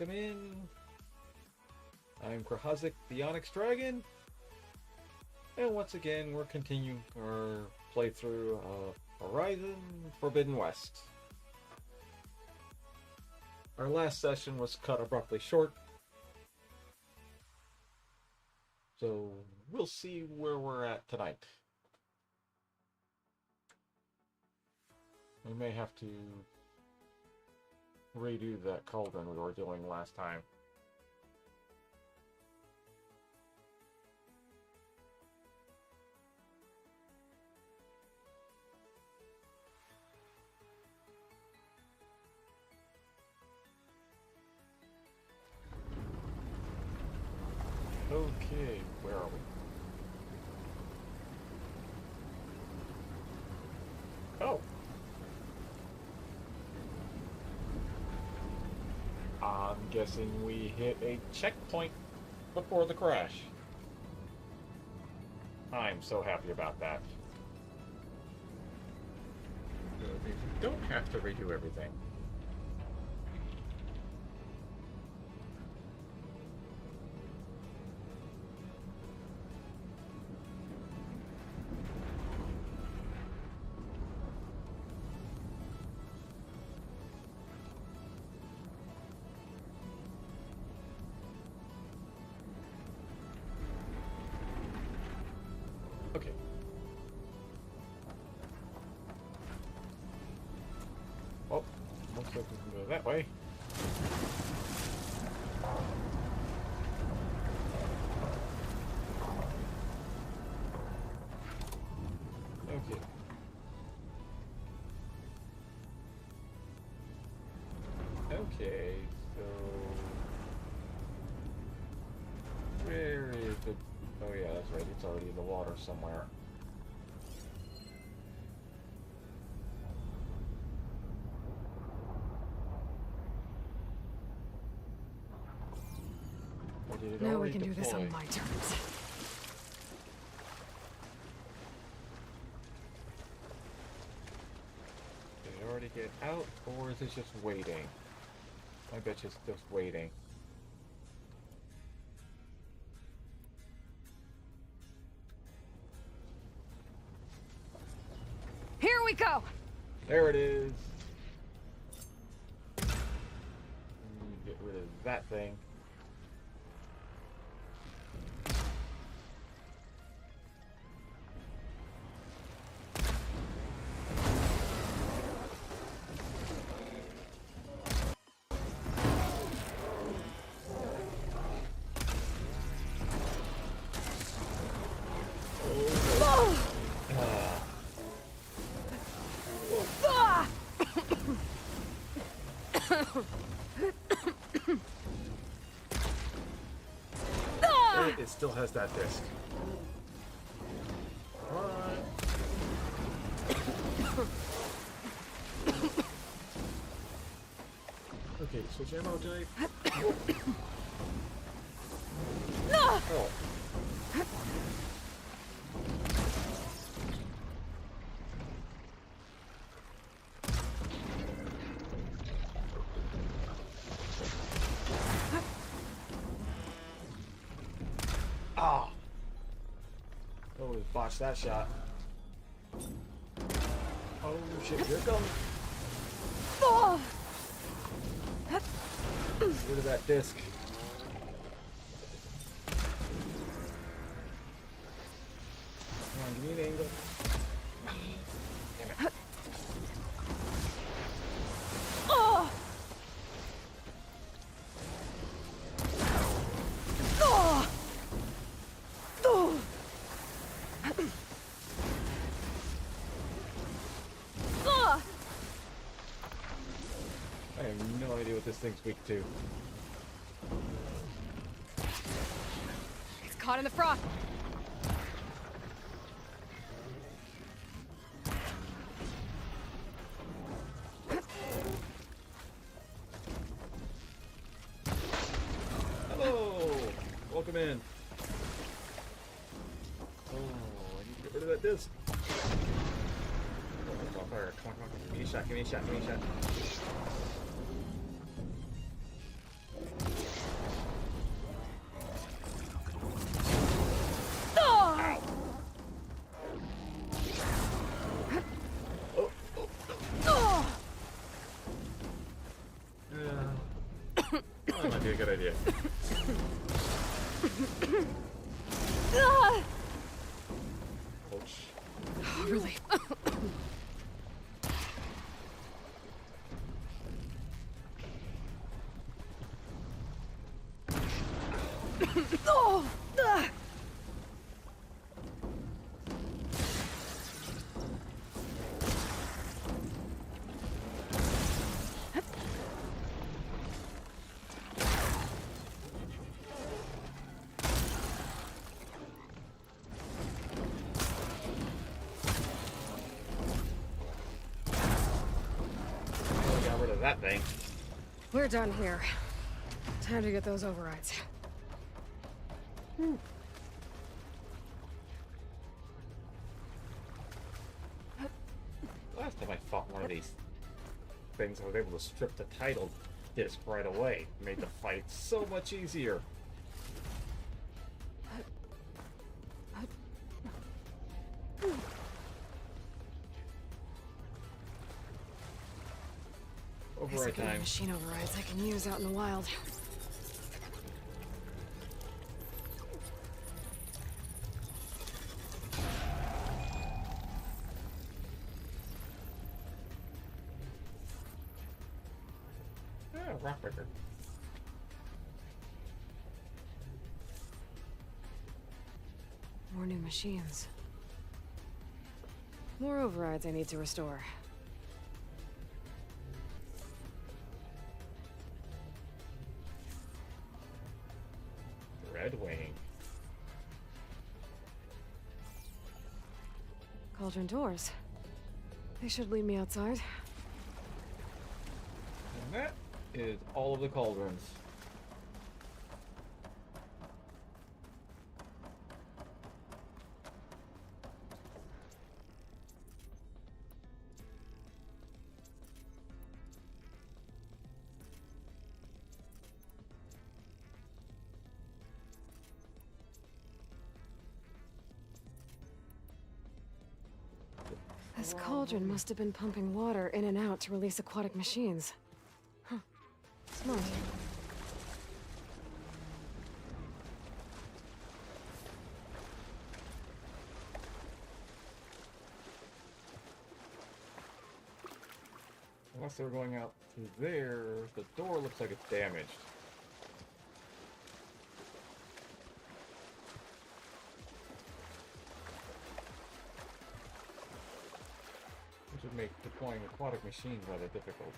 welcome in. I'm Krahazik, the Onyx Dragon. And once again, we're continuing our playthrough of Horizon Forbidden West. Our last session was cut abruptly short. So, we'll see where we're at tonight. We may have to redo that cauldron we were doing last time. Okay, where are we? Oh! I'm guessing we hit a checkpoint before the crash. I'm so happy about that. We don't have to redo everything. Okay. Oh, looks like we can go that way. Okay. Okay, so where is the... Oh yeah, that's right, it's already in the water somewhere. Or did it Now we already can do this on deploy? my terms. Did it already get out, or is it just waiting? I bet it's just waiting. Here we go! There it is! Get rid of that thing. It still has that disc. Come on. Okay, switch ammo type. Oh. Ah! Oh, we botched that shot. Oh shit, here it comes. Get rid of that disc. Come on, give me an angle. Damn it. I have no idea what this thing's weak to. It's caught in the froth. Hello! Welcome in. Oh, I need to get rid of that disc. Oh, it's on fire. Come on, come on. Give me a shot, give me a shot, give me a shot. be a good idea. Ouch. Really? Oh! I got rid of that thing. We're done here. Time to get those overrides. Last time I fought one of these things, I was able to strip the title disc right away. Made the fight so much easier. Override time. Machine overrides I can use out in the wild. Yeah, Rockbreaker. More new machines. More overrides I need to restore. Red Wing. Cauldron doors. They should lead me outside. And that is all of the cauldrons. This cauldron must have been pumping water in and out to release aquatic machines. Huh. Smart. Unless they're going out through there, the door looks like it's damaged. Which would make deploying aquatic machines rather difficult.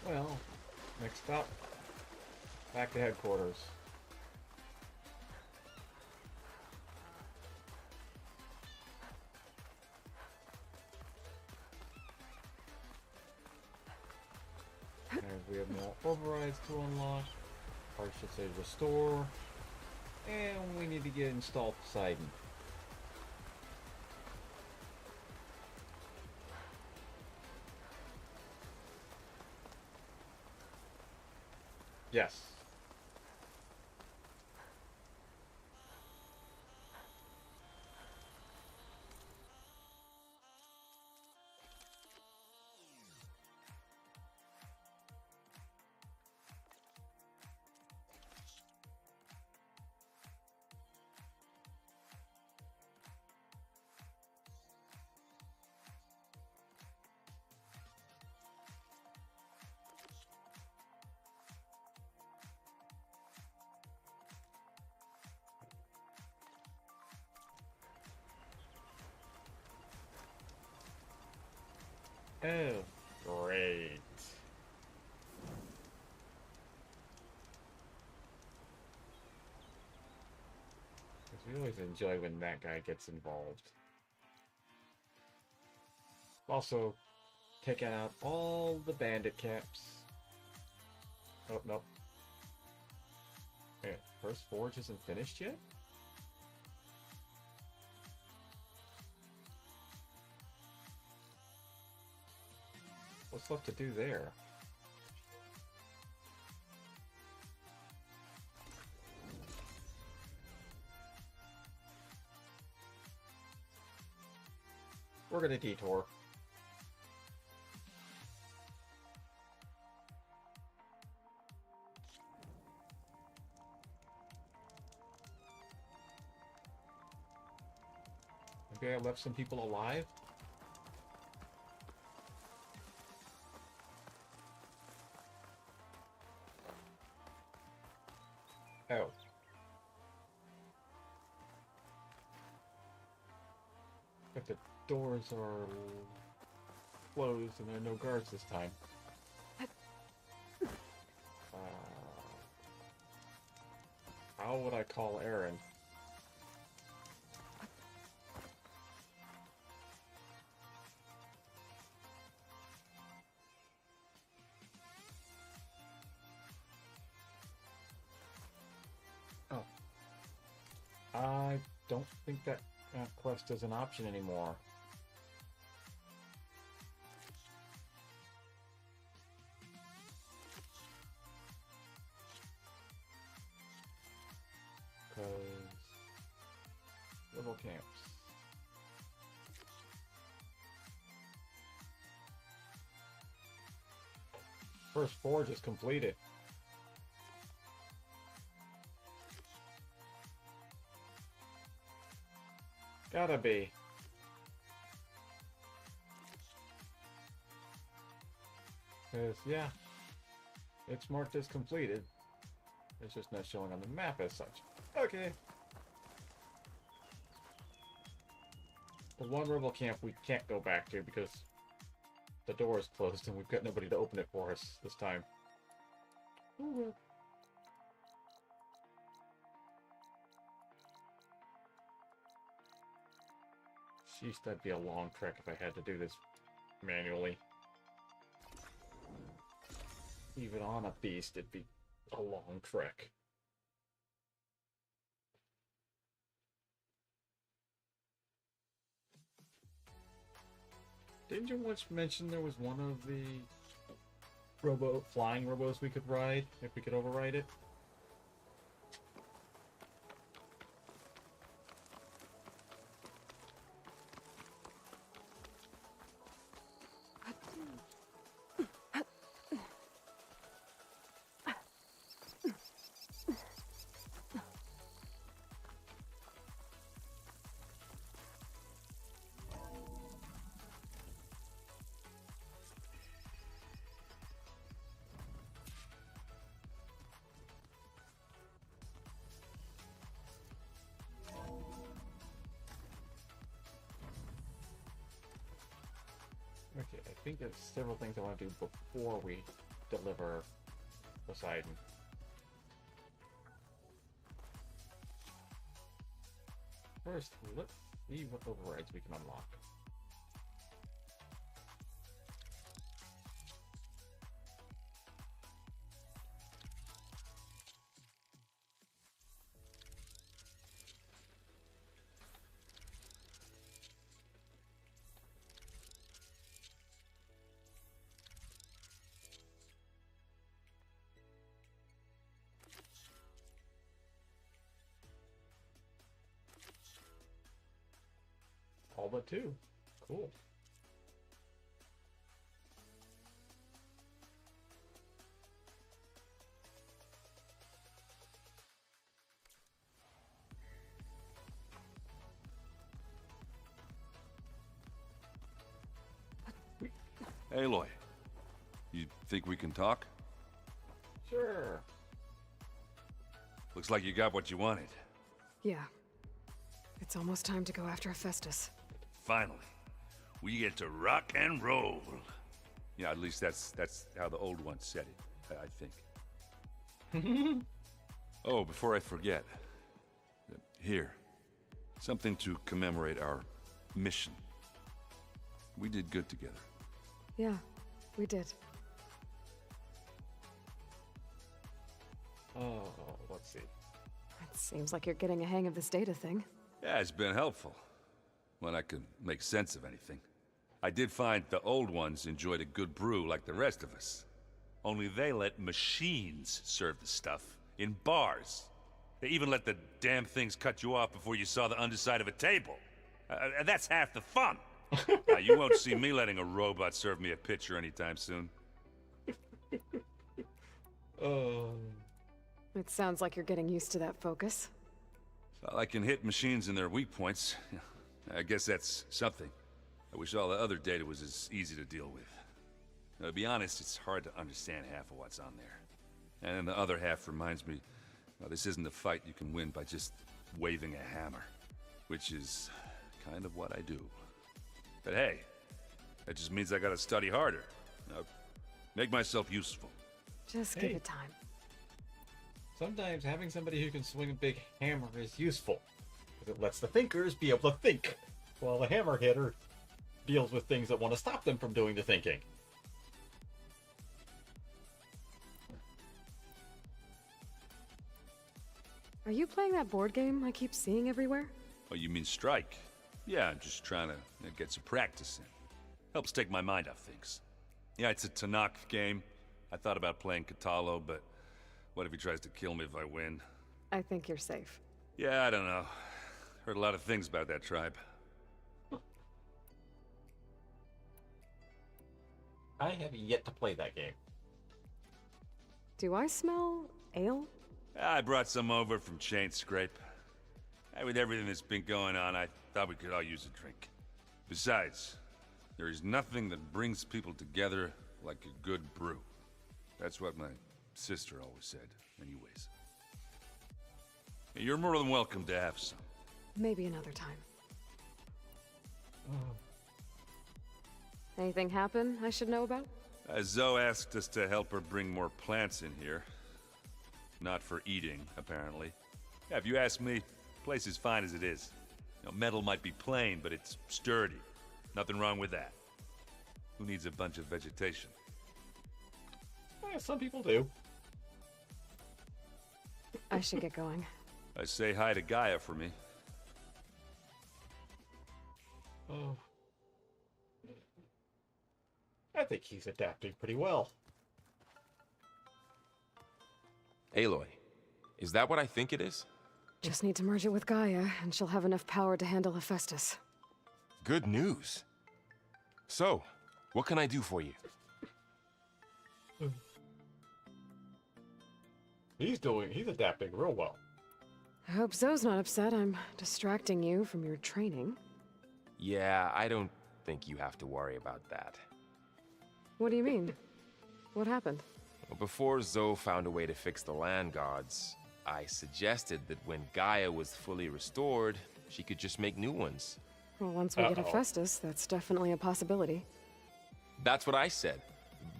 Well, next stop, back to headquarters. And we have more overrides to unlock, or I should say restore, and we need to get installed Poseidon. Yes. Oh, great. We always enjoy when that guy gets involved. Also, taking out all the bandit camps. Oh, no. Okay, First Forge isn't finished yet? What's left to do there? We're gonna detour. Maybe I left some people alive? Oh. But the doors are closed and there are no guards this time. How would I call Aaron? Oh. I don't think that quest is an option anymore. Because little camps. First forge is completed. Gotta be. Because, yeah, it's marked as completed. It's just not showing on the map as such. Okay. The one rebel camp we can't go back to because the door is closed and we've got nobody to open it for us this time. Ooh. Jeez, that'd be a long trek if I had to do this manually. Even on a beast, it'd be a long trek. Didn't you once mention there was one of the flying robos we could ride, if we could override it? Okay, I think there's several things I want to do before we deliver Poseidon. First, let's see what overrides we can unlock. All but two. Cool. Aloy, you think we can talk? Sure. Looks like you got what you wanted. Yeah. It's almost time to go after Hephaestus. Finally, we get to rock and roll. Yeah, at least that's how the old one said it, I think. Oh, before I forget. Here. Something to commemorate our mission. We did good together. Yeah, we did. Oh, let's see. It seems like you're getting a hang of this data thing. Yeah, it's been helpful. When I can make sense of anything. I did find the old ones enjoyed a good brew like the rest of us. Only they let machines serve the stuff in bars. They even let the damn things cut you off before you saw the underside of a table. That's half the fun. You won't see me letting a robot serve me a pitcher anytime soon. It sounds like you're getting used to that focus. Well, I can hit machines in their weak points. I guess that's something. I wish all the other data was as easy to deal with. To be honest, it's hard to understand half of what's on there. And then the other half reminds me, well, this isn't a fight you can win by just waving a hammer. Which is kind of what I do. But hey, that just means I gotta study harder. Make myself useful. Just give it time. Sometimes having somebody who can swing a big hammer is useful, because it lets the thinkers be able to think, while the hammer hitter deals with things that want to stop them from doing the thinking. Are you playing that board game I keep seeing everywhere? Oh, you mean Strike? Yeah, I'm just trying to get some practice in. Helps take my mind off things. Yeah, it's a Tanakh game. I thought about playing Katalo, but what if he tries to kill me if I win? I think you're safe. Yeah, I don't know. Heard a lot of things about that tribe. I have yet to play that game. Do I smell ale? I brought some over from Chain Scrape. With everything that's been going on, I thought we could all use a drink. Besides, there is nothing that brings people together like a good brew. That's what my sister always said, anyways. You're more than welcome to have some. Maybe another time. Anything happen I should know about? Zoe asked us to help her bring more plants in here. Not for eating, apparently. Yeah, if you ask me, the place is fine as it is. Metal might be plain, but it's sturdy. Nothing wrong with that. Who needs a bunch of vegetation? Some people do. I should get going. Say hi to Gaia for me. Oh. I think he's adapting pretty well. Aloy, is that what I think it is? Just need to merge it with Gaia, and she'll have enough power to handle Hephaestus. Good news. So, what can I do for you? He's adapting real well. I hope Zoe's not upset I'm distracting you from your training. Yeah, I don't think you have to worry about that. What do you mean? What happened? Well, before Zoe found a way to fix the land gods, I suggested that when Gaia was fully restored, she could just make new ones. Well, once we get Hephaestus, that's definitely a possibility. That's what I said,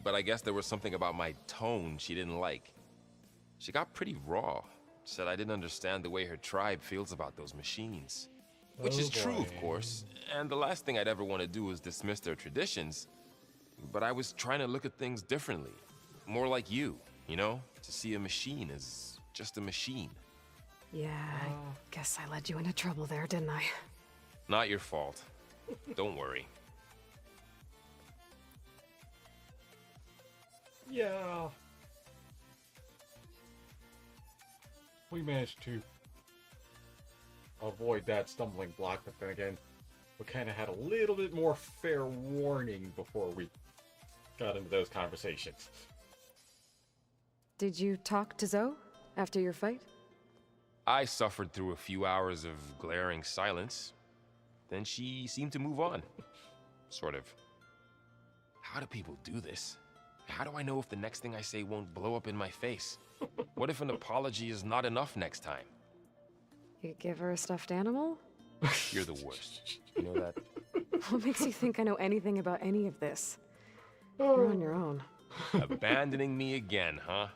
but I guess there was something about my tone she didn't like. She got pretty raw, said I didn't understand the way her tribe feels about those machines. Which is true, of course, and the last thing I'd ever want to do is dismiss their traditions. But I was trying to look at things differently. More like you know? To see a machine as just a machine. Yeah, I guess I led you into trouble there, didn't I? Not your fault. Don't worry. Yeah. We managed to avoid that stumbling block, but then again, we kind of had a little bit more fair warning before we got into those conversations. Did you talk to Zoe after your fight? I suffered through a few hours of glaring silence. Then she seemed to move on. Sort of. How do people do this? How do I know if the next thing I say won't blow up in my face? What if an apology is not enough next time? You give her a stuffed animal? You're the worst. You know that? What makes you think I know anything about any of this? You're on your own. Abandoning me again, huh?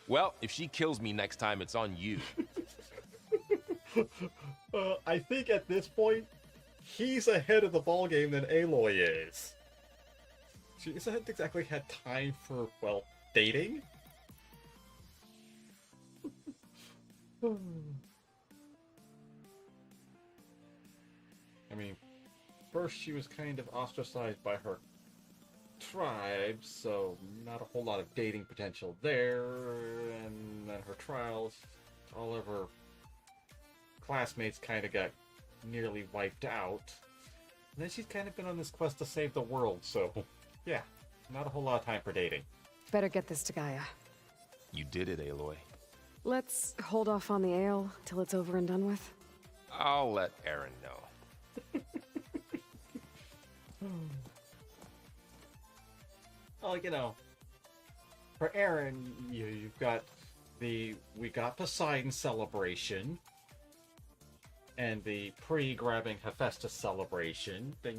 Well, if she kills me next time, it's on you. I think at this point, he's ahead of the ballgame than Aloy is. She hasn't exactly had time for, well, dating? I mean, first she was kind of ostracized by her tribe, so not a whole lot of dating potential there, and then her trials, all of her classmates kind of got nearly wiped out. And then she's kind of been on this quest to save the world, so yeah, not a whole lot of time for dating. Better get this to Gaia. You did it, Aloy. Let's hold off on the ale till it's over and done with. I'll let Aaron know. Well, you know, for Aaron, you've got we got Poseidon celebration and the pre-grabbing Hephaestus celebration. Then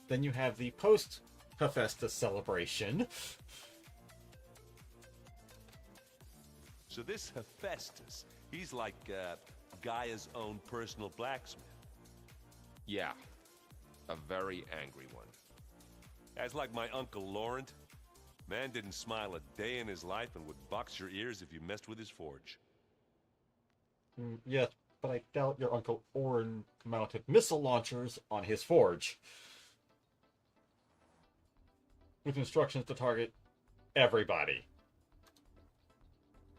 then you have the post-Hephaestus celebration. So this Hephaestus, he's like Gaia's own personal blacksmith. Yeah, a very angry one. That's like my Uncle Laurent. Man didn't smile a day in his life and would box your ears if you messed with his forge. Yes, but I doubt your Uncle Orin mounted missile launchers on his forge. With instructions to target everybody.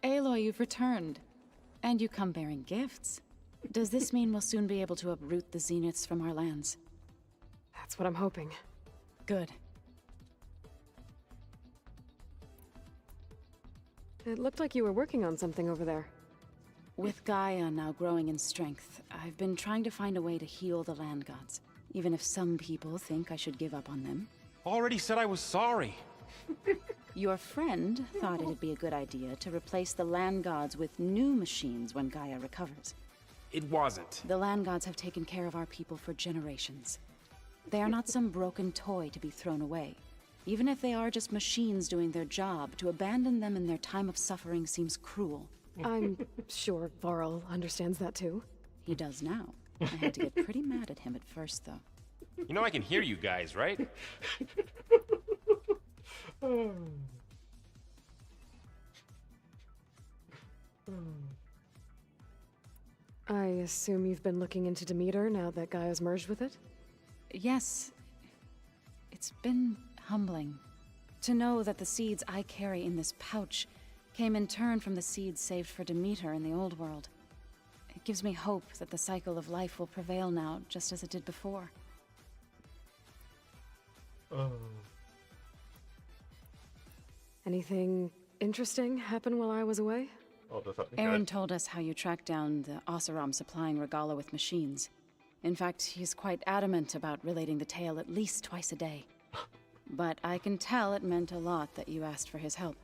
Aloy, you've returned. And you come bearing gifts. Does this mean we'll soon be able to uproot the Zeniths from our lands? That's what I'm hoping. Good. It looked like you were working on something over there. With Gaia now growing in strength, I've been trying to find a way to heal the land gods. Even if some people think I should give up on them. Already said I was sorry. Your friend thought it'd be a good idea to replace the land gods with new machines when Gaia recovers. It wasn't. The land gods have taken care of our people for generations. They are not some broken toy to be thrown away. Even if they are just machines doing their job, to abandon them in their time of suffering seems cruel. I'm sure Varl understands that too. He does now. I had to get pretty mad at him at first, though. You know I can hear you guys, right? I assume you've been looking into Demeter now that Gaia's merged with it? Yes. It's been humbling. To know that the seeds I carry in this pouch came in turn from the seeds saved for Demeter in the old world. It gives me hope that the cycle of life will prevail now, just as it did before. Anything interesting happen while I was away? Oh, does that Aaron told us how you tracked down the Oseram supplying Regala with machines. In fact, he's quite adamant about relating the tale at least twice a day. But I can tell it meant a lot that you asked for his help.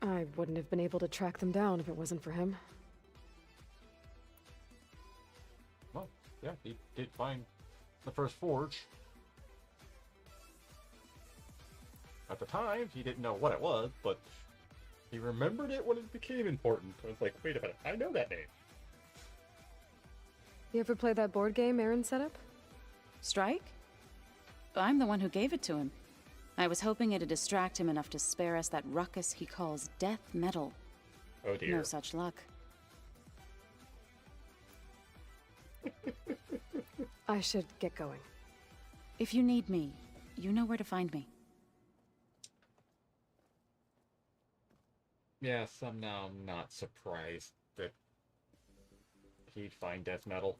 I wouldn't have been able to track them down if it wasn't for him. Well, yeah, he did find the first forge. At the time, he didn't know what it was, but he remembered it when it became important. I was like, wait a minute, I know that name. You ever play that board game Aaron set up? Strike? I'm the one who gave it to him. I was hoping it'd distract him enough to spare us that ruckus he calls death metal. Oh dear. No such luck. I should get going. If you need me, you know where to find me. Yes, I'm now not surprised that he'd find death metal.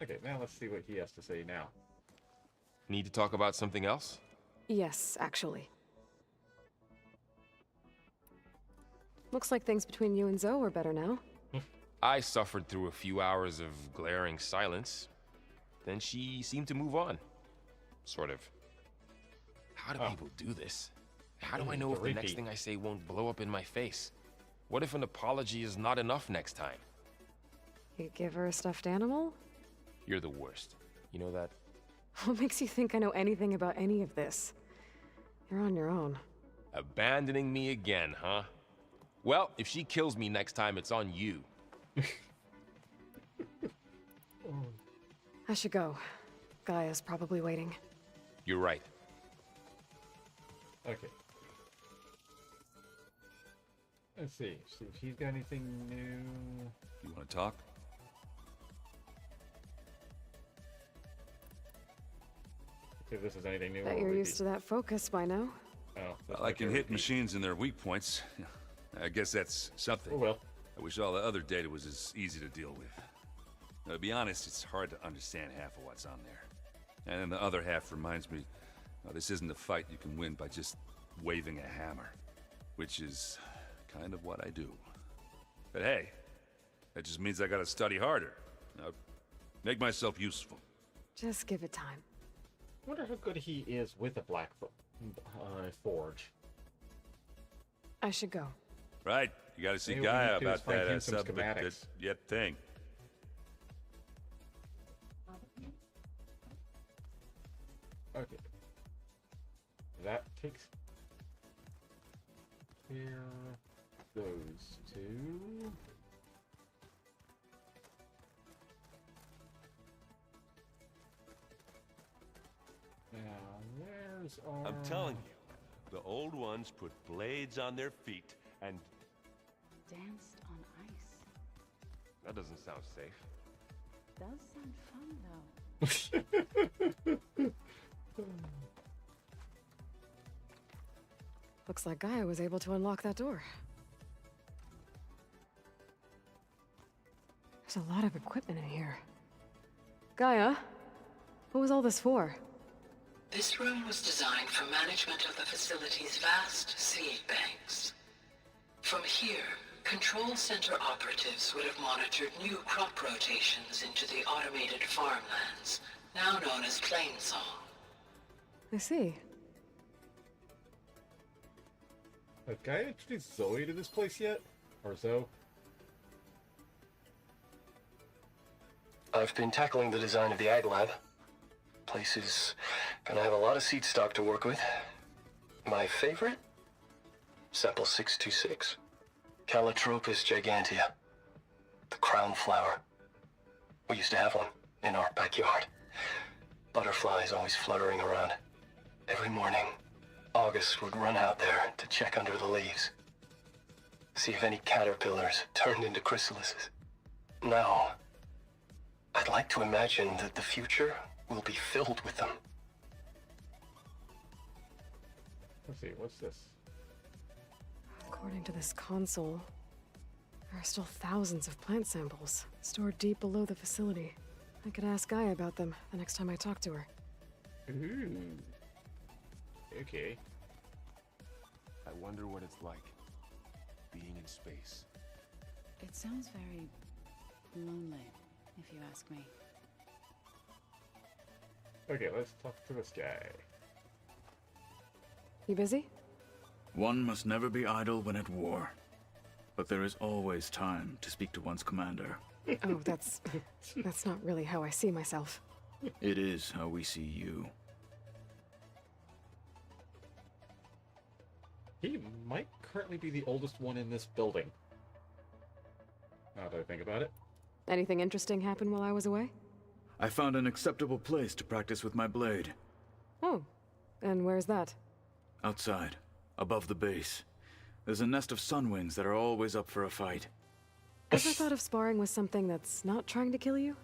Okay, now let's see what he has to say now. Need to talk about something else? Yes, actually. Looks like things between you and Zoe are better now. I suffered through a few hours of glaring silence. Then she seemed to move on. Sort of. How do people do this? How do I know if the next thing I say won't blow up in my face? What if an apology is not enough next time? You give her a stuffed animal? You're the worst. You know that? What makes you think I know anything about any of this? You're on your own. Abandoning me again, huh? Well, if she kills me next time, it's on you. I should go. Gaia's probably waiting. You're right. Okay. Let's see if he's got anything new. You want to talk? If this is anything new, Bet or you're would it used be- to that focus by now. Oh, this Well, I might be can a hit repeat. machines in their weak points. I guess that's something. Oh well. I wish all the other data was as easy to deal with. Now, to be honest, it's hard to understand half of what's on there. And then the other half reminds me, this isn't a fight you can win by just waving a hammer. Which is kind of what I do. But hey, that just means I gotta study harder. Make myself useful. Just give it time. I wonder how good he is with a black forge. I should go. Right, you gotta see Maybe what we Gaia need to do is about find him that some sub schematics. yet thing. Okay. That takes care of those two. Now, where's our... I'm telling you, the old ones put blades on their feet and... Danced on ice. That doesn't sound safe. Does sound fun, though. Looks like Gaia was able to unlock that door. There's a lot of equipment in here. Gaia, what was all this for? This room was designed for management of the facility's vast seed banks. From here, Control Center operatives would have monitored new crop rotations into the automated farmlands, now known as Plainsong. I see. Has Gaia introduced Zoe to this place yet? Or Zoe? I've been tackling the design of the Ag Lab. Place is gonna have a lot of seed stock to work with. My favorite? Sample 626. Calotropis gigantea. The crown flower. We used to have one in our backyard. Butterflies always fluttering around. Every morning, August would run out there to check under the leaves. See if any caterpillars turned into chrysalises. Now, I'd like to imagine that the future will be filled with them. Let's see, what's this? According to this console, there are still thousands of plant samples stored deep below the facility. I could ask Gaia about them the next time I talk to her. Ooh. Okay. I wonder what it's like, being in space. It sounds very lonely, if you ask me. Okay, let's talk to this guy. You busy? One must never be idle when at war. But there is always time to speak to one's commander. Oh, that's not really how I see myself. It is how we see you. He might currently be the oldest one in this building. Now that I think about it. Anything interesting happen while I was away? I found an acceptable place to practice with my blade. Oh, and where's that? Outside, above the base. There's a nest of sunwings that are always up for a fight. Ever thought of sparring with something that's not trying to kill you?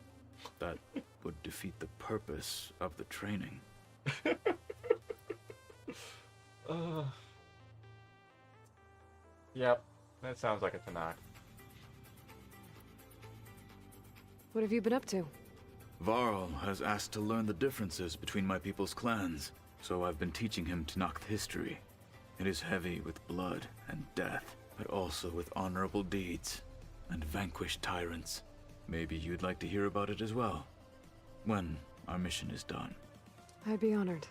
That would defeat the purpose of the training. Yep, that sounds like a Tanakh. What have you been up to? Varl has asked to learn the differences between my people's clans, so I've been teaching him Tanakh history. It is heavy with blood and death, but also with honorable deeds and vanquished tyrants. Maybe you'd like to hear about it as well, when our mission is done. I'd be honored.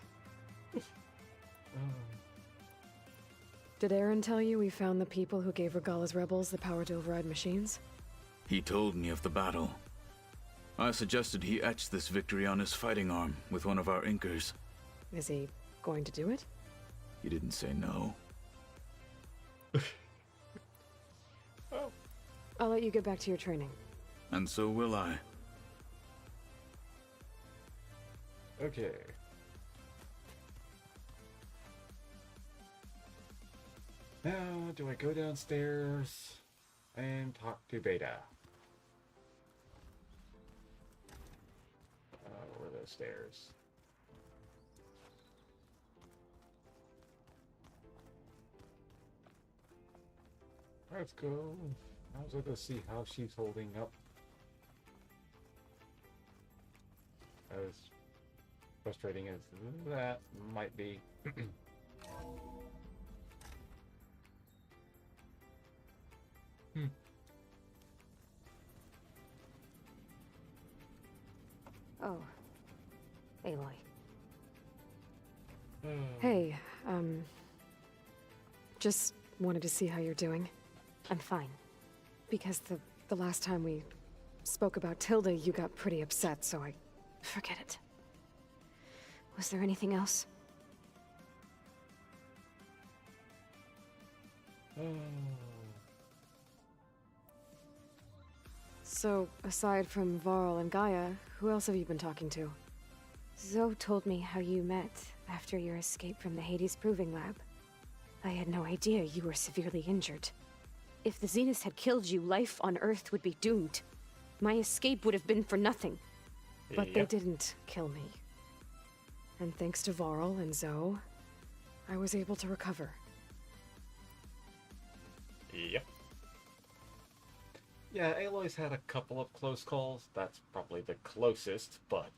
Did Aaron tell you we found the people who gave Regala's rebels the power to override machines? He told me of the battle. I suggested he etch this victory on his fighting arm with one of our inkers. Is he going to do it? He didn't say no. I'll let you get back to your training. And so will I. Okay. Now, do I go downstairs and talk to Beta? Where are those stairs? Let's go. I was going to see how she's holding up. As frustrating as that might be. Oh. Aloy. Hey, just wanted to see how you're doing. I'm fine. Because the last time we spoke about Tilda, you got pretty upset, so I... Forget it. Was there anything else? So, aside from Varl and Gaia, who else have you been talking to? Zoe told me how you met after your escape from the Hades Proving Lab. I had no idea you were severely injured. If the Zeniths had killed you, life on Earth would be doomed. My escape would have been for nothing. But they didn't kill me. And thanks to Varl and Zoe, I was able to recover. Yep. Yeah, Aloy's had a couple of close calls. That's probably the closest, but...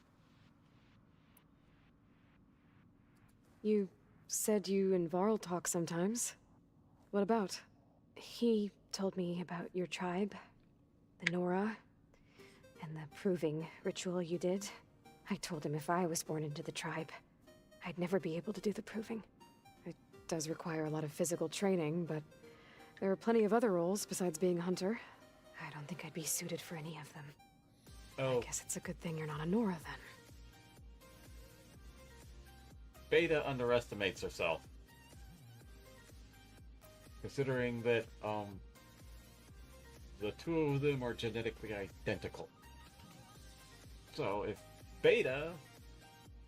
You said you and Varl talk sometimes. What about? He told me about your tribe, the Nora, and the proving ritual you did. I told him if I was born into the tribe, I'd never be able to do the proving. It does require a lot of physical training, but there are plenty of other roles besides being a hunter. I don't think I'd be suited for any of them. Oh. I guess it's a good thing you're not a Nora, then. Beta underestimates herself. Considering that, the two of them are genetically identical. So if Beta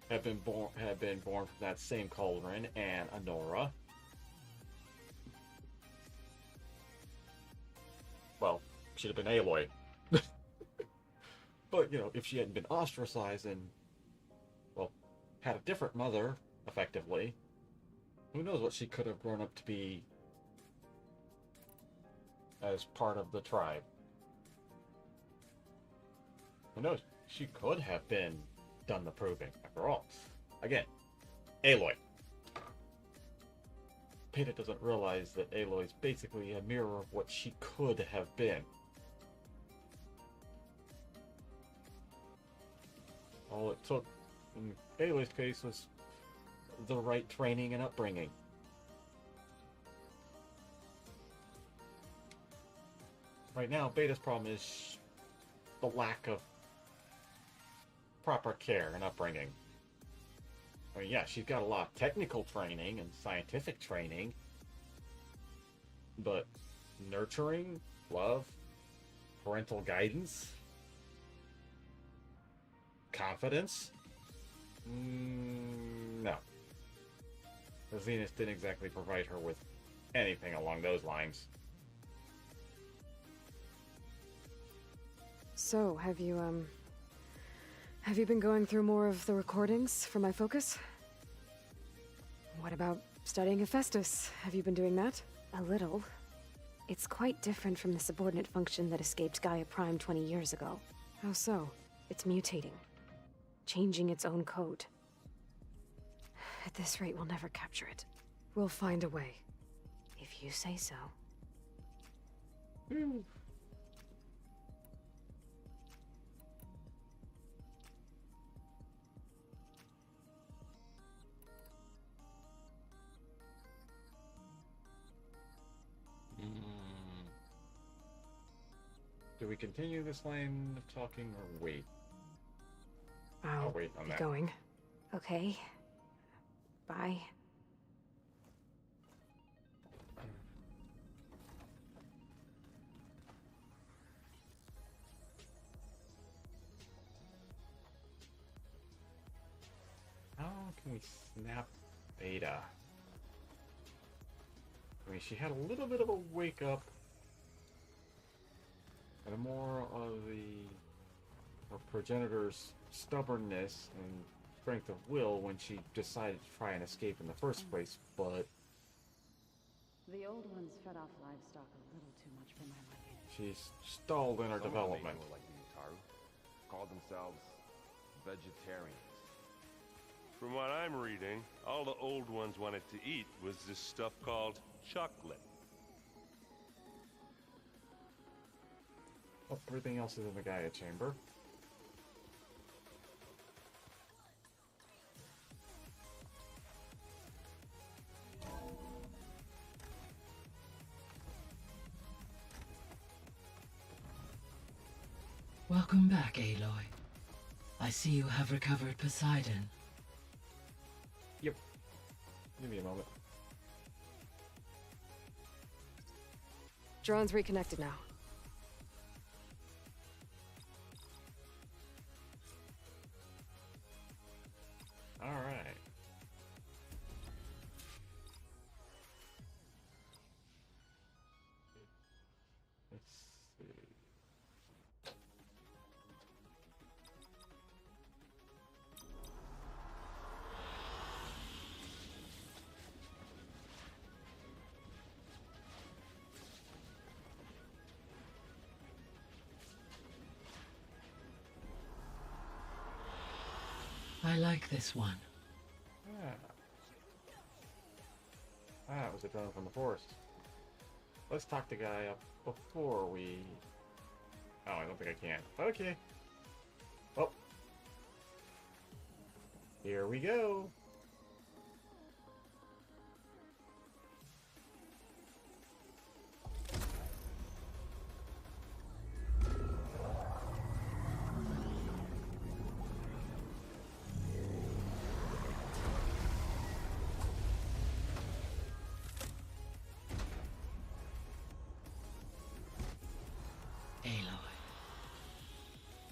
had been born from that same cauldron and a Nora, well, she'd have been Aloy. But, you know, if she hadn't been ostracized and, well, had a different mother, effectively, who knows what she could have grown up to be as part of the tribe. Who knows? She could have done the proving, after all. Again, Aloy. Beta doesn't realize that Aloy is basically a mirror of what she could have been. All it took, in Aloy's case, was the right training and upbringing. Right now, Beta's problem is the lack of proper care and upbringing. I mean, yeah, she's got a lot of technical training and scientific training, but nurturing, love, parental guidance, confidence? No. The Zenith didn't exactly provide her with anything along those lines. So, have you been going through more of the recordings for my focus? What about studying Hephaestus? Have you been doing that? A little. It's quite different from the subordinate function that escaped Gaia Prime 20 years ago. How so? It's mutating. Changing its own code. At this rate, we'll never capture it. We'll find a way. If you say so. Do we continue this line of talking or wait? I'll wait on be that. going. Okay. Bye. How can we snap Beta? I mean, she had a little bit of a wake up, and more of her progenitor's stubbornness and strength of will when she decided to try and escape in the first place, but The old ones fed off livestock a little too much for my liking. She's stalled in her Some of them development. ain't more like the Utaru. Called themselves vegetarians. From what I'm reading, all the old ones wanted to eat was this stuff called chocolate. Oh, everything else is in the Gaia chamber. Welcome back, Aloy. I see you have recovered Poseidon. Yep. Give me a moment. Drone's reconnected now. All right. Let's see. I like this one. It was a drone from the forest. Let's talk the guy up before we... Oh, I don't think I can. Okay. Oh. Here we go.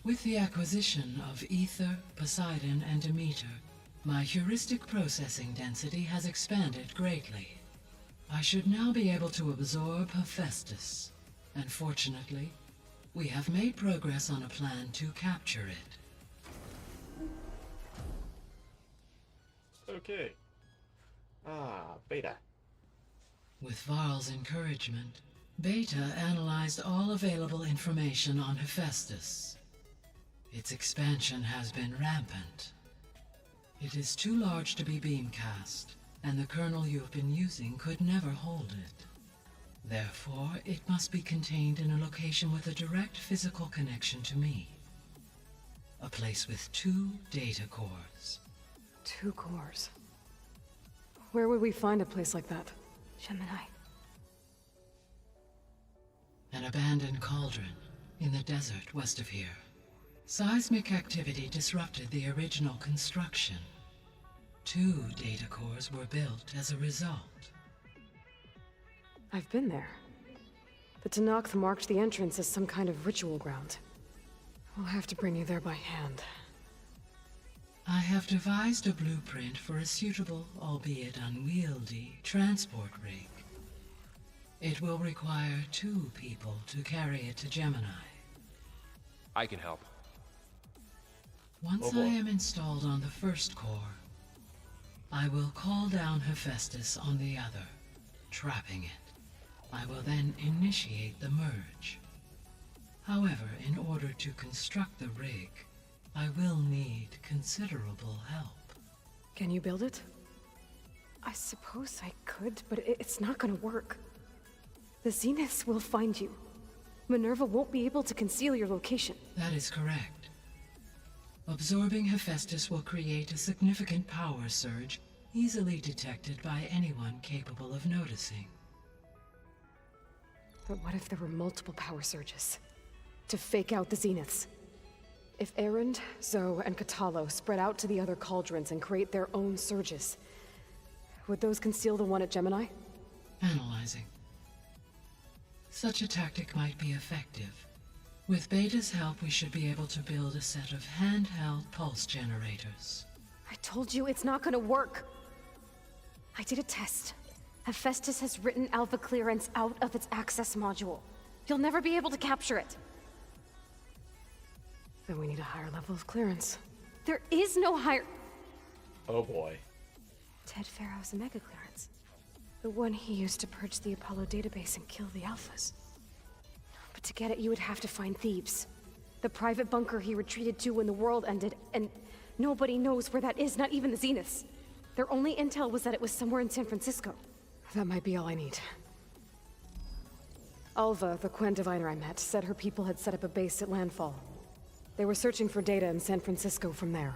With the acquisition of Ether, Poseidon, and Demeter, my heuristic processing density has expanded greatly. I should now be able to absorb Hephaestus, and fortunately, we have made progress on a plan to capture it. Okay. Beta. With Varl's encouragement, Beta analyzed all available information on Hephaestus. Its expansion has been rampant. It is too large to be beamcast, and the kernel you've been using could never hold it. Therefore, it must be contained in a location with a direct physical connection to me. A place with 2 data cores. 2 cores. Where would we find a place like that? Gemini. An abandoned cauldron in the desert west of here. Seismic activity disrupted the original construction. 2 data cores were built as a result. I've been there. The Tenakth marked the entrance as some kind of ritual ground. We'll have to bring you there by hand. I have devised a blueprint for a suitable, albeit unwieldy, transport rig. It will require 2 people to carry it to Gemini. I can help. Once I am installed on the first core, I will call down Hephaestus on the other, trapping it. I will then initiate the merge. However, in order to construct the rig, I will need considerable help. Can you build it? I suppose I could, but it's not gonna work. The Zeniths will find you. Minerva won't be able to conceal your location. That is correct. Absorbing Hephaestus will create a significant power surge, easily detected by anyone capable of noticing. But what if there were multiple power surges? To fake out the Zeniths? If Erend, Zoe, and Katalo spread out to the other cauldrons and create their own surges, would those conceal the one at Gemini? Analyzing. Such a tactic might be effective. With Beta's help, we should be able to build a set of handheld pulse generators. I told you it's not gonna work! I did a test. Hephaestus has written Alpha clearance out of its access module. You'll never be able to capture it. Then we need a higher level of clearance. There is no higher... Oh boy. Ted Pharaoh's mega clearance. The one he used to purge the Apollo database and kill the Alphas. But to get it, you would have to find Thebes. The private bunker he retreated to when the world ended, and nobody knows where that is, not even the Zeniths. Their only intel was that it was somewhere in San Francisco. That might be all I need. Alva, the Quen diviner I met, said her people had set up a base at Landfall. They were searching for data in San Francisco from there.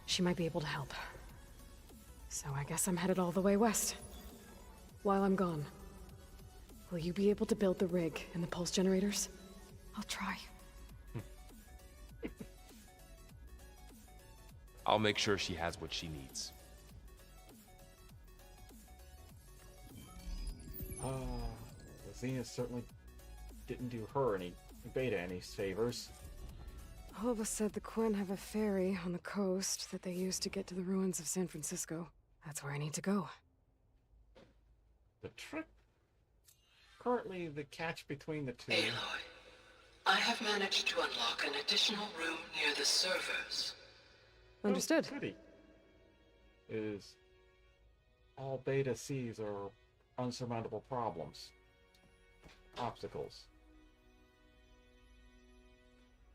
She might be able to help. So I guess I'm headed all the way west. While I'm gone, will you be able to build the rig and the pulse generators? I'll try. I'll make sure she has what she needs. The Zenith certainly didn't do her any Beta any favors. Alva said the Quen have a ferry on the coast that they use to get to the ruins of San Francisco. That's where I need to go. The trick... Currently, the catch between the two... Aloy, I have managed to unlock an additional room near the servers. Understood. Oh, goody. Is all Beta sees are unsurmountable problems. Obstacles.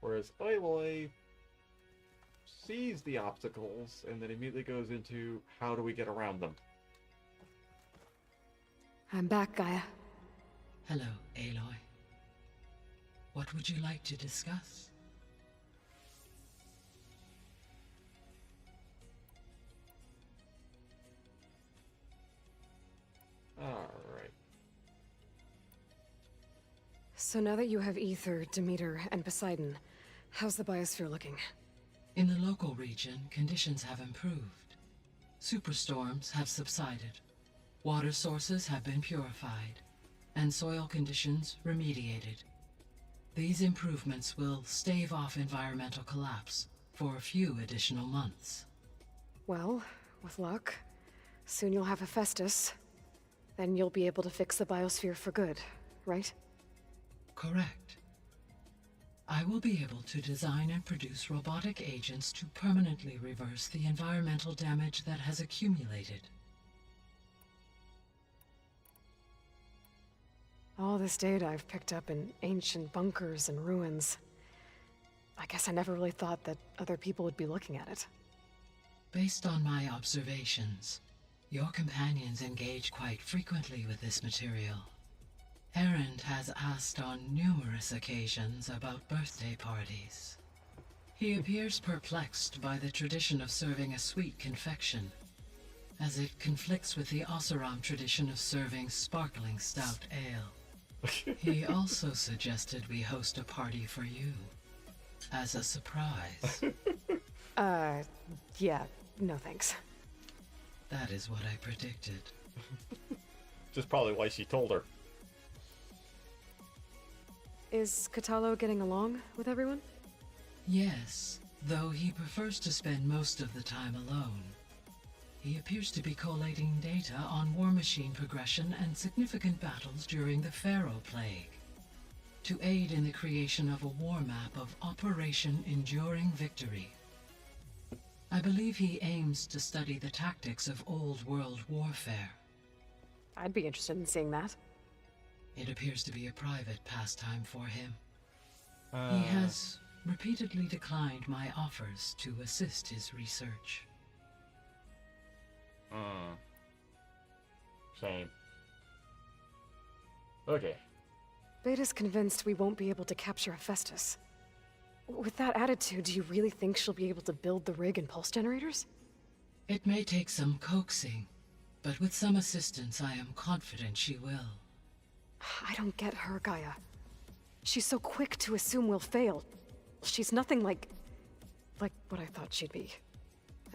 Whereas Aloy sees the obstacles and then immediately goes into how do we get around them. I'm back, Gaia. Hello, Aloy. What would you like to discuss? Alright. So now that you have Ether, Demeter, and Poseidon, how's the biosphere looking? In the local region, conditions have improved. Superstorms have subsided. Water sources have been purified, and soil conditions remediated. These improvements will stave off environmental collapse for a few additional months. Well, with luck, soon you'll have Hephaestus. Then you'll be able to fix the biosphere for good, right? Correct. I will be able to design and produce robotic agents to permanently reverse the environmental damage that has accumulated. All this data I've picked up in ancient bunkers and ruins. I guess I never really thought that other people would be looking at it. Based on my observations, your companions engage quite frequently with this material. Erend has asked on numerous occasions about birthday parties. He appears perplexed by the tradition of serving a sweet confection, as it conflicts with the Oseram tradition of serving sparkling stout ale. He also suggested we host a party for you, as a surprise. Yeah, no thanks. That is what I predicted. Which is probably why she told her. Is Kotallo getting along with everyone? Yes, though he prefers to spend most of the time alone. He appears to be collating data on war machine progression and significant battles during the Pharaoh Plague, to aid in the creation of a war map of Operation Enduring Victory. I believe he aims to study the tactics of old world warfare. I'd be interested in seeing that. It appears to be a private pastime for him. He has repeatedly declined my offers to assist his research. Shame. Okay. Beta's convinced we won't be able to capture Hephaestus. With that attitude, do you really think she'll be able to build the rig and pulse generators? It may take some coaxing, but with some assistance I am confident she will. I don't get her, Gaia. She's so quick to assume we'll fail. She's nothing like what I thought she'd be.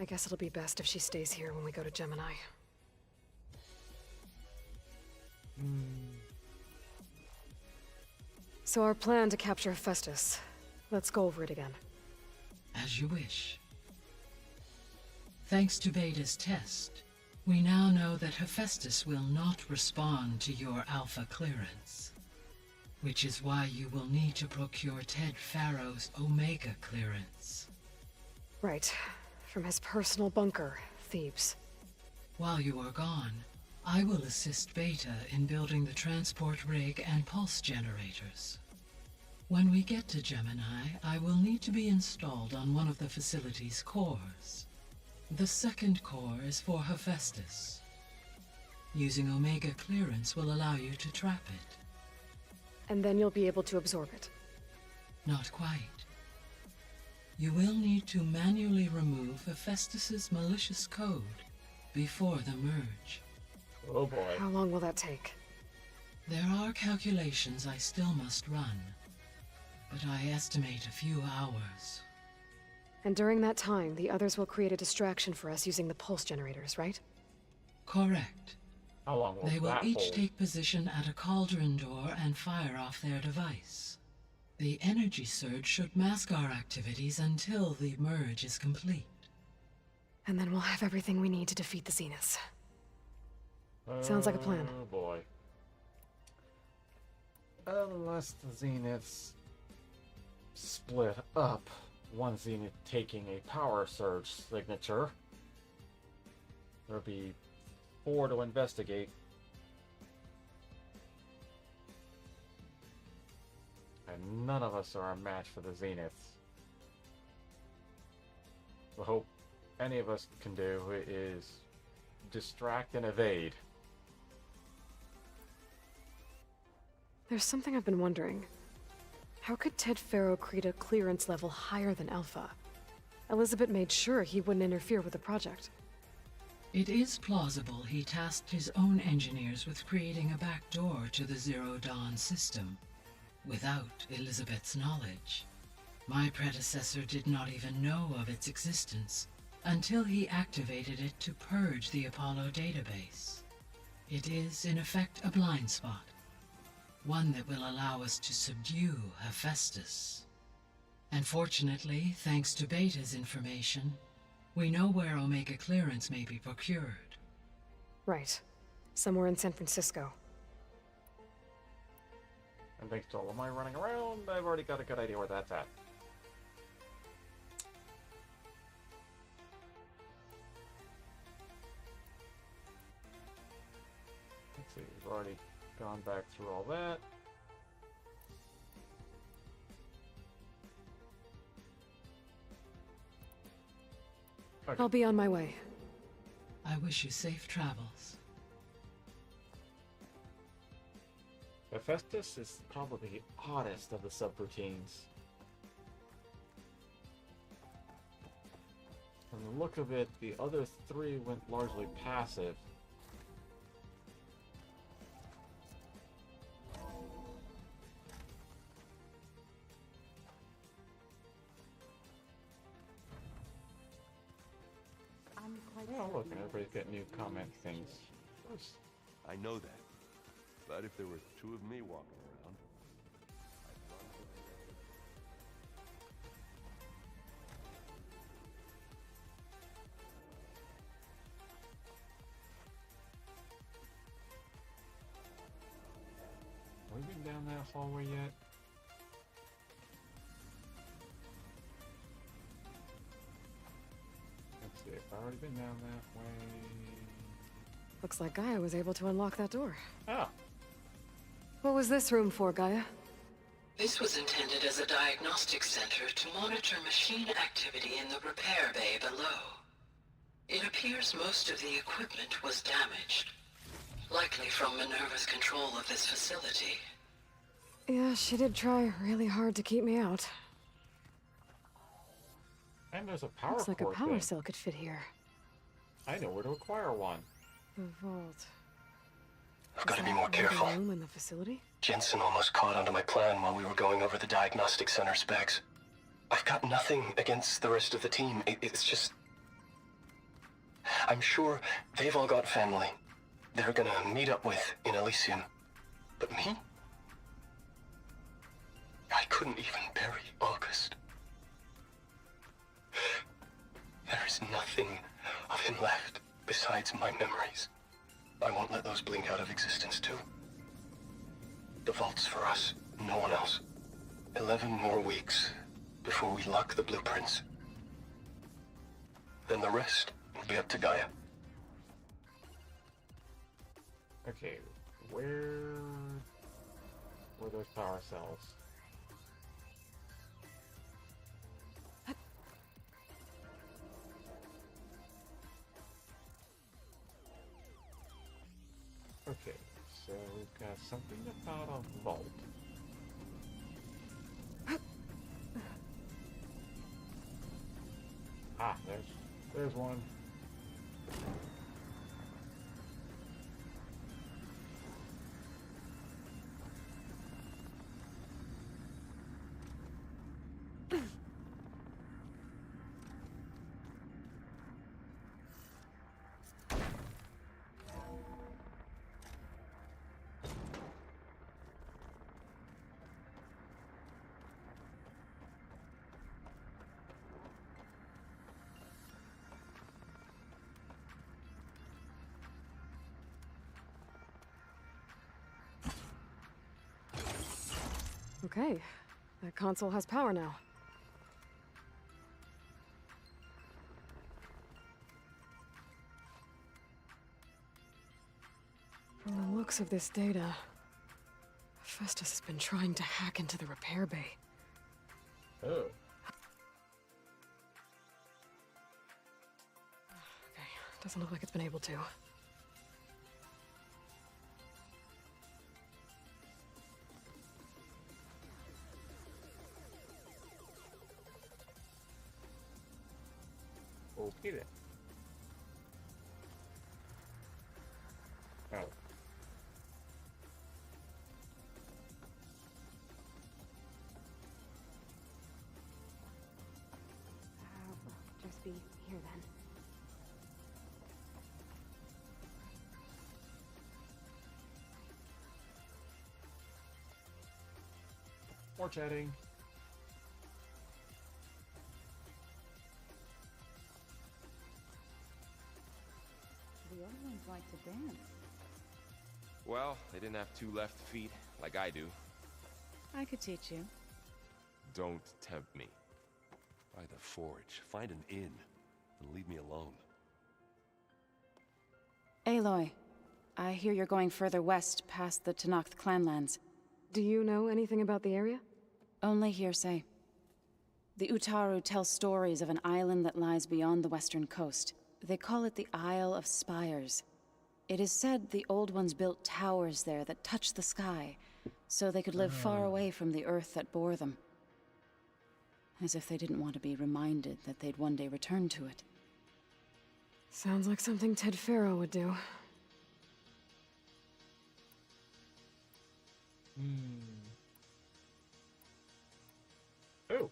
I guess it'll be best if she stays here when we go to Gemini. So our plan to capture Hephaestus. Let's go over it again. As you wish. Thanks to Beta's test, we now know that Hephaestus will not respond to your Alpha clearance, which is why you will need to procure Ted Pharaoh's Omega clearance. Right. From his personal bunker, Thebes. While you are gone, I will assist Beta in building the transport rig and pulse generators. When we get to Gemini, I will need to be installed on one of the facility's cores. The second core is for Hephaestus. Using Omega clearance will allow you to trap it. And then you'll be able to absorb it. Not quite. You will need to manually remove Hephaestus's malicious code before the merge. Oh boy. How long will that take? There are calculations I still must run, but I estimate a few hours. And during that time, the others will create a distraction for us using the pulse generators, right? Correct. How long will They will that each hold? take position at a cauldron door and fire off their device. The energy surge should mask our activities until the merge is complete. And then we'll have everything we need to defeat the Zeniths. Sounds like a plan. Oh boy. Unless the Zeniths split up, one Zenith taking a power surge signature, there'll be 4 to investigate. And none of us are a match for the Zeniths. The hope any of us can do is distract and evade. There's something I've been wondering. How could Ted Faro create a clearance level higher than Alpha? Elizabeth made sure he wouldn't interfere with the project. It is plausible he tasked his own engineers with creating a back door to the Zero Dawn system, without Elizabeth's knowledge. My predecessor did not even know of its existence until he activated it to purge the Apollo database. It is, in effect, a blind spot, one that will allow us to subdue Hephaestus. And fortunately, thanks to Beta's information, we know where Omega clearance may be procured. Right. Somewhere in San Francisco. And thanks to all of my running around, I've already got a good idea where that's at. Let's see, we've already gone back through all that. Okay. I'll be on my way. I wish you safe travels. Hephaestus is probably the oddest of the subroutines. From the look of it, the other 3 went largely passive. Oh, look, and everybody's got new comment things. I know that. But if there were 2 of me walking around, Have we been down that hallway yet? Let's see, if I've already been down that way. Looks like Gaia was able to unlock that door. Ah, What was this room for, Gaia? This was intended as a diagnostic center to monitor machine activity in the repair bay below. It appears most of the equipment was damaged, likely from Minerva's control of this facility. Yeah, she did try really hard to keep me out. and there's a power Looks like a cord power thing. cell could fit here. I know where to acquire one. The vault. I've got to Is be that more another careful. room in the facility? Jensen almost caught onto my plan while we were going over the diagnostic center specs. I've got nothing against the rest of the team. It's just... I'm sure they've all got family they're gonna meet up with in Elysium. But me? I couldn't even bury August. There is nothing of him left besides my memories. I won't let those blink out of existence too. The vault's for us, no one else. 11 more weeks before we lock the blueprints. Then the rest will be up to Gaia. Okay, where were those power cells? Okay, so we've got something about a vault. Ah, there's one. Okay, that console has power now. From the looks of this data, Festus has been trying to hack into the repair bay. Oh. Okay, doesn't look like it's been able to. Okay then. Oh. Just be here then. More chatting. The other ones like to dance. Well, they didn't have two left feet like I do. I could teach you. Don't tempt me. By the forge, find an inn, and leave me alone. Aloy, I hear you're going further west past the Tenakth clanlands. Do you know anything about the area? Only hearsay. The Utaru tell stories of an island that lies beyond the western coast. They call it the Isle of Spires. It is said the Old Ones built towers there that touch the sky, so they could live far away from the earth that bore them. As if they didn't want to be reminded that they'd one day return to it. Sounds like something Ted Faro would do. Oh.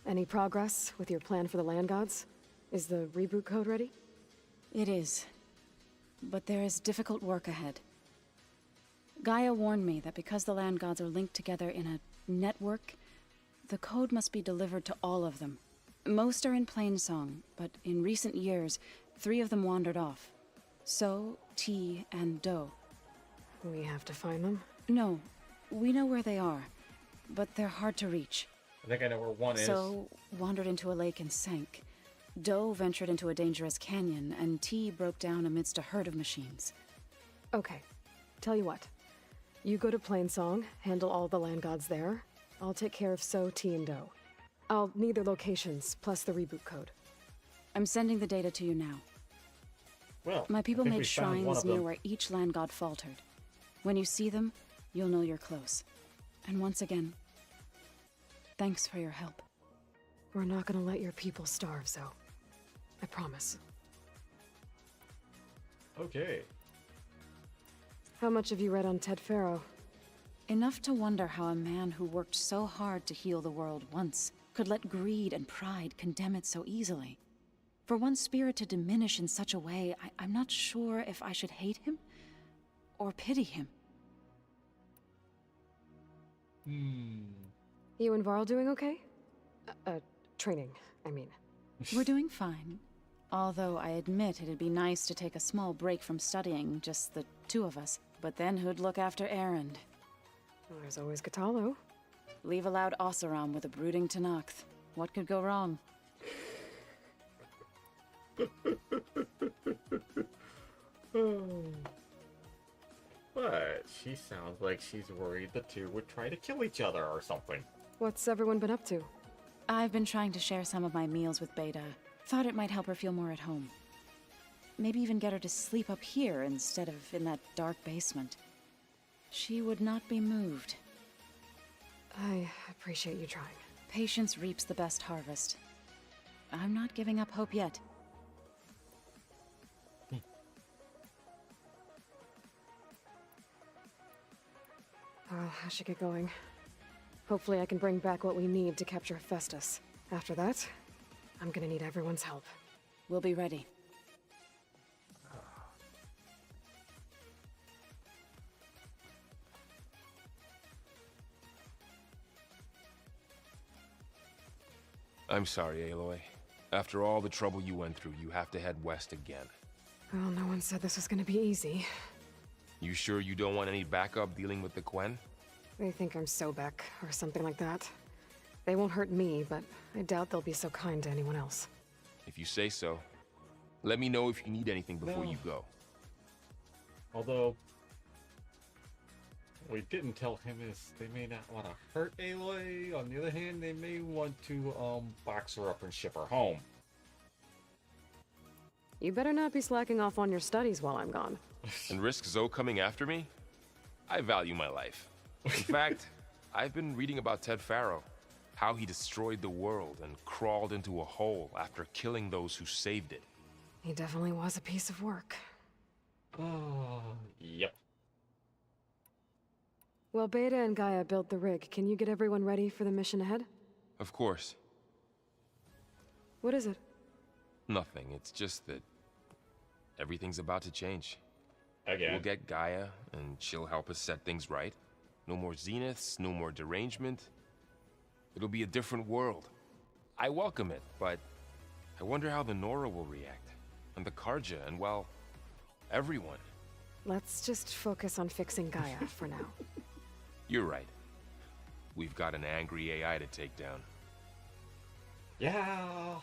Any progress with your plan for the Land Gods? Is the reboot code ready? It is. But there is difficult work ahead. Gaia warned me that because the Land Gods are linked together in a network, the code must be delivered to all of them. Most are in Plainsong, but in recent years, 3 of them wandered off. So, T, and Do. We have to find them? No, we know where they are, but they're hard to reach. I think I know where one is. So, wandered into a lake and sank. Do ventured into a dangerous canyon, and T broke down amidst a herd of machines. Okay. Tell you what. You go to Plainsong, handle all the Land Gods there. I'll take care of So, T, and Do. I'll need their locations, plus the reboot code. I'm sending the data to you now. Well, My people I think made we found one shrines of near them. where each land god faltered. When you see them, you'll know you're close. And once again, thanks for your help. We're not gonna let your people starve, Zo. I promise. Okay. How much have you read on Ted Faro? Enough to wonder how a man who worked so hard to heal the world once could let greed and pride condemn it so easily. For one's spirit to diminish in such a way, I'm not sure if I should hate him or pity him. You and Varl doing okay? Training, I mean. We're doing fine. Although I admit it'd be nice to take a small break from studying, just the 2 of us. But then who'd look after Erend? Well, there's always Katalo. Leave a loud Oseram with a brooding Tenakth. What could go wrong? But she sounds like she's worried the two would try to kill each other or something. What's everyone been up to? I've been trying to share some of my meals with Beta. Thought it might help her feel more at home. Maybe even get her to sleep up here instead of in that dark basement. She would not be moved. I appreciate you trying. Patience reaps the best harvest. I'm not giving up hope yet. Well, I should get going. Hopefully I can bring back what we need to capture Festus. After that, I'm gonna need everyone's help. We'll be ready. I'm sorry, Aloy. After all the trouble you went through, you have to head west again. Well, no one said this was gonna be easy. You sure you don't want any backup dealing with the Quen? They think I'm Sobek, or something like that. They won't hurt me, but I doubt they'll be so kind to anyone else. If you say so. Let me know if you need anything before No. you go. Although, what we didn't tell him is they may not want to hurt Aloy. On the other hand, they may want to box her up and ship her home. You better not be slacking off on your studies while I'm gone. And risk Zoe coming after me? I value my life. In fact, I've been reading about Ted Faro. How he destroyed the world and crawled into a hole after killing those who saved it. He definitely was a piece of work. Yep. Well, Beta and Gaia built the rig. Can you get everyone ready for the mission ahead? Of course. What is it? Nothing. It's just that everything's about to change. Again. We'll get Gaia, and she'll help us set things right. No more zeniths, no more derangement. It'll be a different world. I welcome it, but I wonder how the Nora will react. And the Karja, and well, everyone. Let's just focus on fixing Gaia for now. You're right. We've got an angry AI to take down. Yeah.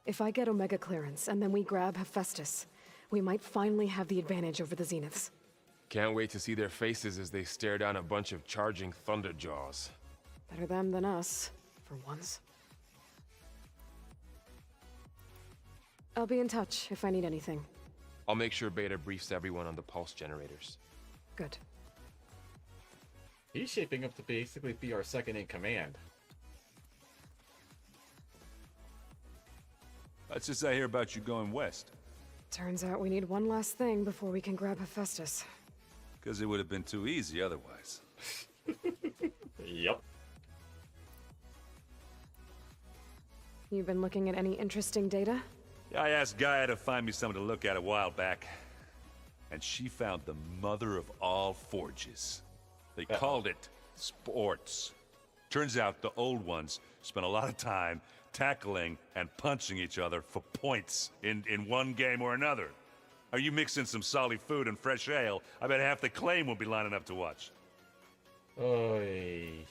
If I get Omega clearance and then we grab Hephaestus, we might finally have the advantage over the Zeniths. Can't wait to see their faces as they stare down a bunch of charging Thunderjaws. Better them than us, for once. I'll be in touch if I need anything. I'll make sure Beta briefs everyone on the pulse generators. Good. He's shaping up to basically be our second in command. What's this I hear about you going west? Turns out we need one last thing before we can grab Hephaestus. Because it would have been too easy otherwise. Yep. You been looking at any interesting data? I asked Gaia to find me something to look at a while back. And she found the mother of all forges. They called it sports. Turns out the old ones spent a lot of time tackling and punching each other for points in one game or another. Are you mixing some solid food and fresh ale? I bet half the claim will be lining up to watch. Oy.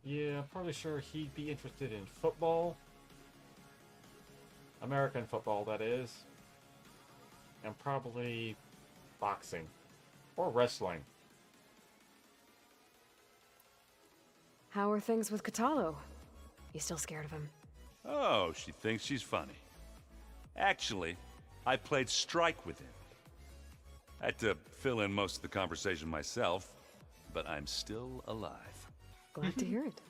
Yeah, I'm probably sure he'd be interested in football. American football, that is. And probably boxing. Or wrestling. How are things with Katalo? You still scared of him? Oh, she thinks she's funny. Actually, I played strike with him. I had to fill in most of the conversation myself, but I'm still alive. Glad to hear it.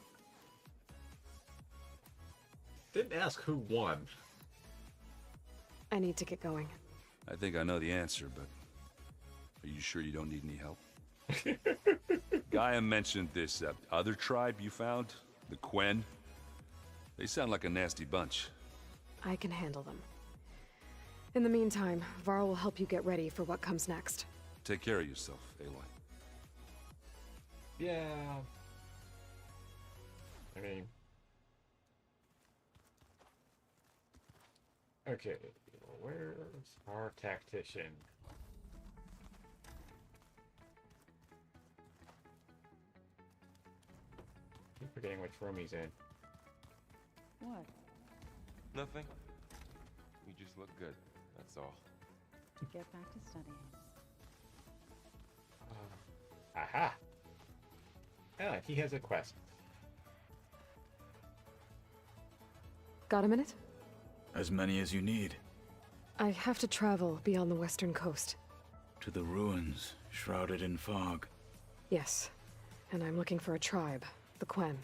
Didn't ask who won. I need to get going. I think I know the answer, but are you sure you don't need any help? Gaia mentioned this other tribe you found, the Quen. They sound like a nasty bunch. I can handle them. In the meantime, Varl will help you get ready for what comes next. Take care of yourself, Aloy. Yeah. I mean... Okay, where's our tactician? keep forgetting which room he's in. What? Nothing. You just look good. That's all. Get back to studying. Aha! Ah, he has a quest. Got a minute? As many as you need. I have to travel beyond the western coast. To the ruins, shrouded in fog. Yes, and I'm looking for a tribe, the Quen.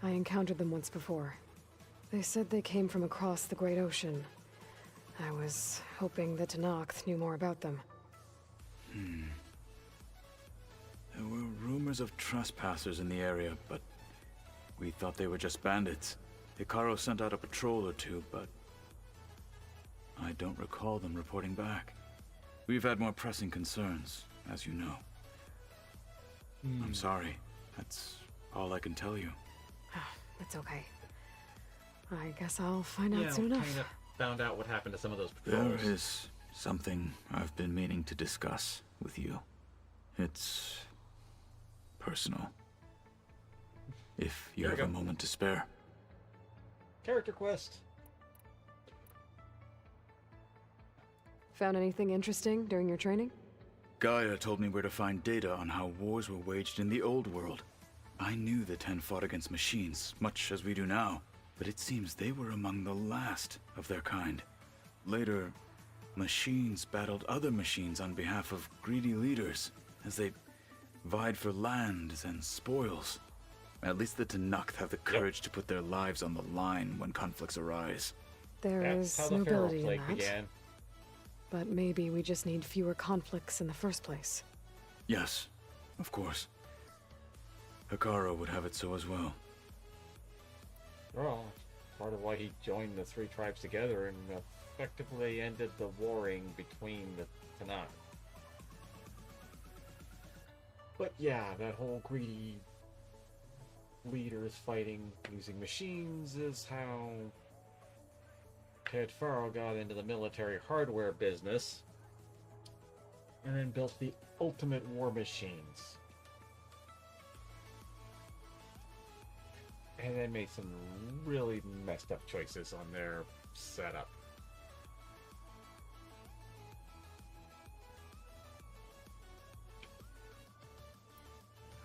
I encountered them once before. They said they came from across the Great Ocean. I was hoping that Tenakth knew more about them. There were rumors of trespassers in the area, but we thought they were just bandits. Hekarro sent out a patrol or two, but I don't recall them reporting back. We've had more pressing concerns, as you know. I'm sorry. That's all I can tell you. It's okay. I guess I'll find out soon enough. Kind of found out what happened to some of those There patrols. is something I've been meaning to discuss with you. It's personal. If you There we have a go. moment to spare. Character quest. Found anything interesting during your training? Gaia told me where to find data on how wars were waged in the old world. I knew the Ten fought against machines, much as we do now, but it seems they were among the last of their kind. Later, machines battled other machines on behalf of greedy leaders, as they vied for lands and spoils. At least the Tenakth have the courage to put their lives on the line when conflicts arise. There That's how is the Pharaoh nobility in Plague that. began. But maybe we just need fewer conflicts in the first place. Yes, of course. Hekarro would have it so as well. Well, part of why he joined the three tribes together and effectively ended the warring between the Tenakth. But yeah, that whole greedy leaders fighting using machines is how Ted Faro got into the military hardware business and then built the ultimate war machines. And then made some really messed up choices on their setup.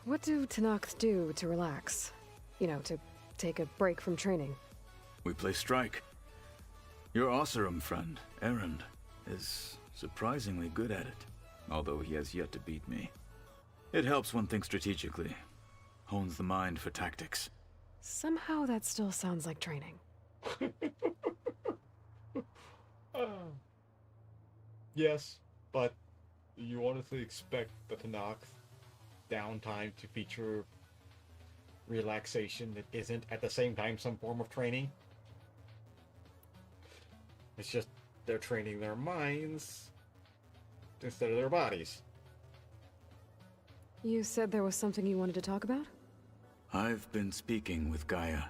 What do Tenakth do to relax? You know, to take a break from training. We play strike. Your Oseram friend, Erend, is surprisingly good at it, although he has yet to beat me. It helps one think strategically, hones the mind for tactics. Somehow that still sounds like training. Yes, but you honestly expect the Tenakth downtime to feature relaxation that isn't at the same time some form of training? It's just they're training their minds instead of their bodies. You said there was something you wanted to talk about? I've been speaking with Gaia.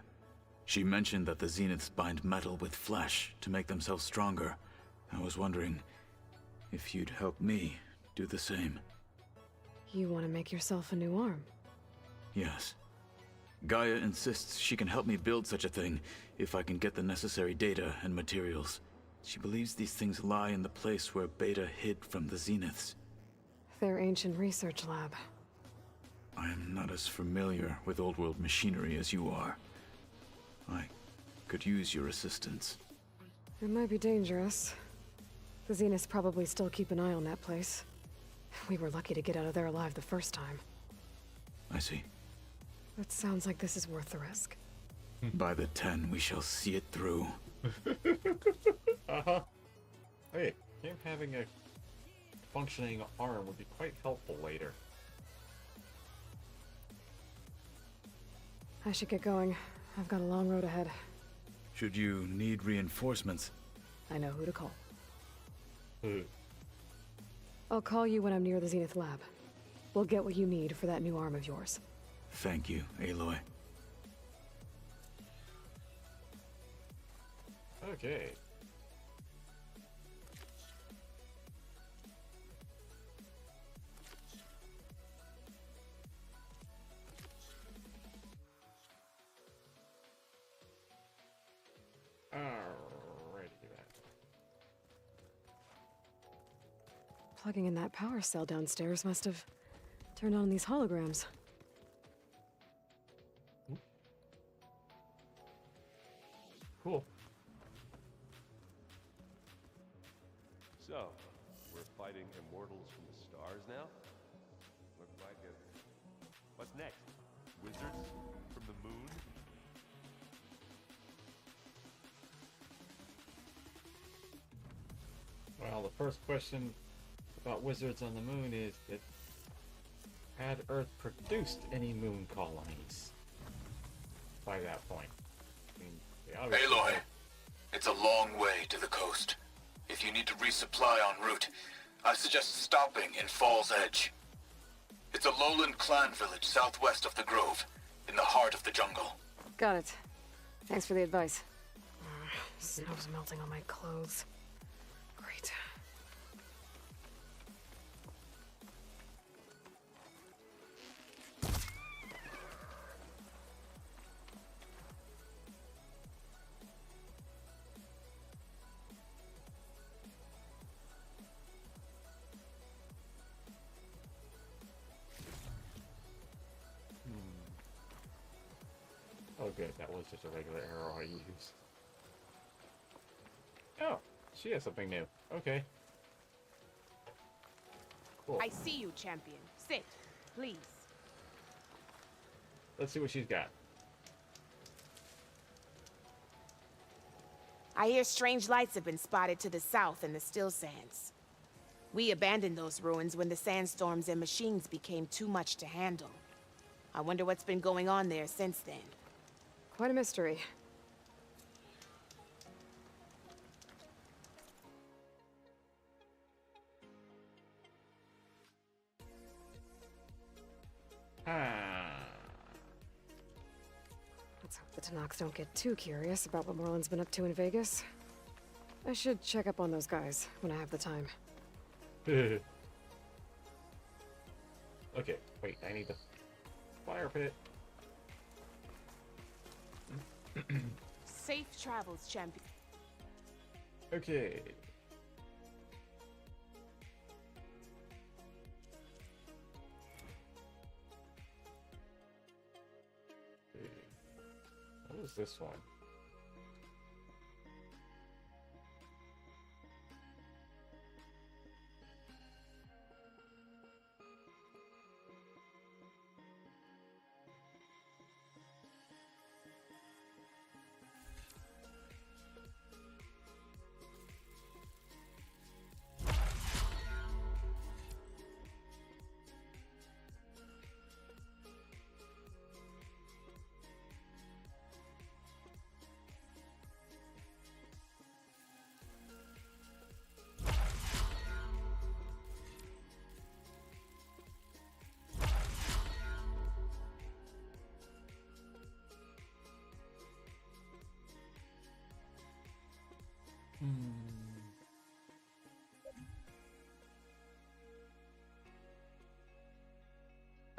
She mentioned that the Zeniths bind metal with flesh to make themselves stronger. I was wondering if you'd help me do the same. You want to make yourself a new arm? Yes. Gaia insists she can help me build such a thing if I can get the necessary data and materials. She believes these things lie in the place where Beta hid from the Zeniths. Their ancient research lab. I am not as familiar with old world machinery as you are. I could use your assistance. It might be dangerous. The Zeniths probably still keep an eye on that place. We were lucky to get out of there alive the first time. I see. It sounds like this is worth the risk. By the 10, we shall see it through. Uh-huh. Hey, him having a functioning arm would be quite helpful later. I should get going. I've got a long road ahead. Should you need reinforcements, I know who to call. Hmm. I'll call you when I'm near the Zenith lab. We'll get what you need for that new arm of yours. thank you, Aloy. Okay. Plugging in that power cell downstairs must have turned on these holograms. Cool. So, we're fighting immortals from the stars now? Look like it. What's next? Wizards from the moon? Well, the first question about wizards on the moon is that had Earth produced any moon colonies by that point? I mean, they obviously Aloy, had- it's a long way to the coast. If you need to resupply en route, I suggest stopping in Fall's Edge. It's a lowland clan village southwest of the Grove, in the heart of the jungle. Got it. Thanks for the advice. Snow's melting on my clothes. Great. Oh good, that was just a regular arrow I used. Oh, she has something new. Okay. Cool. I see you, champion. Sit, please. Let's see what she's got. I hear strange lights have been spotted to the south in the Still Sands. We abandoned those ruins when the sandstorms and machines became too much to handle. I wonder what's been going on there since then. Quite a mystery. Let's hope the Tanox don't get too curious about what Merlin's been up to in Vegas. I should check up on those guys when I have the time. Okay, wait, I need the fire pit. Safe travels, champion. Okay. What was this one?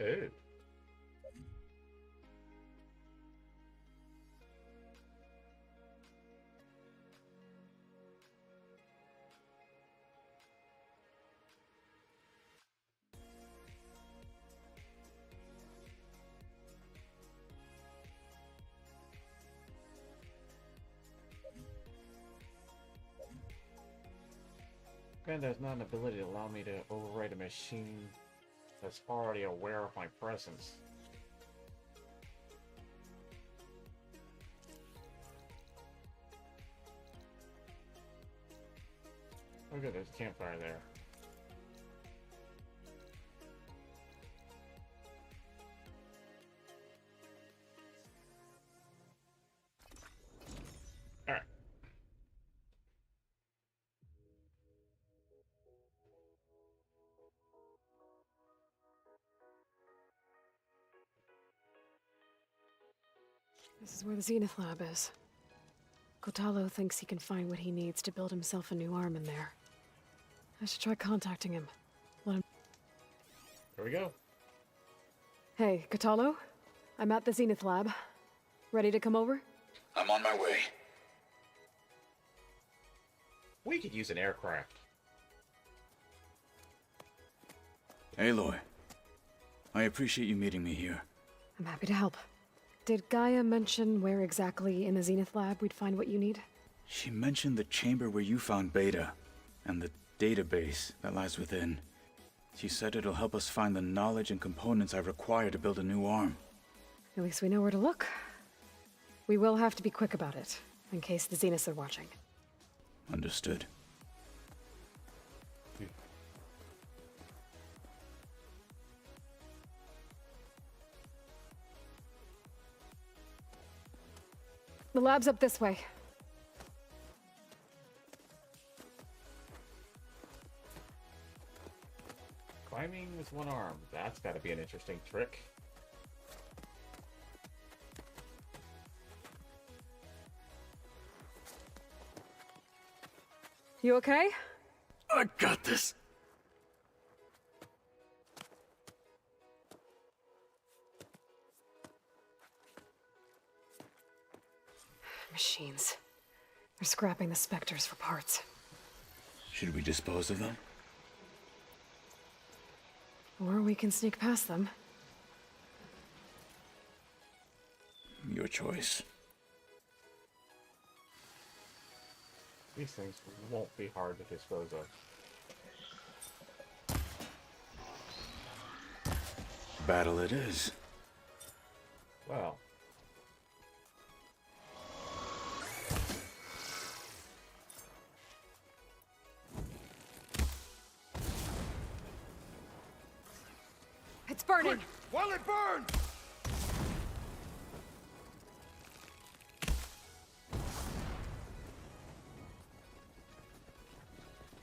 Oh. Granted, there's not an ability to allow me to override a machine that's already aware of my presence. Okay, there's a campfire there. Alright. This is where the Zenith Lab is. Kotalo thinks he can find what he needs to build himself a new arm in there. I should try contacting him. Let him... Here we go. Hey, Kotalo? I'm at the Zenith Lab. Ready to come over? I'm on my way. We could use an aircraft. Aloy, I appreciate you meeting me here. I'm happy to help. Did Gaia mention where exactly in the Zenith lab we'd find what you need? She mentioned the chamber where you found Beta, and the database that lies within. She said it'll help us find the knowledge and components I require to build a new arm. At least we know where to look. We will have to be quick about it, in case the Zeniths are watching. Understood. The lab's up this way. Climbing with one arm. That's gotta be an interesting trick. You okay? I got this. Machines. They're scrapping the Spectres for parts. Should we dispose of them? Or we can sneak past them. Your choice. These things won't be hard to dispose of. Battle it is. Well. It's burning! While it burns!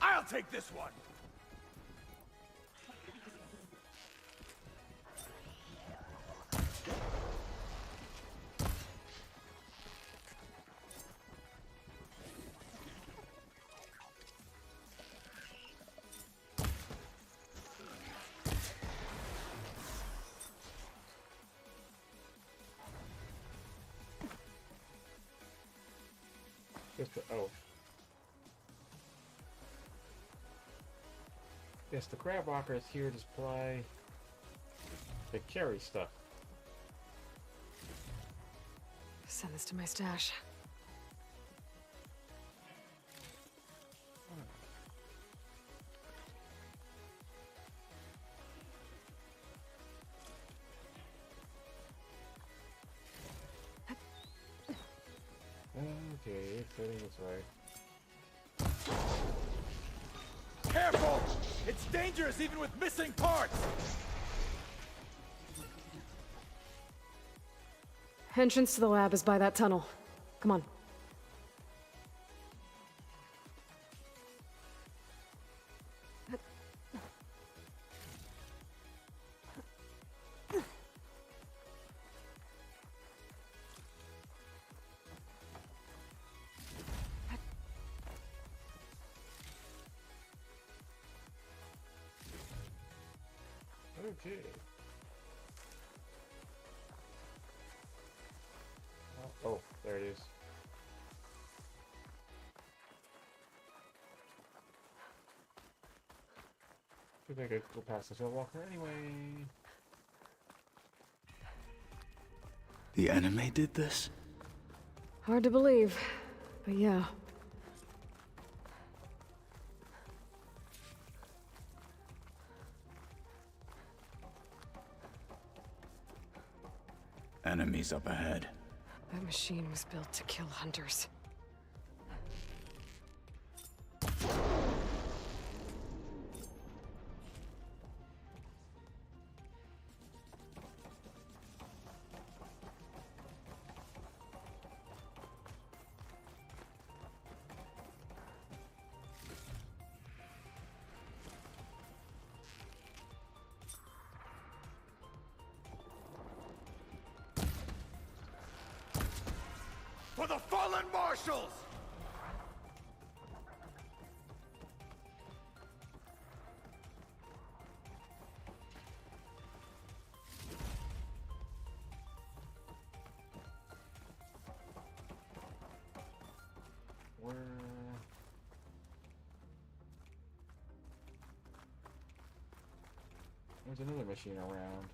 I'll take this one! Oh. Yes, the crab walker is here to supply the carry stuff. Send this to my stash. Okay, it's heading this way. Careful! It's dangerous even with missing parts! Entrance to the lab is by that tunnel. Come on. Okay. Oh, there it is. I think I could go past the walker anyway. The enemy did this? Hard to believe, but yeah. Enemies up ahead. That machine was built to kill hunters. For the fallen marshals! Where? There's another machine around.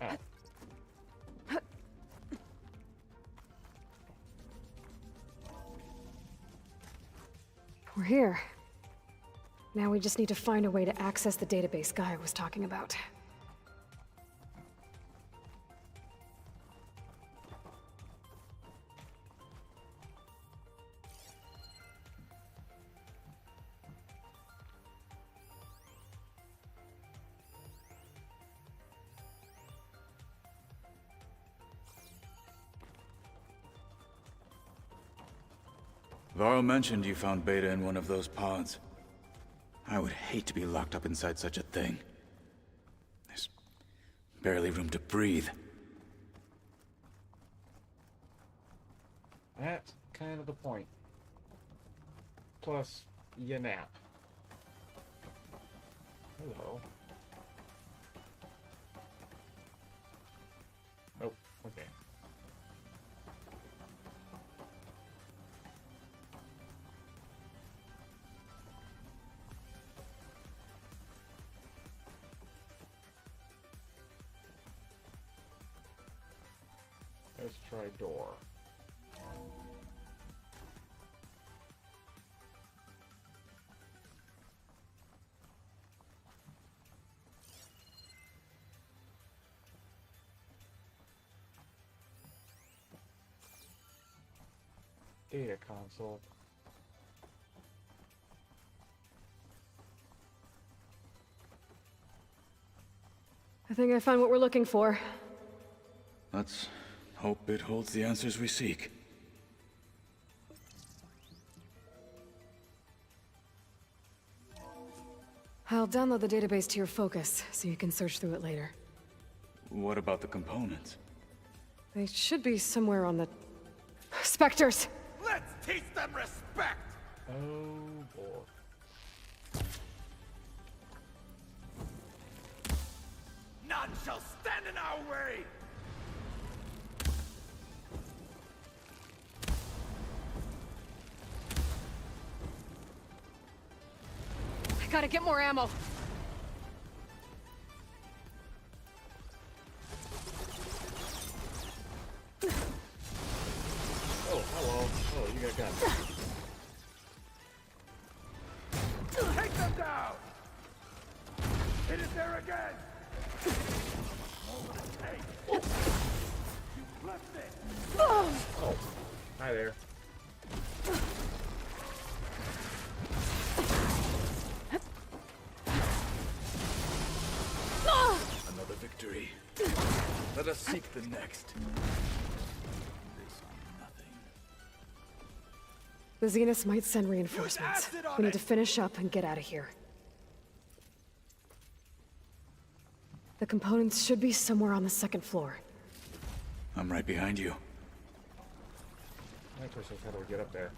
Ah. We're here. Now we just need to find a way to access the database Gaia was talking about. Varl mentioned you found Beta in one of those pods. I would hate to be locked up inside such a thing. There's barely room to breathe. That's kind of the point. Plus, you nap. Hello. Oh, okay. Let's try door. Data console. I think I found what we're looking for. Let's hope it holds the answers we seek. I'll download the database to your Focus, so you can search through it later. What about the components? They should be somewhere on the... Spectres! Let's teach them respect! Oh boy. None shall stand in our way! I gotta get more ammo. Oh, hello. Oh, you got guns. Take them down! Hit it there again! Hey! You flipped it! Oh, hi there. Another victory. Let us seek the next. The Zeniths might send reinforcements. We need to finish up and get out of here. The components should be somewhere on the second floor. I'm right behind you. My question is, how do we get up there?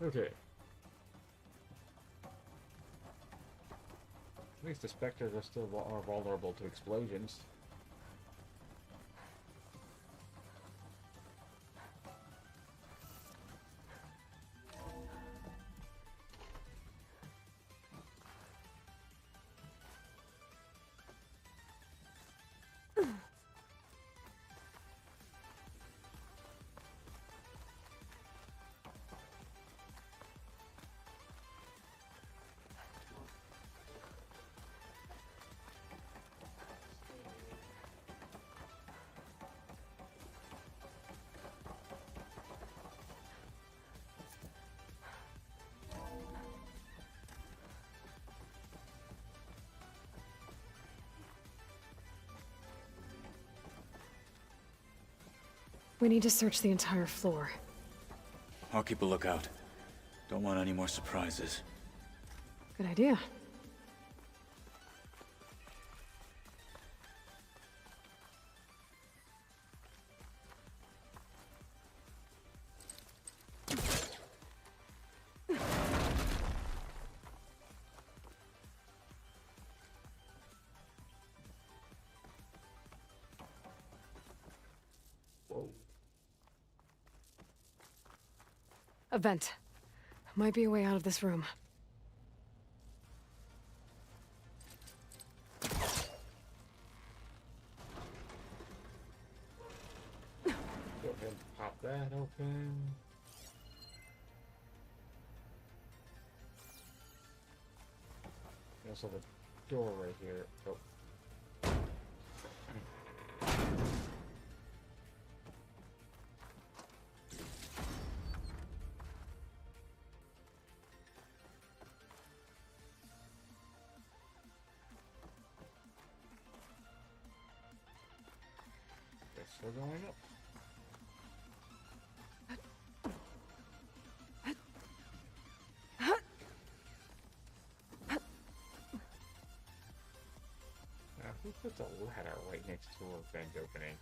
Okay. At least the Spectres are still are vulnerable to explosions. We need to search the entire floor. I'll keep a lookout. Don't want any more surprises. Good idea. A vent. Might be a way out of this room. Go ahead and pop that open. There's also the door right here. Oh. Guess we're going up. Now, who puts a ladder right next to a vent opening?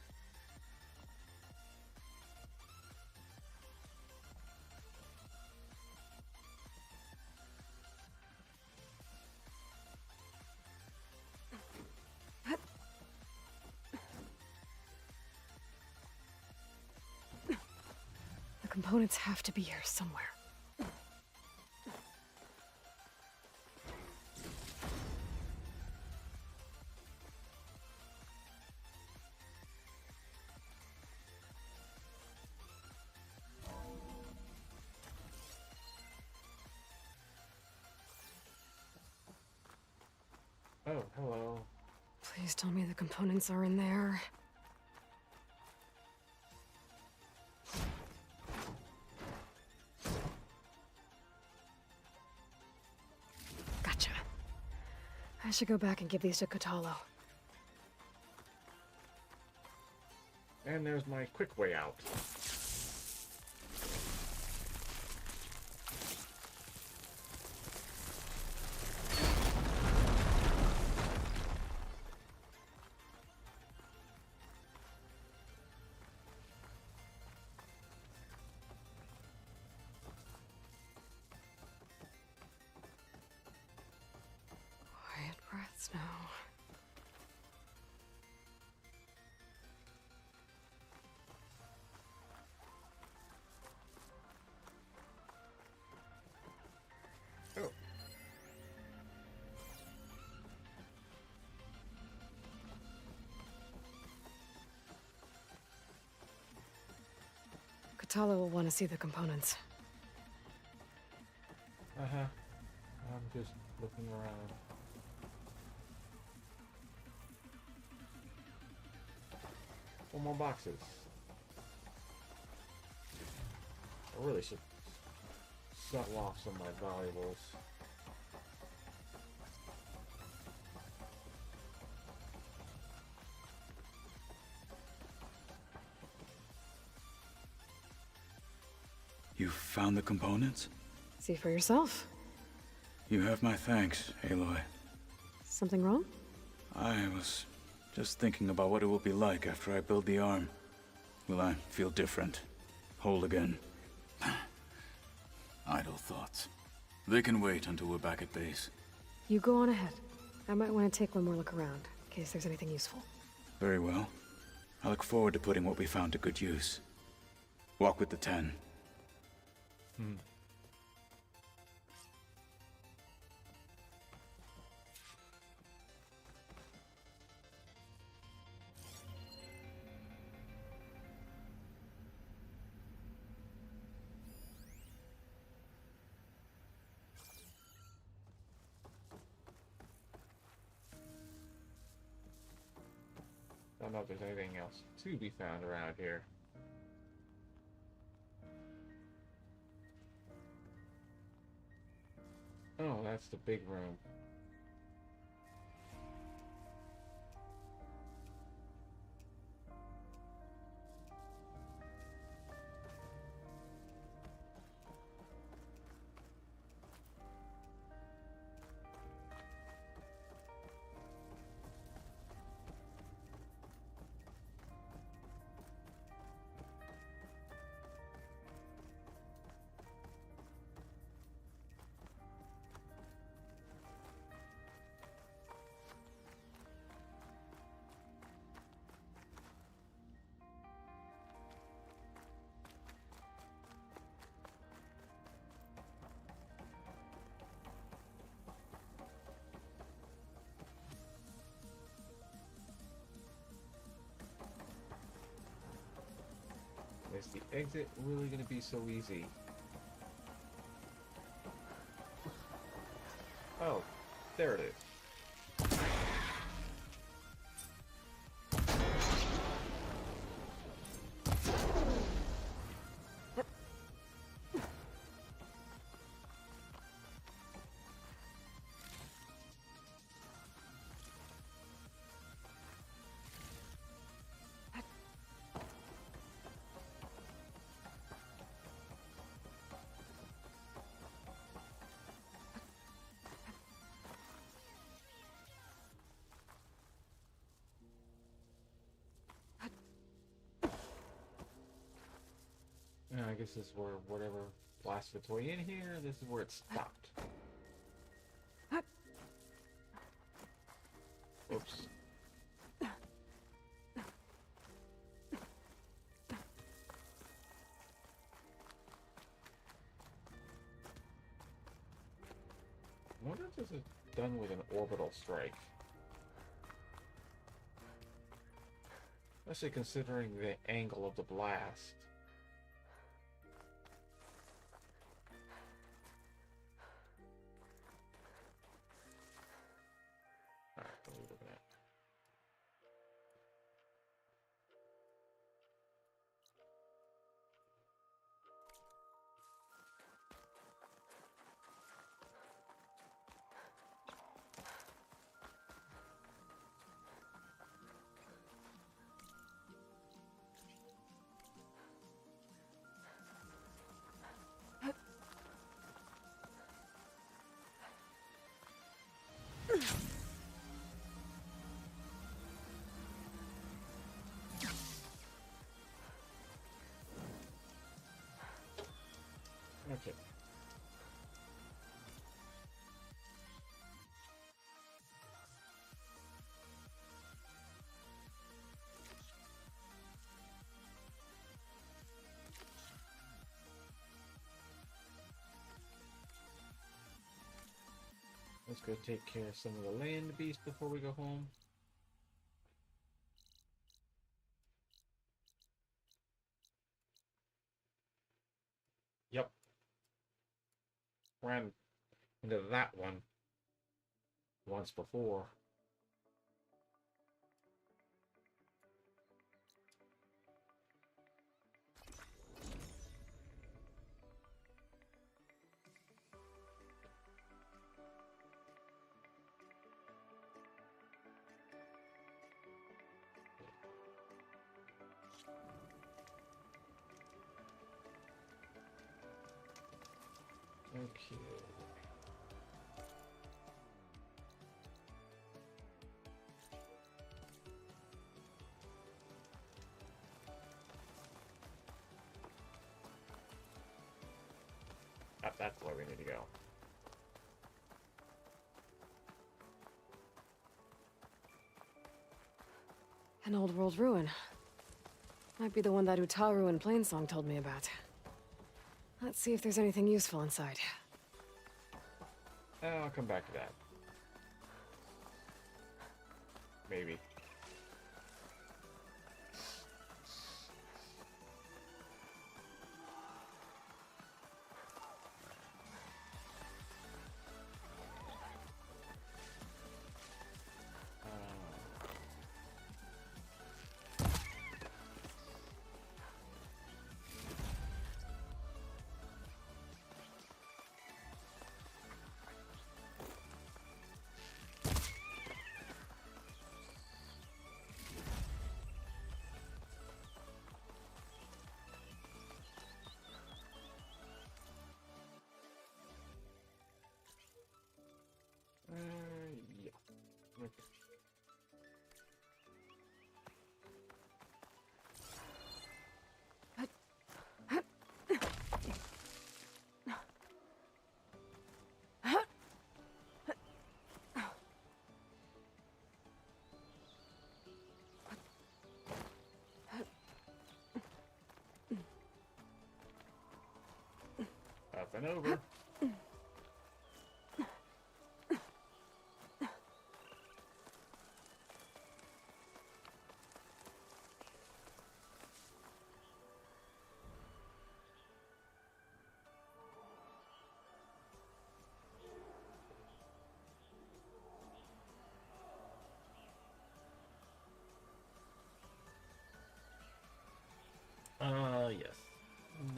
The components have to be here somewhere. Oh, hello. Please tell me the components are in there. Gotcha. I should go back and give these to Kotallo. And there's my quick way out. Quiet breaths now. Oh. Kotallo will want to see the components. Uh-huh. I'm just looking around. Four more boxes. I really should sell off some of my valuables. You found the components? See for yourself. You have my thanks, Aloy. Something wrong? I was just thinking about what it will be like after I build the arm. Will I feel different? Whole again? Idle thoughts. They can wait until we're back at base. You go on ahead. I might want to take one more look around, in case there's anything useful. Very well. I look forward to putting what we found to good use. Walk with the 10. Don't know if there's anything else to be found around here. Oh, that's the big room. Is the exit really gonna be so easy? Oh, there it is. Yeah, I guess this is where whatever blasted its way in here, this is where it stopped. Oops. I wonder if this is done with an orbital strike. Especially considering the angle of the blast. Alright, what are we looking at? Okay. Let's go take care of some of the land beasts before we go home. Yep. Ran into that one once before. Okay. That's where we need to go. An old world ruin. Might be the one that Utaru and Plainsong told me about. Let's see if there's anything useful inside. I'll come back to that. Maybe. Yeah. Okay. Up and over.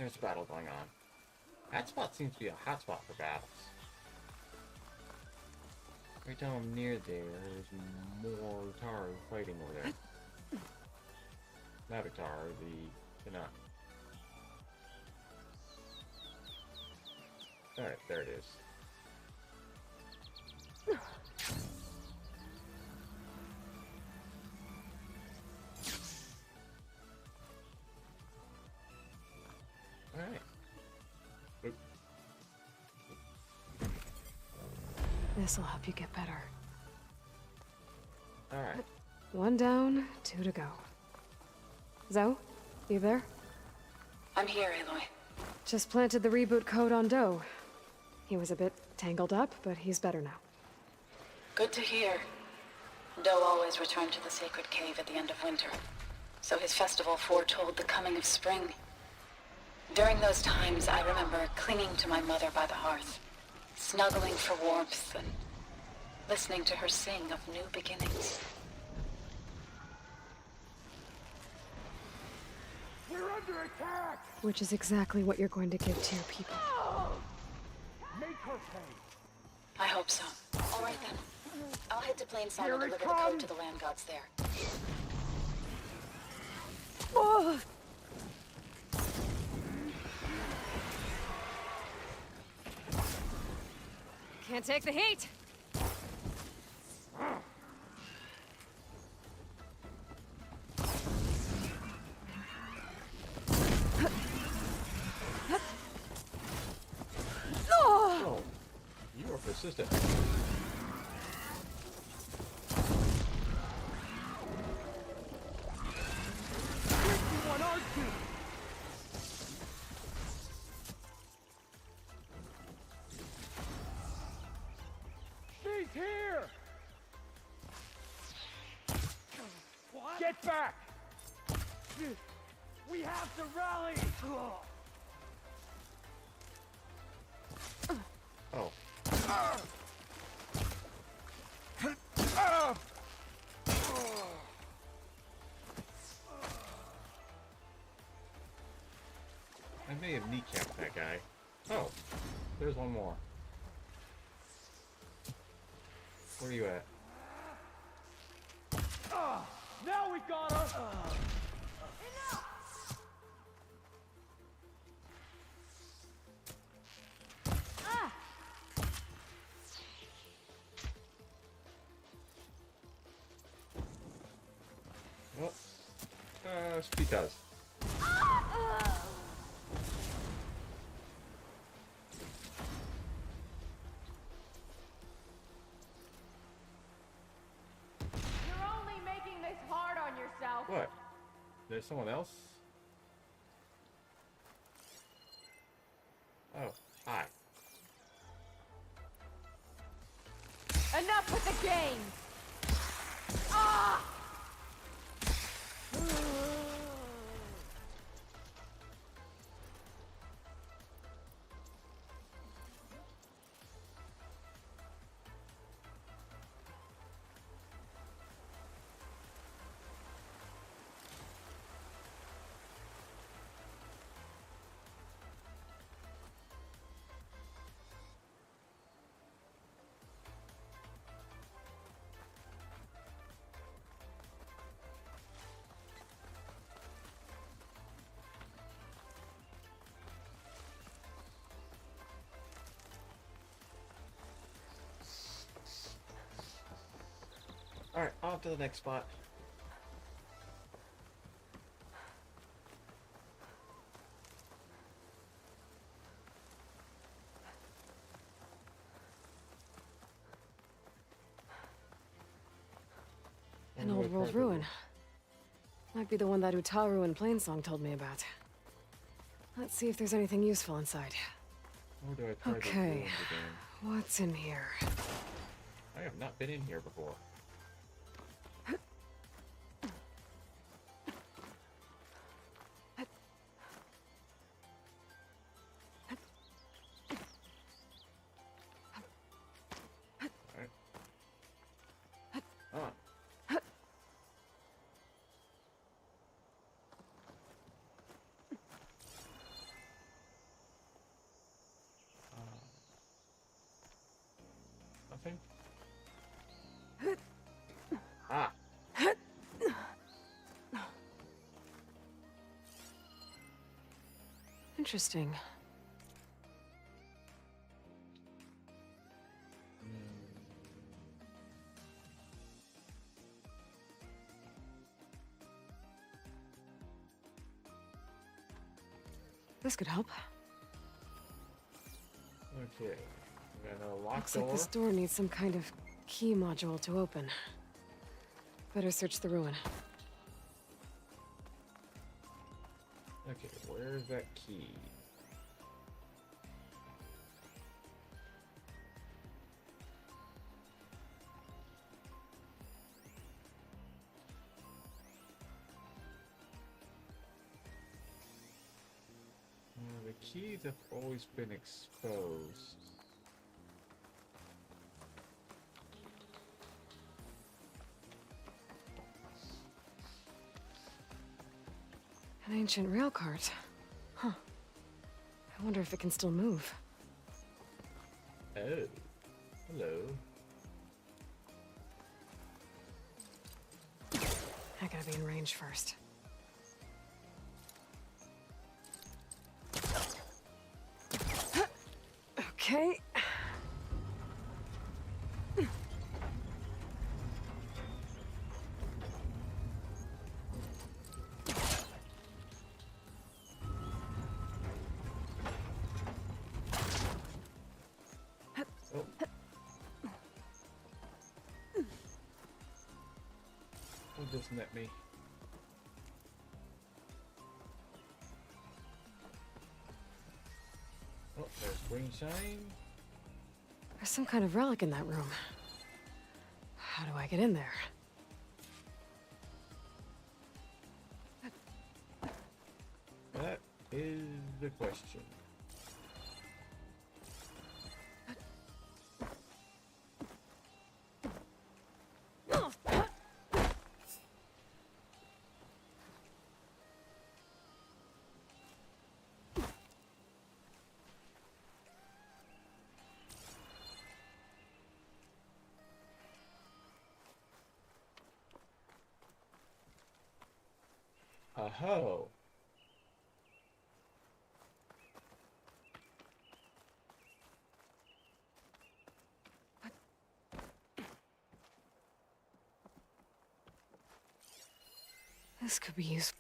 there's a battle going on. That spot seems to be a hot spot for battles. Every time I'm near there, there's more Utaru fighting over there. Not Utaru, the Canuck. Alright, there it is. Alright. Oop. This'll help you get better. Alright. 1 down, 2 to go. Zoe, you there? I'm here, Aloy. Just planted the reboot code on Doe. He was a bit tangled up, but he's better now. Good to hear. Doe always returned to the sacred cave at the end of winter, so his festival foretold the coming of spring. During those times, I remember clinging to my mother by the hearth, snuggling for warmth and listening to her sing of new beginnings. We're under attack! Which is exactly what you're going to give to your people. Make her pay! I hope so. All right then. I'll head to Plainsong and deliver the code to the land gods there. Can't take the heat! Oh, you are persistent. She's here! What? Get back! We have to rally! Oh. I may have kneecapped that guy. Oh, there's one more. Where are you at? Now we got her! Well, it's because. You're only making this hard on yourself. What? There's someone else? Oh, hi. Enough with the games! Alright, on to the next spot. An old world ruin. Might be the one that Utaru and Plainsong told me about. Let's see if there's anything useful inside. Or do I try those Okay, ruins again? what's in here? I have not been in here before. Alright. On. Nothing? Ah! Interesting. This could help. Okay. We got a locked Looks door. like this door needs some kind of key module to open. Better search the ruin. Okay, where's that key? The keys have always been exposed. An ancient rail cart. Huh. I wonder if it can still move. Oh. Hello. I gotta be in range first. Okay. Oh. Who just met me? Oh, there's green shine. There's some kind of relic in that room. How do I get in there? That is the question. Aho. This could be useful.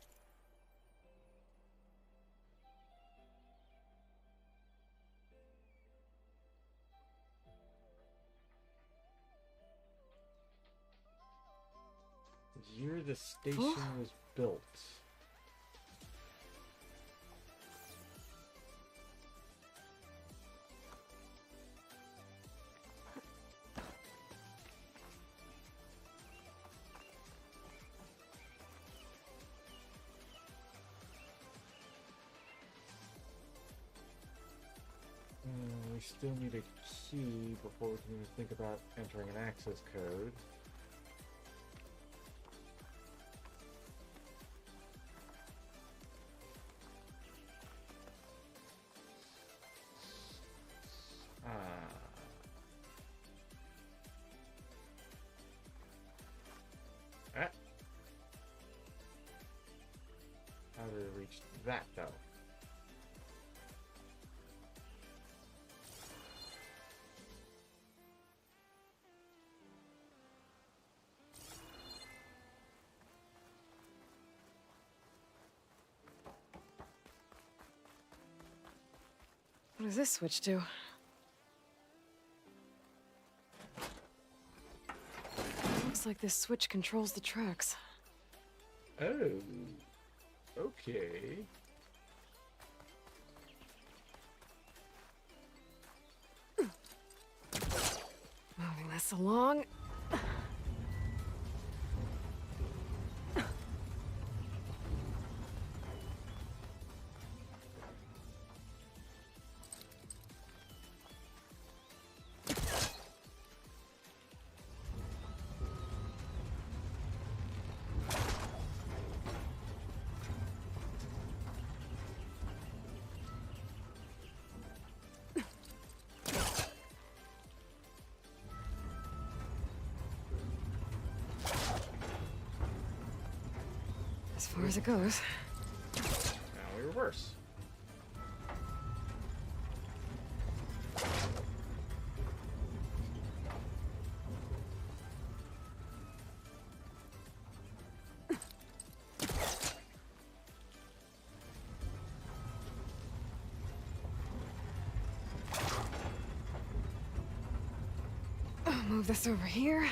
The year the station was built. We still need a key before we can even think about entering an access code. How do we reach that though? What does this switch do? Looks like this switch controls the tracks. Oh, okay. Moving this along. far as it goes. Now we reverse. I'll move this over here.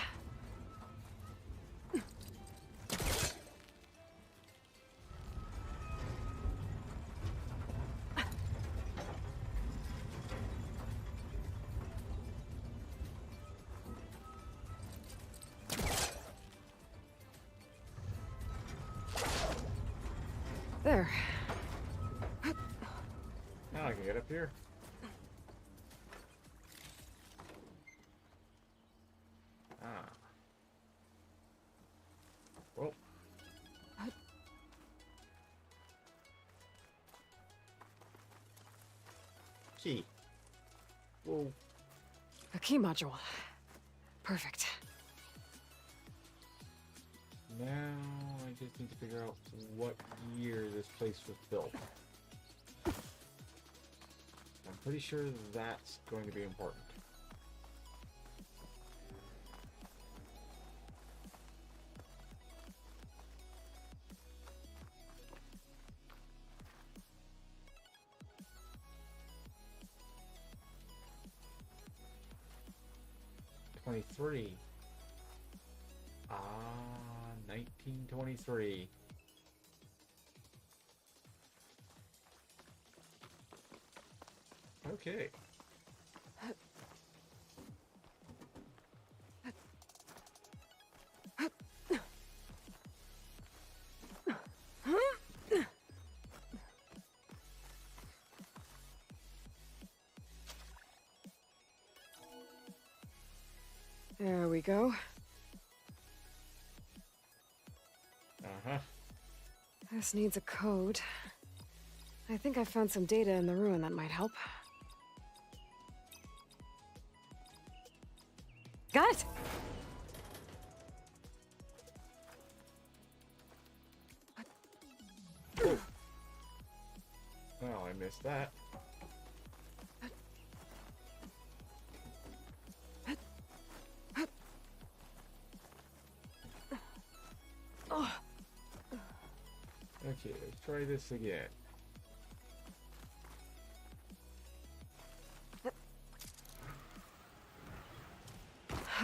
There. Now I can get up here. Ah. Well. Key. Whoa. A key module. Perfect. Now I just need to figure out what year this place was built. I'm pretty sure that's going to be important. '23. 1923. Okay. There we go. Uh-huh. This needs a code. I think I found some data in the ruin that might help. Got it! Oh, I missed that. Okay, let's try this again.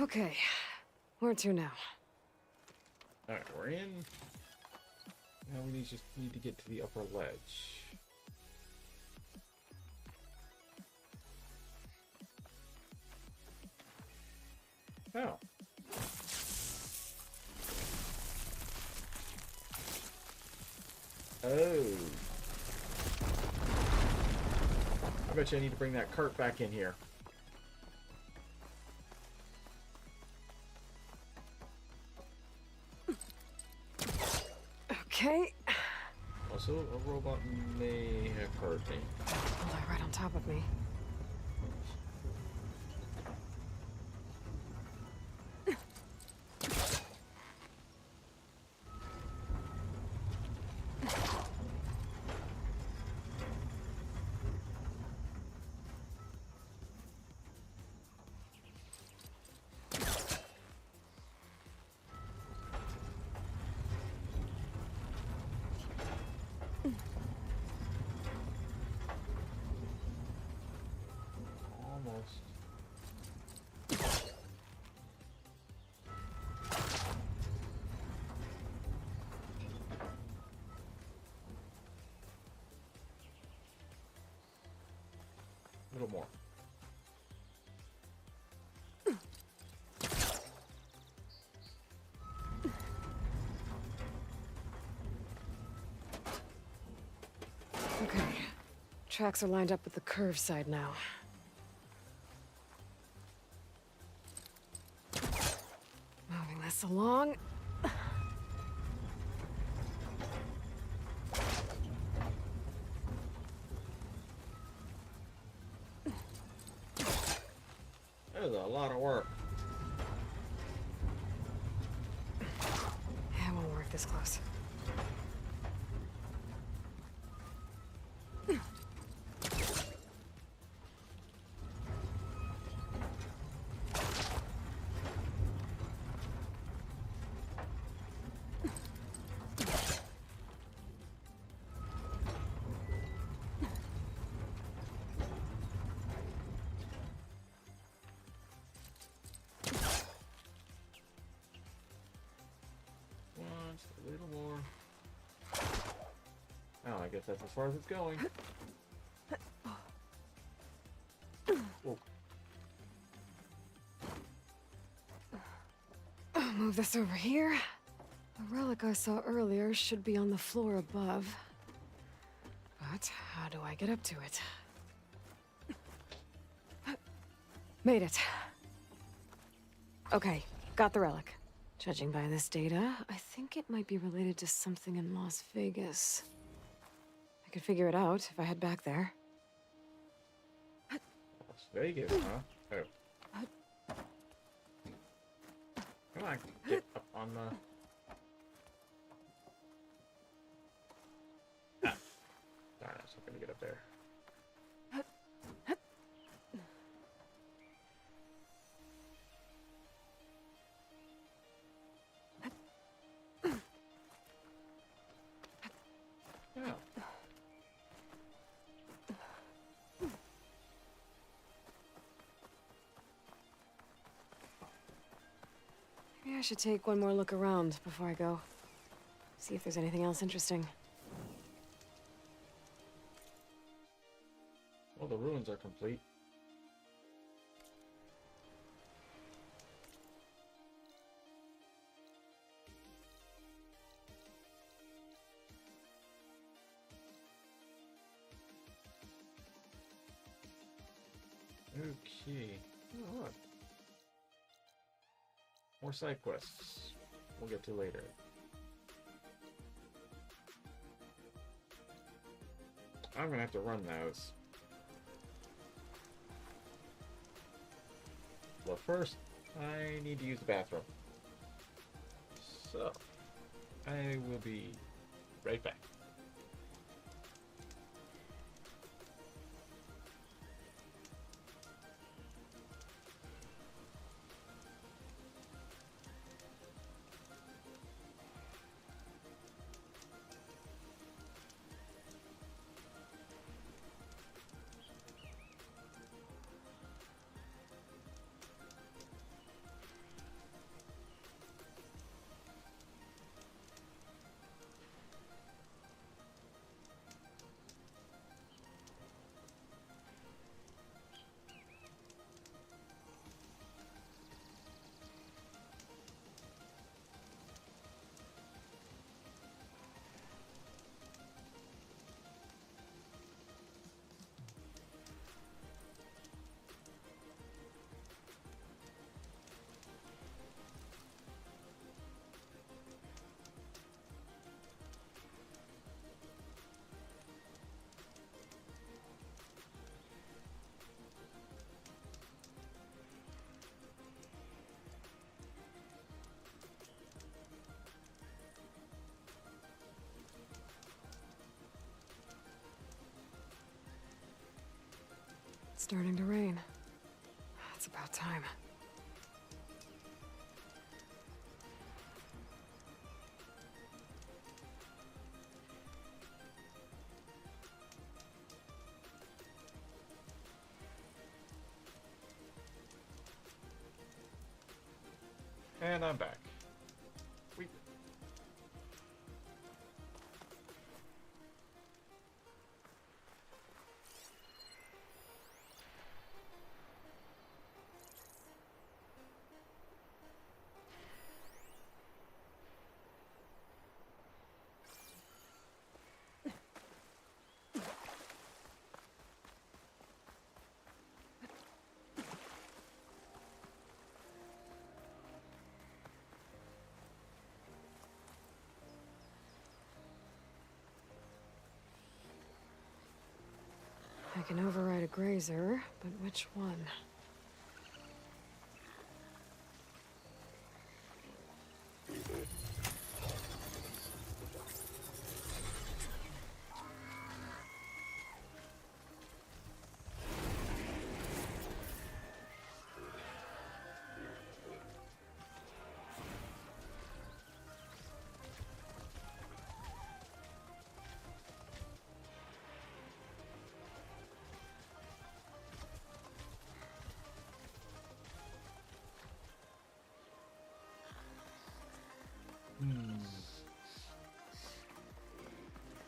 Okay. Where to now? Alright, we're in. Now we just need to get to the upper ledge. Oh. Oh. I bet you I need to bring that cart back in here. Okay. Also, a robot may have hurt me. Well, they're right on top of me. Almost. A little more. Okay. Tracks are lined up with the curve side now. Moving this along. That was a lot of work. Yeah, it won't work this close. Just a little more. Oh, I guess that's as far as it's going. Whoa. I'll move this over here. The relic I saw earlier should be on the floor above. But how do I get up to it? Made it. Okay, got the relic. Judging by this data, I think it might be related to something in Las Vegas. I could figure it out if I head back there. Las Vegas, huh? Oh. Come on, get up on the... Ah. Darn, I was not gonna get up there. Yeah. Maybe I should take one more look around before I go. See if there's anything else interesting. Well, the ruins are complete. Okay. Oh, look. More side quests. We'll get to later. I'm gonna have to run those. But first, I need to use the bathroom. So, I will be right back. It's starting to rain. It's about time. And I'm back. Sweet. I can override a grazer, but which one?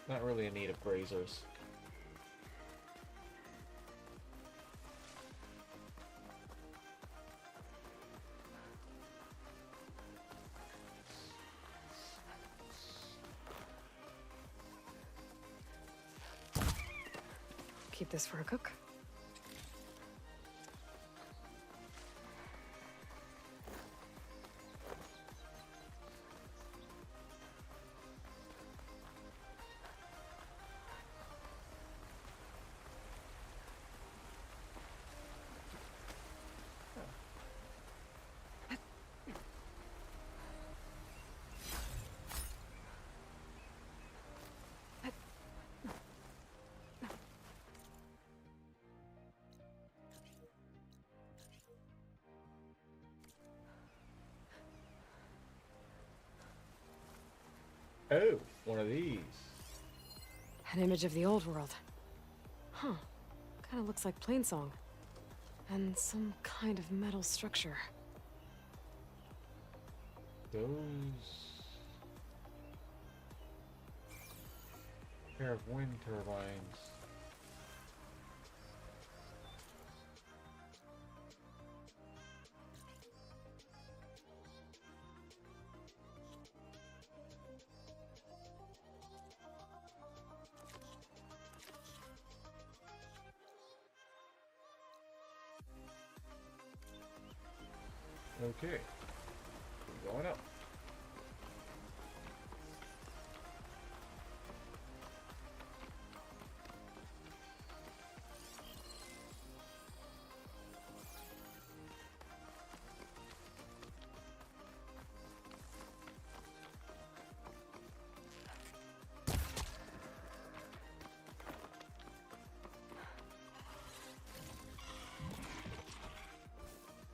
Not really in need of grazers. Keep this for a cook. Oh, one of these. An image of the old world. Huh. Kinda looks like Plainsong. And some kind of metal structure. Those... pair of wind turbines. Okay, we're going up.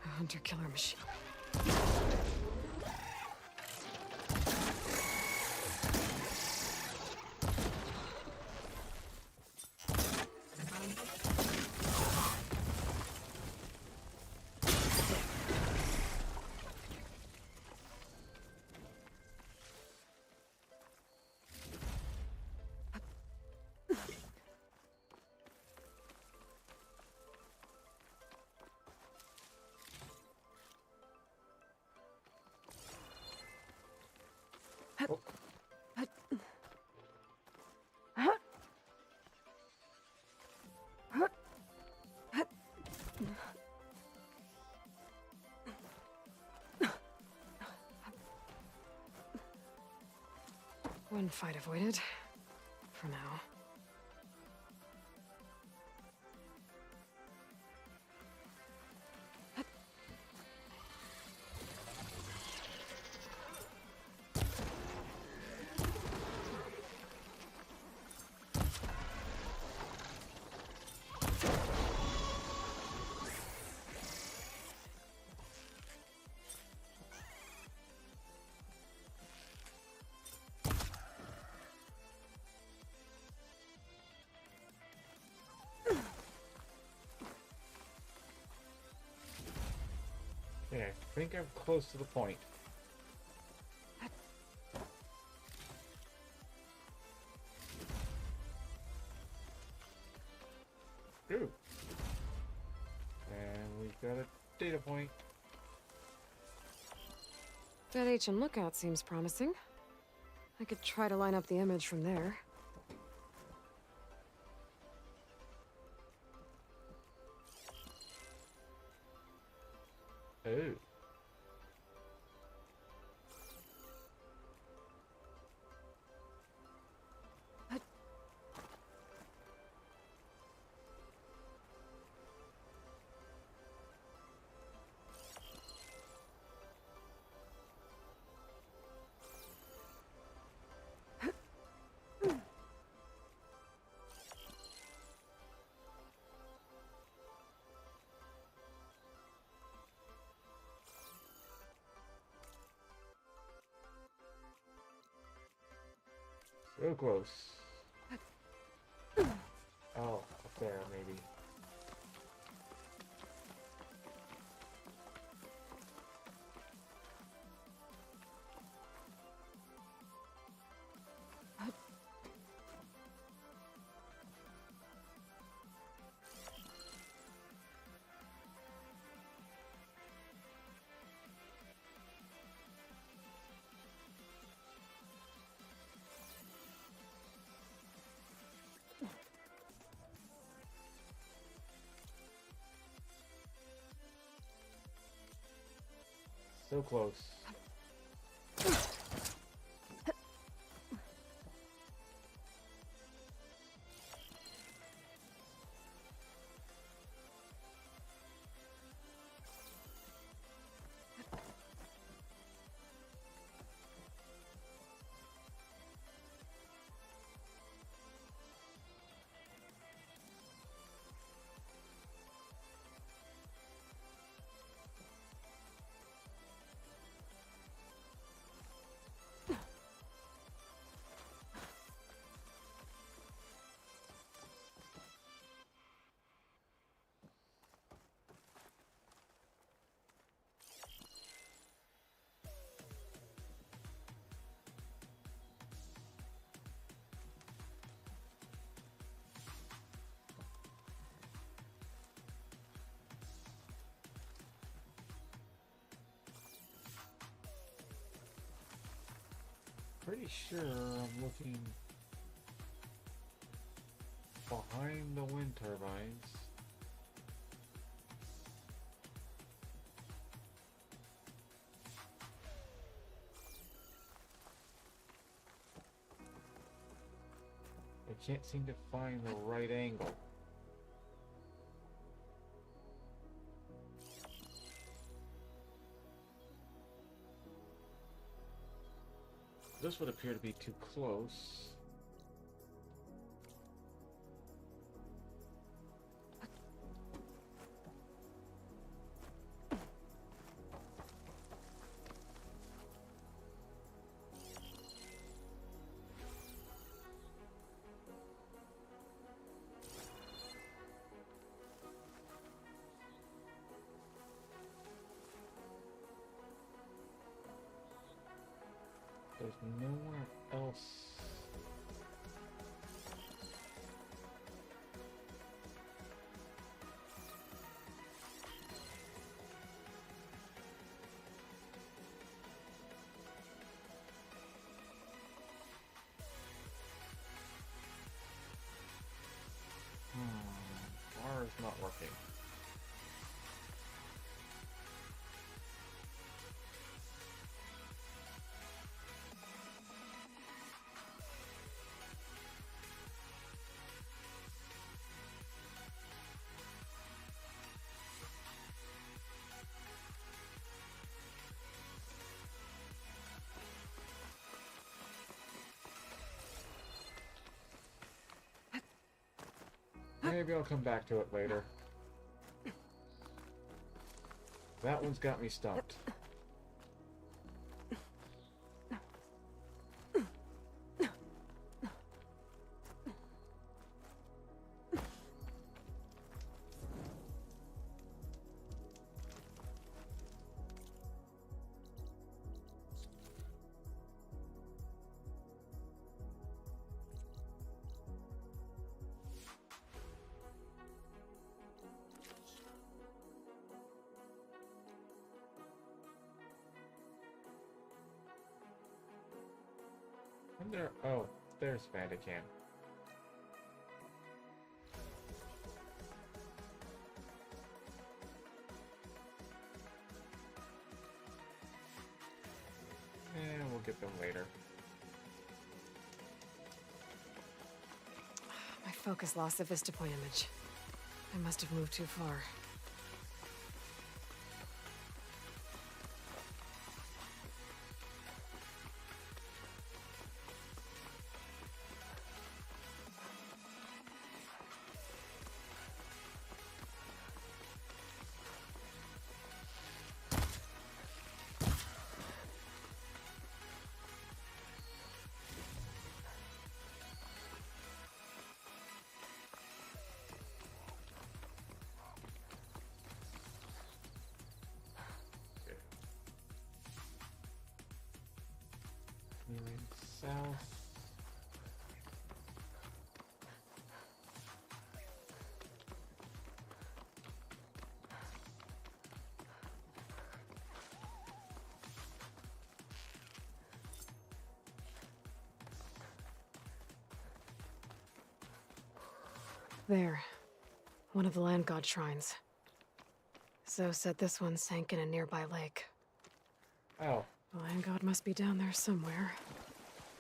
A hunter-killer machine. One fight avoided. For now. Yeah, I think I'm close to the point. Ooh. And we've got a data point. That ancient lookout seems promising. I could try to line up the image from there. Oh. So close. Oh, up there, maybe. So close. Pretty sure I'm looking behind the wind turbines. I can't seem to find the right angle. This would appear to be too close. There's nowhere else. Bar is not working. Maybe I'll come back to it later. That one's got me stumped. There, oh, there's Bandicam. And we'll get them later. My focus lost the Vista Point image. I must have moved too far. South. There. One of the land god shrines. Zoe said this one sank in a nearby lake. Ow. The Lion God must be down there somewhere.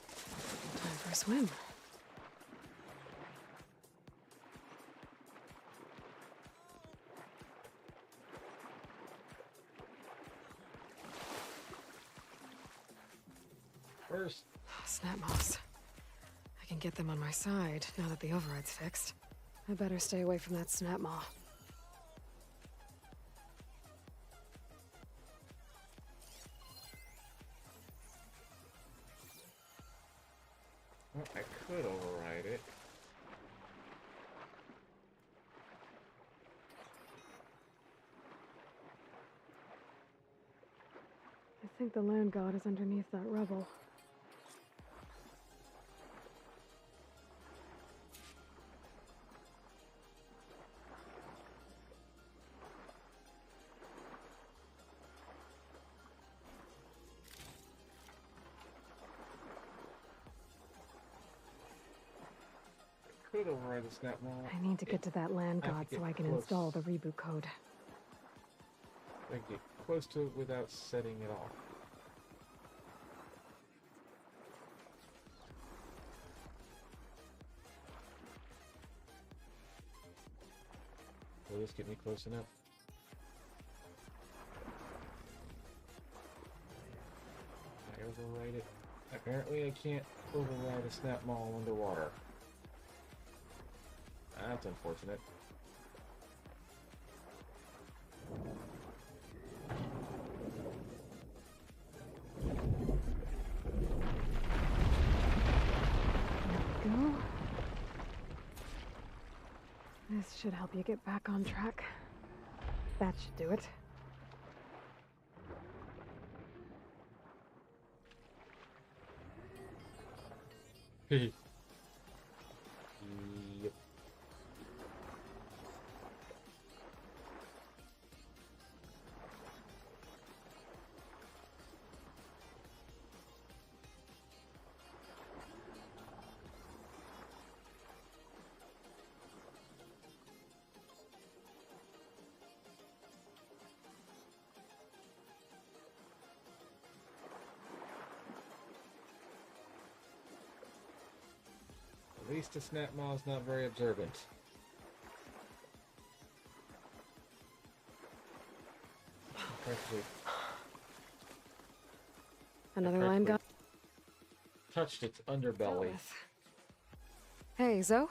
Time for a swim. First. Snap moss. I can get them on my side now that the override's fixed. I better stay away from that snap maw. Well, I could override it. I think the land god is underneath that rubble. Could override the snap maw. I need to get to that land god so I can install the reboot code. I can get close to it without setting it off. Will this get me close enough? I override it. Apparently I can't override a snap maw underwater. That's unfortunate. There we go. This should help you get back on track. That should do it. Yep. At least the snap maw is not very observant. Practically Another line god. touched its underbelly. Hey, Zoe?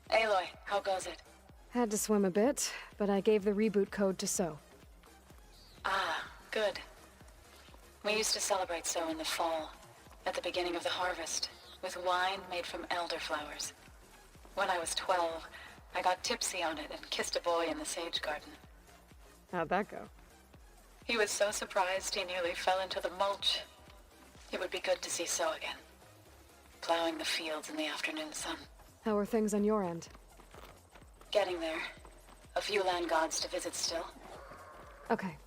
Aloy, how goes it? Had to swim a bit, but I gave the reboot code to So. Ah, good. We used to celebrate So in the fall, at the beginning of the harvest, with wine made from elderflowers. When I was 12, I got tipsy on it and kissed a boy in the sage garden. How'd that go? He was so surprised he nearly fell into the mulch. It would be good to see So again, plowing the fields in the afternoon sun. How are things on your end? Getting there. A few land gods to visit still. Okay.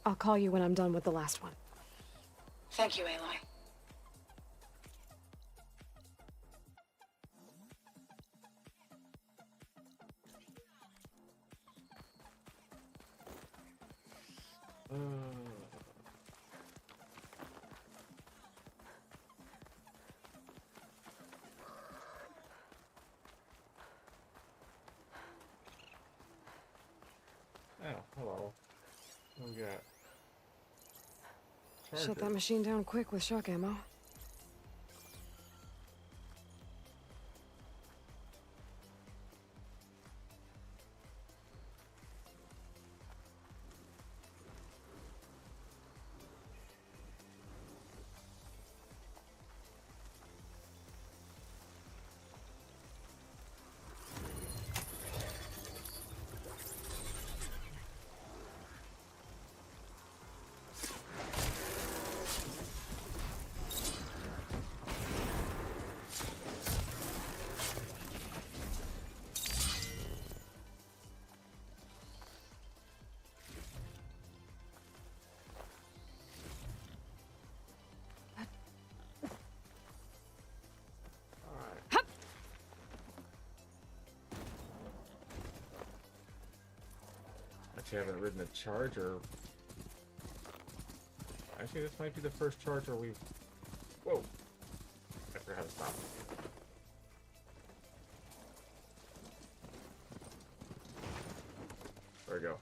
I'll call you when I'm done with the last one. Thank you, Aloy. Oh, hello. What we got? Shut Charger. that machine down quick with shock ammo. Actually, I haven't ridden a charger Actually, this might be the first charge where we've... Whoa! I forgot how to stop. There we go.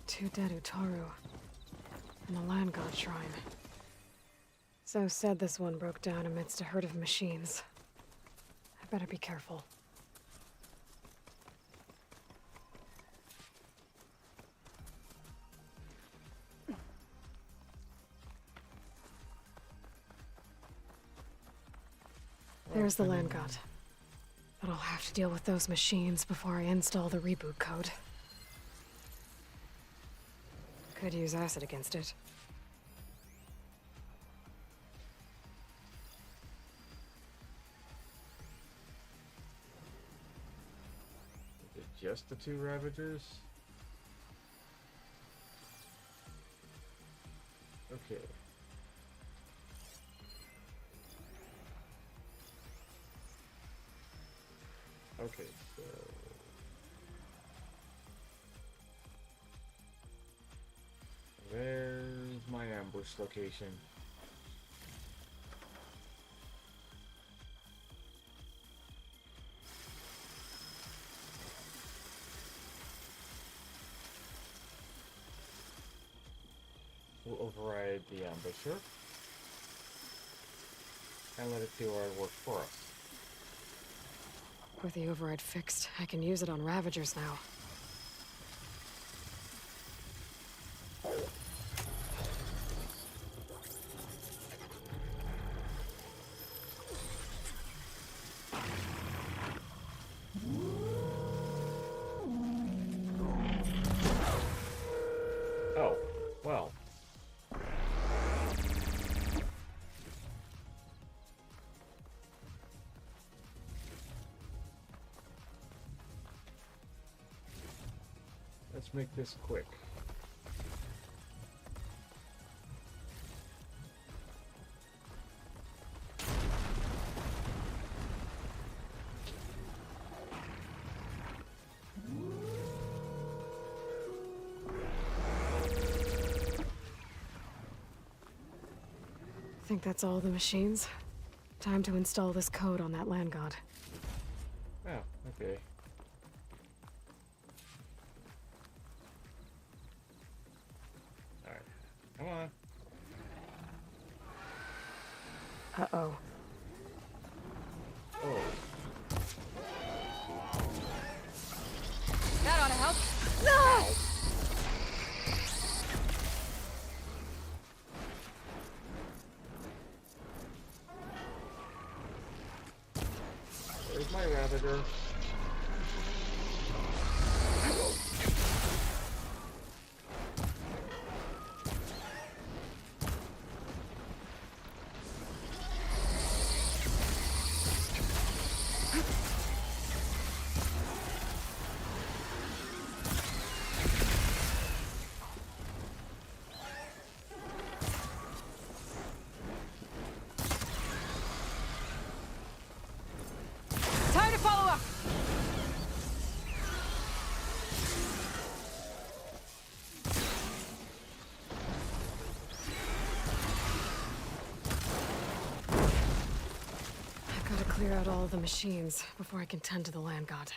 Two dead Utaru. And the Land God Shrine. So said this one broke down amidst a herd of machines. I better be careful. There's the Land God. But I'll have to deal with those machines before I install the reboot code. Could use acid against it. Is it just the two Ravagers? Okay. Okay, so... Where's my ambush location? We'll override the ambusher and let it do our work for us. With the override fixed, I can use it on Ravagers now. Oh, well. Let's make this quick. Think that's all the machines? Time to install this code on that Land God. Oh, okay. Alright. Come on. Uh-oh. Oh. That ought to help. Ah! Where's my Ravager? Time to follow up! I've got to clear out all of the machines before I can tend to the Land God.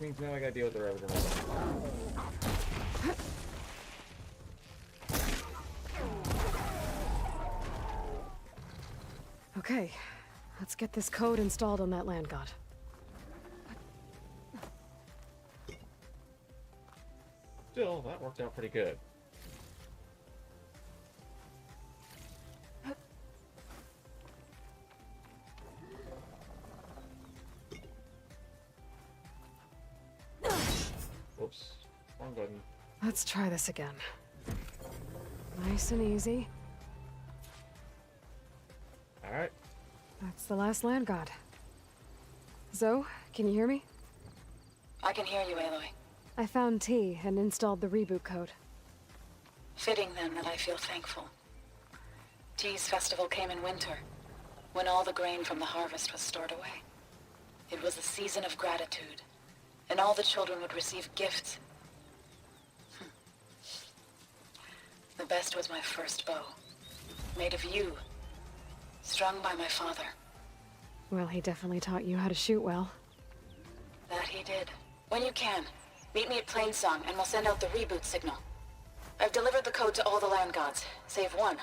means now I gotta deal with the Revenant. Okay, let's get this code installed on that land god. Still, that worked out pretty good. Whoops, wrong button. Let's try this again. Nice and easy. Alright. That's the last land god. Zoe, can you hear me? I can hear you, Aloy. I found T and installed the reboot code. Fitting then that I feel thankful. T's festival came in winter, when all the grain from the harvest was stored away. It was a season of gratitude, and all the children would receive gifts. The best was my first bow, made of yew, strung by my father. Well, he definitely taught you how to shoot well. That he did. When you can, meet me at Plainsong, and we'll send out the reboot signal. I've delivered the code to all the land gods, save one.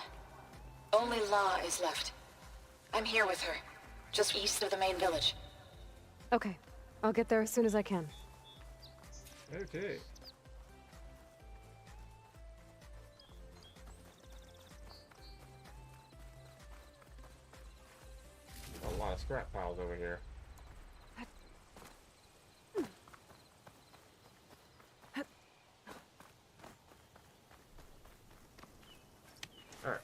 Only La is left. I'm here with her, just east of the main village. Okay, I'll get there as soon as I can. Okay. A lot of scrap piles over here. Alright.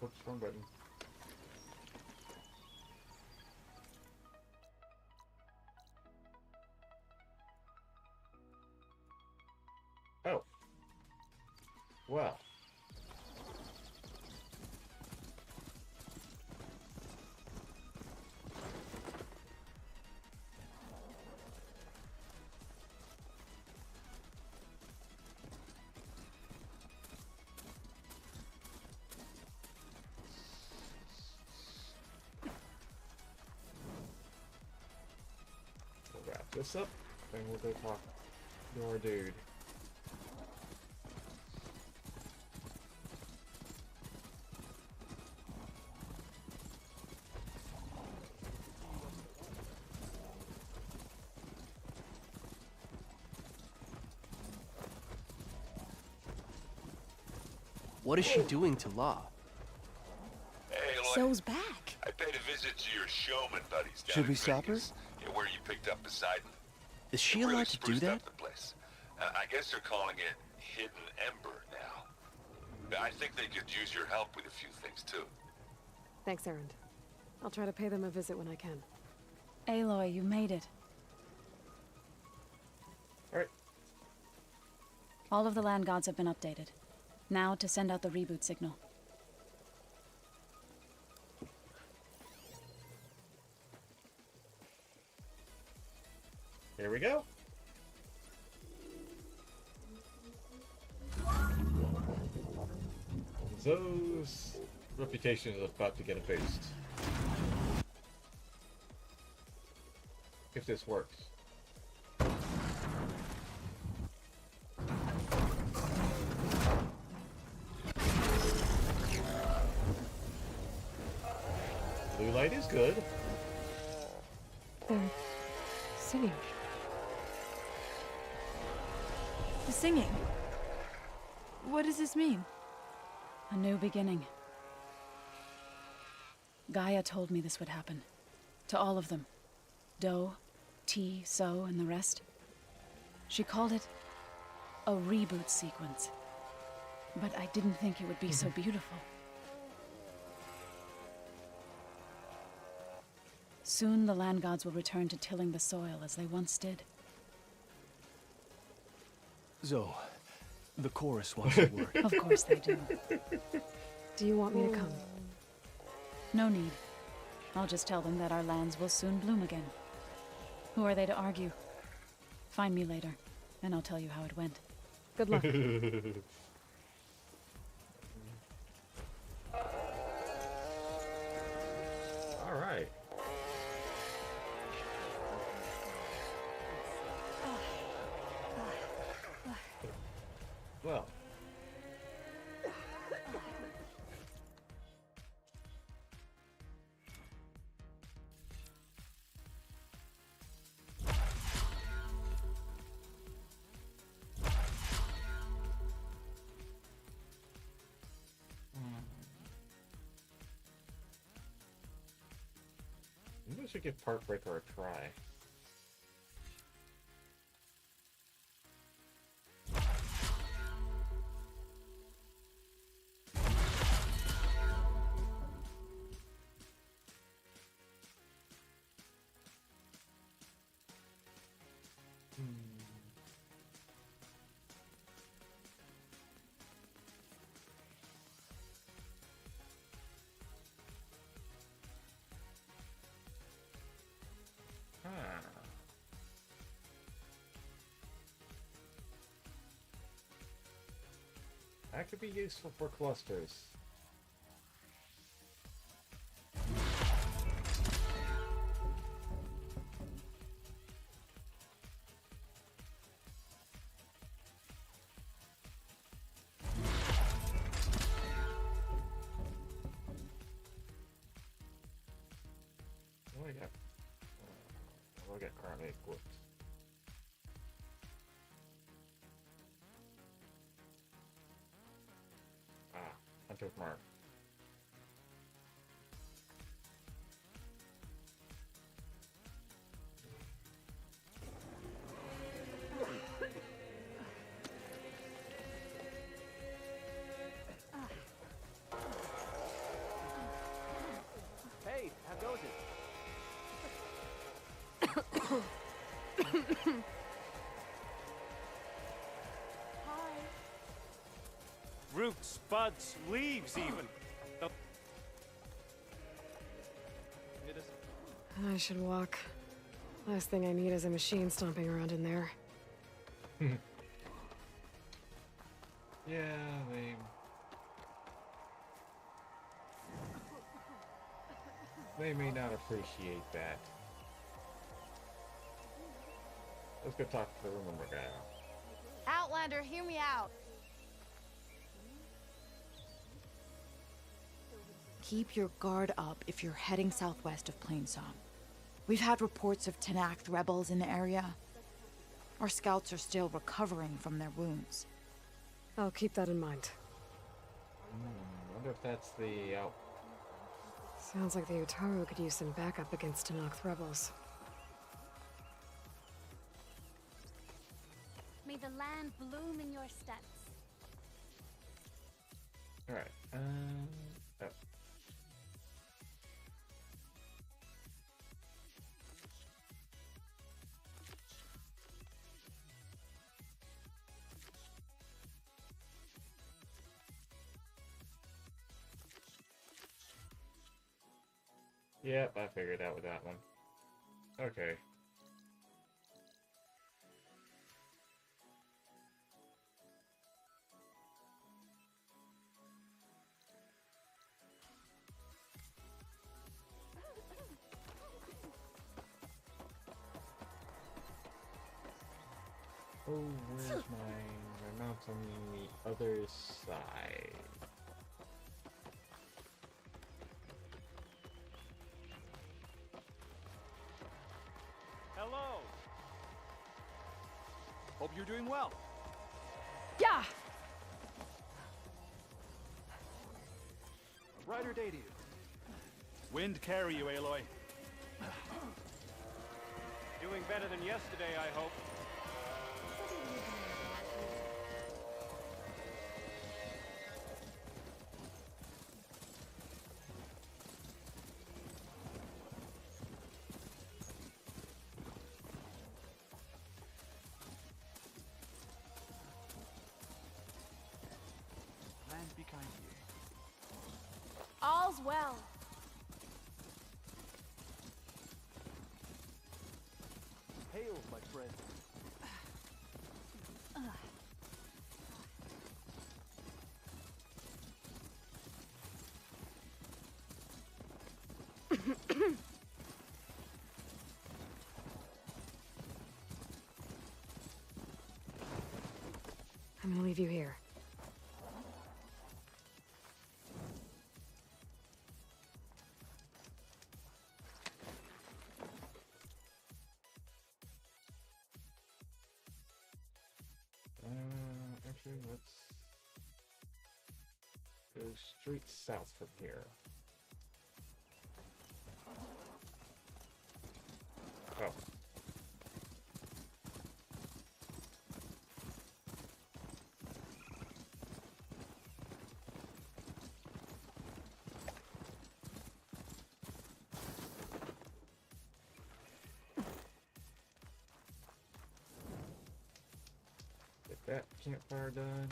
Whoops, wrong button. Oh. Well. We'll wrap this up, and we'll go talk to our dude. What is she doing to La? Hey, Aloy. Zoe's back. I paid a visit to your showman buddies down Should in we stop her? Vegas, where you picked up Poseidon. Is she Really allowed to do spruced that? up the place. I guess they're calling it Hidden Ember now. I think they could use your help with a few things too. Thanks, Erend. I'll try to pay them a visit when I can. Aloy, you made it. Alright. All of the land gods have been updated. Now to send out the reboot signal. Here we go. Zoe's reputation is about to get abased. If this works. Blue light is good. They're singing. The singing. What does this mean? A new beginning. Gaia told me this would happen. To all of them. Do, T, So, and the rest. She called it a reboot sequence. But I didn't think it would be so beautiful. Soon the land gods will return to tilling the soil as they once did. Zoe, the chorus wants to work. Of course they do. Do you want me to come? No need. I'll just tell them that our lands will soon bloom again. Who are they to argue? Find me later, and I'll tell you how it went. Good luck. All right. Well. Maybe we should give Parkbreaker a try. That could be useful for clusters. What do I got currently equipped? Hunter's Mark. Hey, how goes it? Roots, buds, leaves even. I should walk. Last thing I need is a machine stomping around in there. Yeah, they may not appreciate that. Let's go talk to the rumor guy. Outlander, hear me out. Keep your guard up if you're heading southwest of Plainsong. We've had reports of Tenakth rebels in the area. Our scouts are still recovering from their wounds. I'll keep that in mind. Wonder if that's the out. Sounds like the Utaru could use some backup against Tenakth rebels. May the land bloom in your steps. All right. Oh. Yep, I figured out with that one. Okay. Oh, where's my mount's on the other side? Hello. Hope you're doing well. Yeah! A brighter day to you. Wind carry you, Aloy. Doing better than yesterday, I hope. Land be kind to you. All's well. Hail, my friend. I'm gonna leave you here. Actually, let's go straight south from here. Oh. Get that campfire done.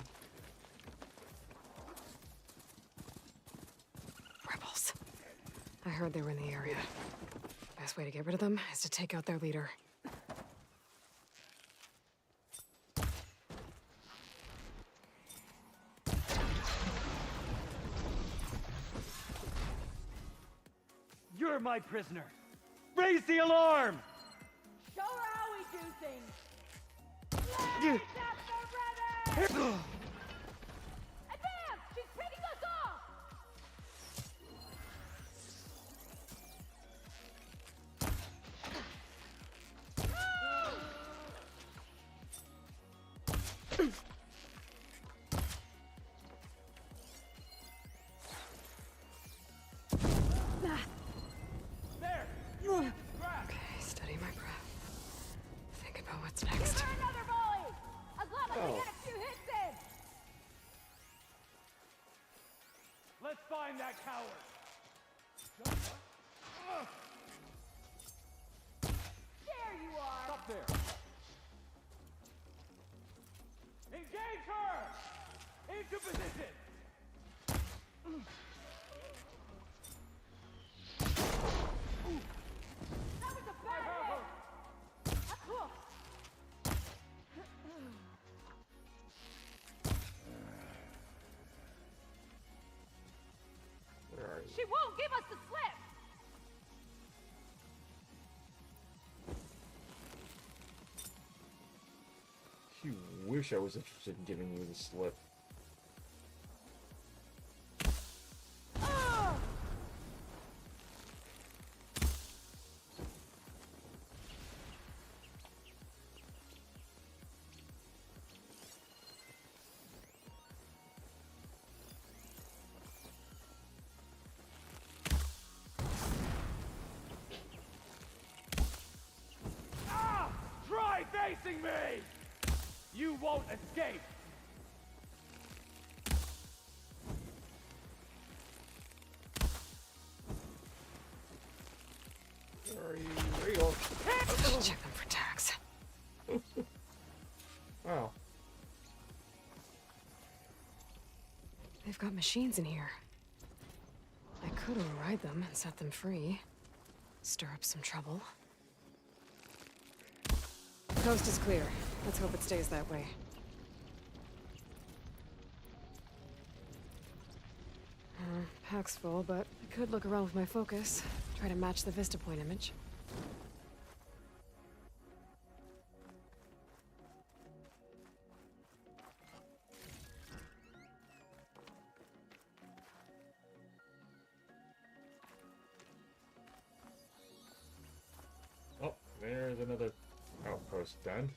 Rebels. I heard they were in the area. Best way to get rid of them is to take out their leader. You're my prisoner. Raise the alarm! Show her how we do things. You- Advance! She's picking us off! There! Okay, steady my breath. Think about what's next. Give her another volley! I'm glad I can Oh. get a few hits in! Let's find that coward! There you are! Stop there! Engage her! Into position! That was a bad hit! Where are you? She won't give us the slip! You wish I was interested in giving you the slip. Ah! Try facing me! You won't escape! Where are you? There you are. Check them for tags. Wow. They've got machines in here. I could override them and set them free. Stir up some trouble. Coast is clear. Let's hope it stays that way. Pack's full, but I could look around with my focus. Try to match the Vista Point image. Oh, there's another outpost done.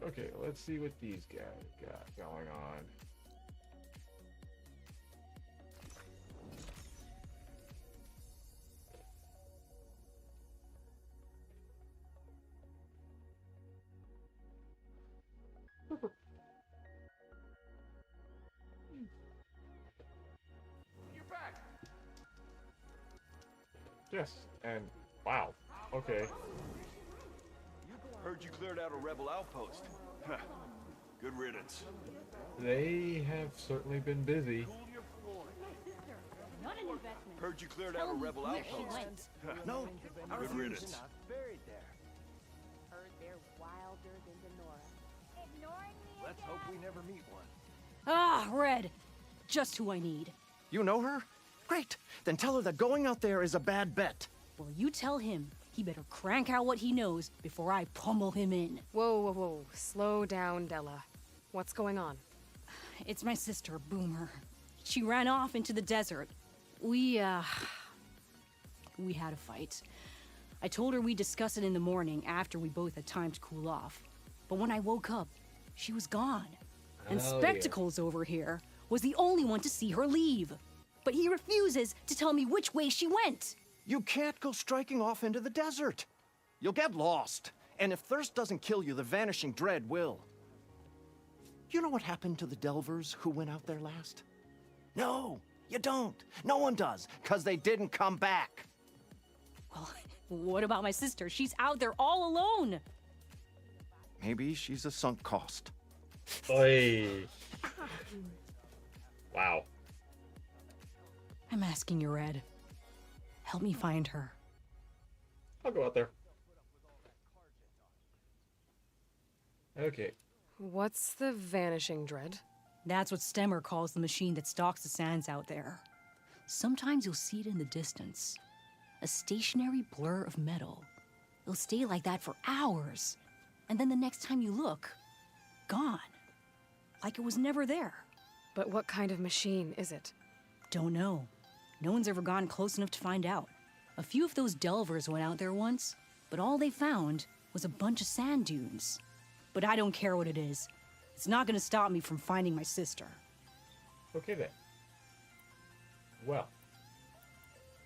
Okay, let's see what these guys got going on. You're back! Yes, and wow. Okay. Heard you cleared out a rebel outpost. Huh. Good riddance. They have certainly been busy. Not an investment. Heard you cleared out a rebel Where she outpost. went. Huh. No, Good riddance. Heard they're wilder than Denora. Let's hope we never meet one. Ah, Red. Just who I need. You know her? Great. Then tell her that going out there is a bad bet. Well, you tell him he better crank out what he knows before I pummel him in. Whoa, whoa, whoa. Slow down, Della. What's going on? It's my sister, Boomer. She ran off into the desert. We had a fight. I told her we'd discuss it in the morning after we both had time to cool off. But when I woke up, she was gone. And Oh, Spectacles over here was the only one to see her leave. But he refuses to tell me which way she went. You can't go striking off into the desert. You'll get lost. And if thirst doesn't kill you, the vanishing dread will. You know what happened to the Delvers who went out there last? No, you don't. No one does, because they didn't come back. Well, what about my sister? She's out there all alone. Maybe she's a sunk cost. Oy. Wow. I'm asking you, Red. Help me find her. I'll go out there. Okay. What's the Vanishing Dread? That's what Stemmer calls the machine that stalks the sands out there. Sometimes you'll see it in the distance. A stationary blur of metal. It'll stay like that for hours. And then the next time you look, gone. Like it was never there. But what kind of machine is it? Don't know. No one's ever gone close enough to find out. A few of those delvers went out there once, but all they found was a bunch of sand dunes. But I don't care what it is. It's not gonna stop me from finding my sister. Okay then. Well.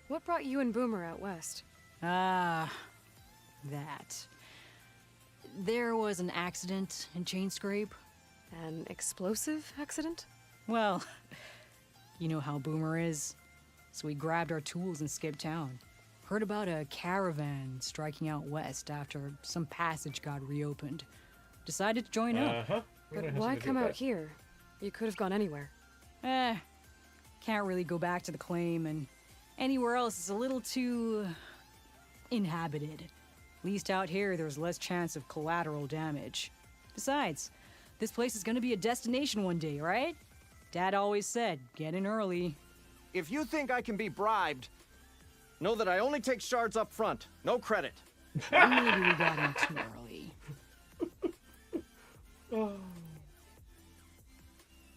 What brought you and Boomer out west? Ah, that. There was an accident in Chainscrape. An explosive accident? Well, you know how Boomer is. So we grabbed our tools and skipped town. Heard about a caravan striking out west after some passage got reopened. Decided to join up. Uh-huh. But why come out here? You could have gone anywhere. Can't really go back to the claim, and anywhere else is a little too inhabited. At least out here, there's less chance of collateral damage. Besides, this place is gonna be a destination one day, right? Dad always said, get in early. If you think I can be bribed, know that I only take shards up front. No credit. Maybe we got in too early. On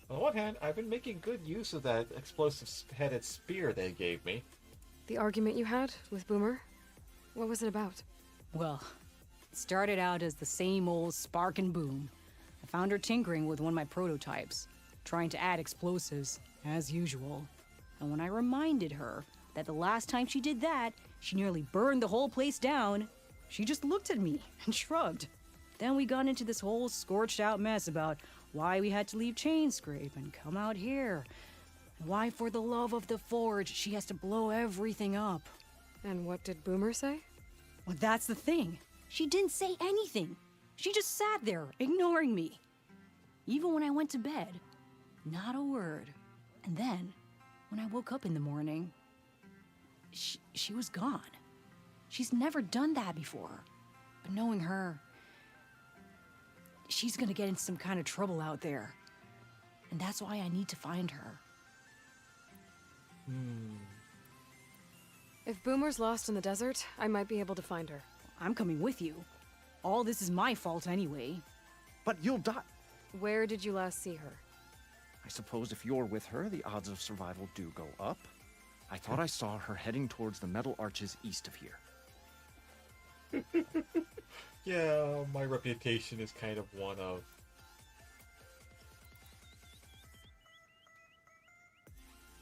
the one hand, I've been making good use of that explosive-headed spear they gave me. The argument you had with Boomer? What was it about? Well, it started out as the same old spark and boom. I found her tinkering with one of my prototypes, trying to add explosives, as usual. And when I reminded her that the last time she did that, she nearly burned the whole place down, she just looked at me and shrugged. Then we got into this whole scorched out mess about why we had to leave Chainscrape and come out here. And why, for the love of the Forge, she has to blow everything up. And what did Boomer say? Well, that's the thing. She didn't say anything. She just sat there, ignoring me. Even when I went to bed, not a word. And then, when I woke up in the morning, she was gone. She's never done that before. But knowing her, she's gonna get into some kind of trouble out there. And that's why I need to find her. If Boomer's lost in the desert, I might be able to find her. I'm coming with you. All this is my fault anyway. But you'll die. Where did you last see her? I suppose if you're with her, the odds of survival do go up. I thought I saw her heading towards the metal arches east of here. Yeah, my reputation is kind of one of...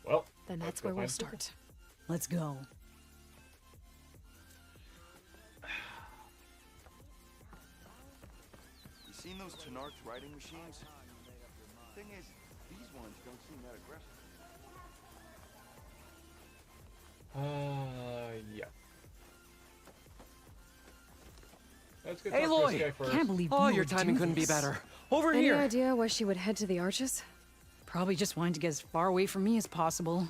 Well, then that's where we'll start. Let's go. You seen those Tenarch riding machines? Thing is, these ones don't seem that aggressive. Yeah. Let's go Hey, talk to this Lloyd! guy first. Can't believe Oh, you your would timing do couldn't be this. better. Over Any here! idea why she would head to the arches? Probably just wanted to get as far away from me as possible.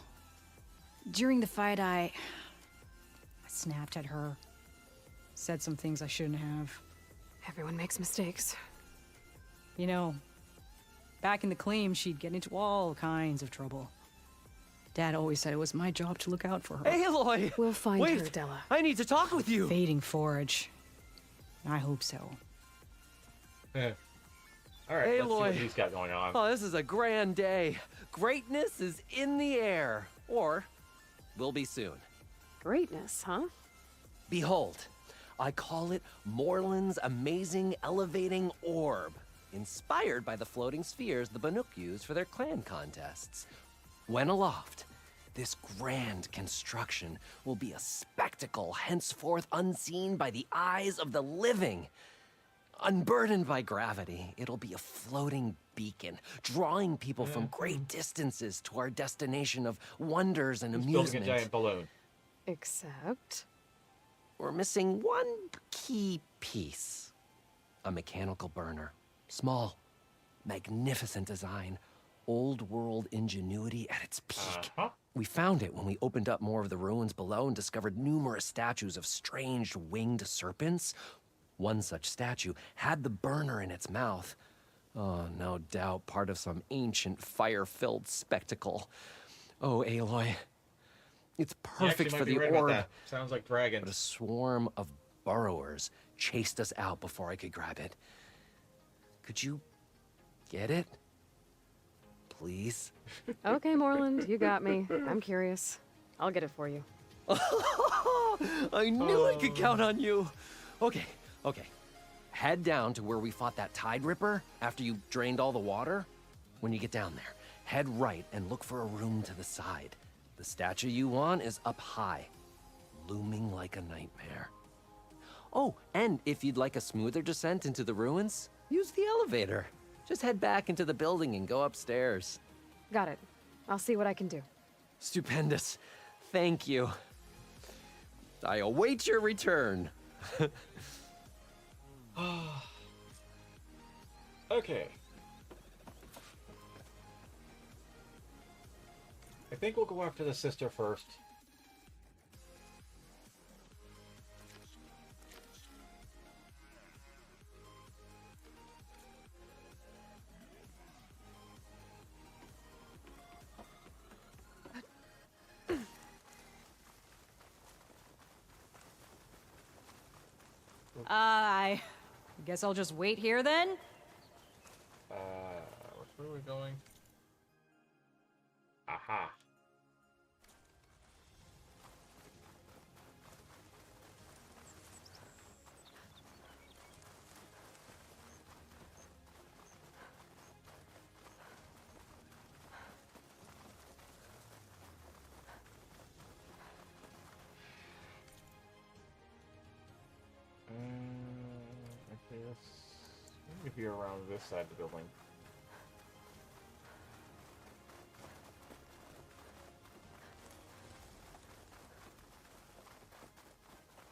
During the fight, I snapped at her. Said some things I shouldn't have. Everyone makes mistakes. You know, back in the claim, she'd get into all kinds of trouble. Dad always said it was my job to look out for her. Aloy! We'll find Wait, her, Della. I need to talk with you! Fading Forge. I hope so. Yeah. Alright, let's see what Aloy. he's got going on. Oh, this is a grand day. Greatness is in the air. Or, will be soon. Greatness, huh? Behold, I call it Morland's amazing elevating orb, inspired by the floating spheres the Banuk use for their clan contests. When aloft, this grand construction will be a spectacle henceforth unseen by the eyes of the living. Unburdened by gravity, it'll be a floating beacon, drawing people from great distances to our destination of wonders and He's amusement. building a giant balloon. Except... We're missing one key piece. A mechanical burner. Small, magnificent design. Old world ingenuity at its peak. We found it when we opened up more of the ruins below and discovered numerous statues of strange winged serpents. One such statue had the burner in its mouth. Oh, no doubt part of some ancient fire-filled spectacle. Oh, Aloy. It's perfect for the orb. Sounds like dragons. But a swarm of burrowers chased us out before I could grab it. Could you get it? Please? Okay, Morland, you got me. I'm curious. I'll get it for you. I knew I could count on you. Okay. Head down to where we fought that Tide Ripper after you drained all the water. When you get down there, head right and look for a room to the side. The statue you want is up high, looming like a nightmare. Oh, and if you'd like a smoother descent into the ruins, use the elevator. Just head back into the building and go upstairs. Got it. I'll see what I can do. Stupendous. Thank you. I await your return. Okay. I think we'll go after the sister first. I guess I'll just wait here then? Where are we going? Aha. Okay, let's maybe around this side of the building.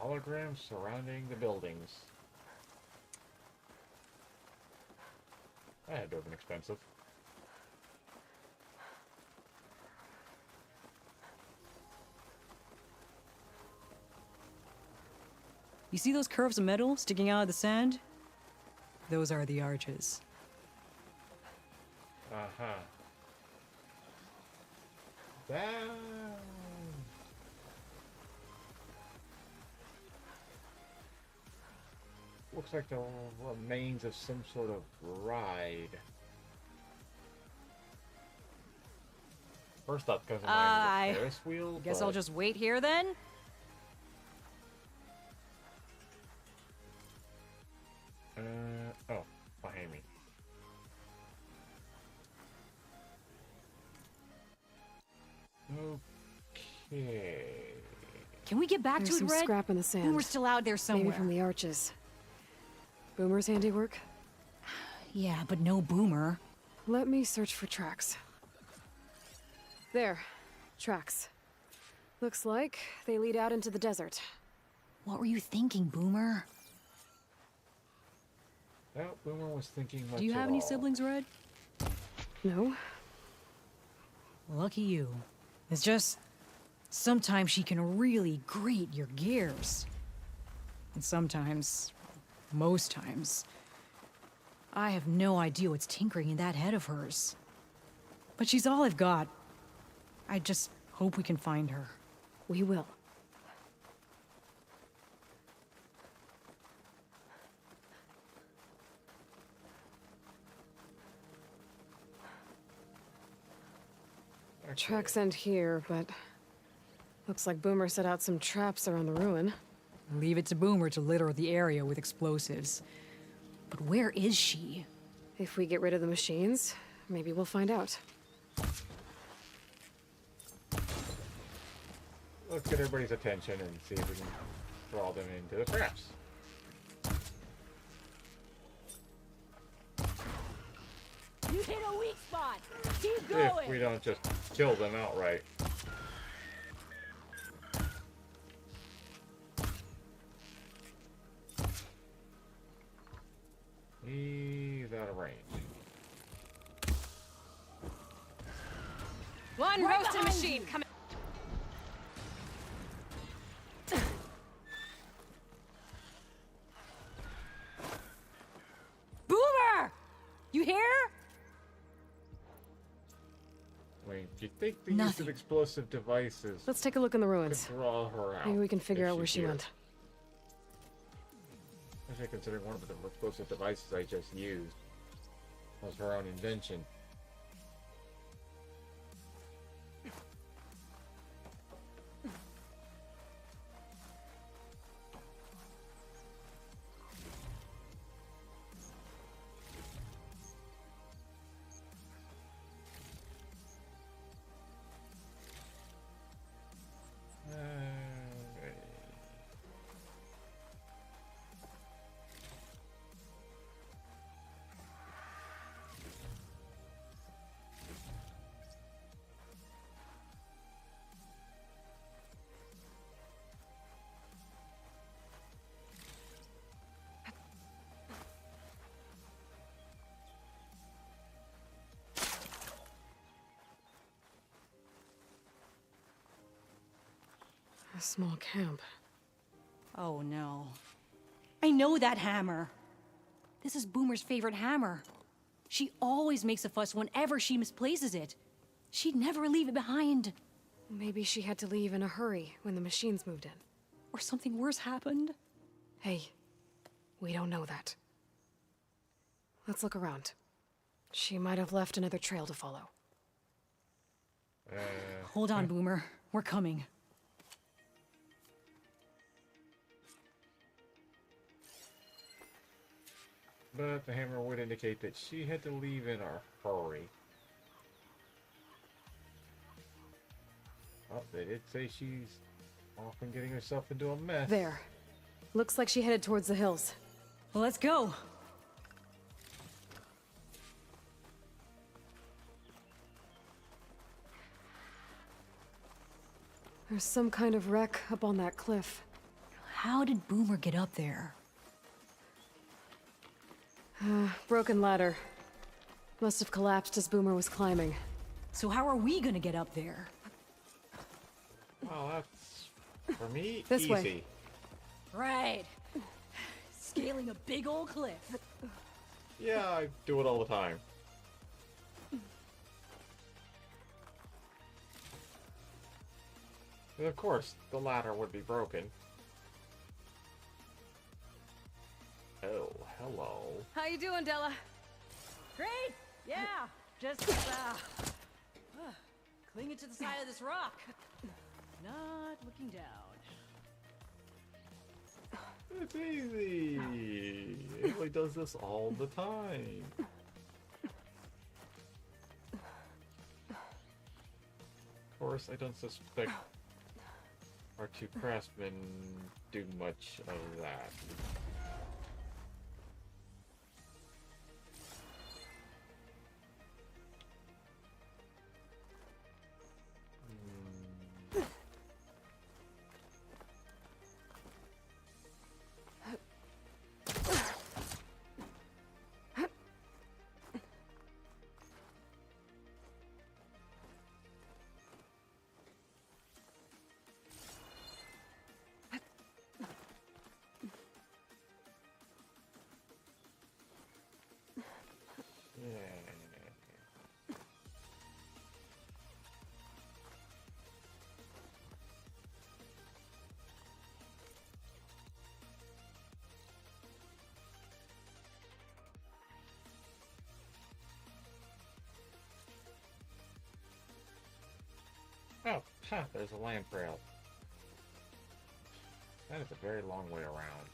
Holograms surrounding the buildings. That had to have been expensive. You see those curves of metal sticking out of the sand? Those are the arches. Uh-huh. Down. Looks like the remains of some sort of ride. First thought comes to mind is a Ferris wheel. Guess I'll just wait here then? Oh, behind me. Okay. Can we get back There's to it, some Red? scrap in the sand. We're still out there somewhere. Maybe from the arches. Boomer's handiwork? Yeah, but no Boomer. Let me search for tracks. There. Tracks. Looks like they lead out into the desert. What were you thinking, Boomer? Well, Boomer was thinking much Do you have at any all. siblings, Red? No. Lucky you. It's just... sometimes she can really grate your gears. And sometimes... most times... I have no idea what's tinkering in that head of hers. But she's all I've got. I just hope we can find her. We will. Tracks end here, but looks like Boomer set out some traps around the ruin. Leave it to Boomer to litter the area with explosives. But where is she? If we get rid of the machines, maybe we'll find out. Let's get everybody's attention and see if we can draw them into the traps. You hit a weak spot. Keep going. If we don't just kill them outright. He's out of range. One Right roasted behind machine you. coming. Boomer! You here? Wait, do you think the use of explosive devices Let's take a look in the ruins. could draw her out? Maybe we can figure if out where she's she here? went. Especially considering one of the explosive devices I just used was her own invention. A small camp. Oh no. I know that hammer. This is Boomer's favorite hammer. She always makes a fuss whenever she misplaces it. She'd never leave it behind. Maybe she had to leave in a hurry when the machines moved in. Or something worse happened. Hey, we don't know that. Let's look around. She might have left another trail to follow. Hold on, Boomer. We're coming. But the hammer would indicate that she had to leave in a hurry. Oh, they did say she's often getting herself into a mess. There. Looks like she headed towards the hills. Well, let's go. There's some kind of wreck up on that cliff. How did Boomer get up there? Broken ladder. Must have collapsed as Boomer was climbing. So how are we gonna get up there? Well, that's, for me, This easy. way. Right. Scaling a big old cliff. Yeah, I do it all the time. And of course, the ladder would be broken. Oh, hello. How you doing, Della? Great! Yeah! Just, clinging to the side of this rock. Not looking down. It's easy. Haley does this all the time. Of course, I don't suspect our two craftsmen do much of that. Oh, huh, there's a land trail. That is a very long way around.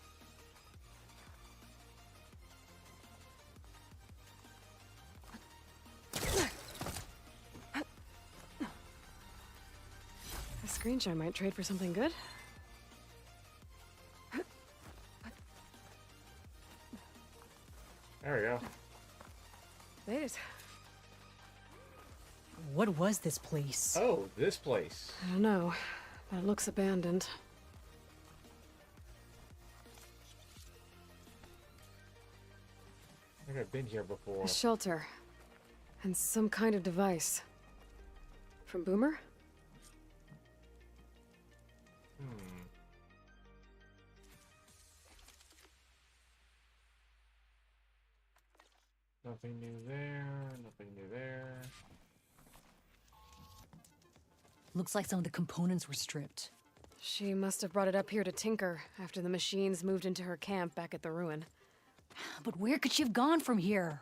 A screenshot might trade for something good. There we go. Made it. What was this place? Oh, this place. I don't know, but it looks abandoned. I think I've been here before. A shelter. And some kind of device. From Boomer? Nothing new there, nothing new there. Looks like some of the components were stripped. She must have brought it up here to tinker after the machines moved into her camp back at the ruin. But where could she have gone from here?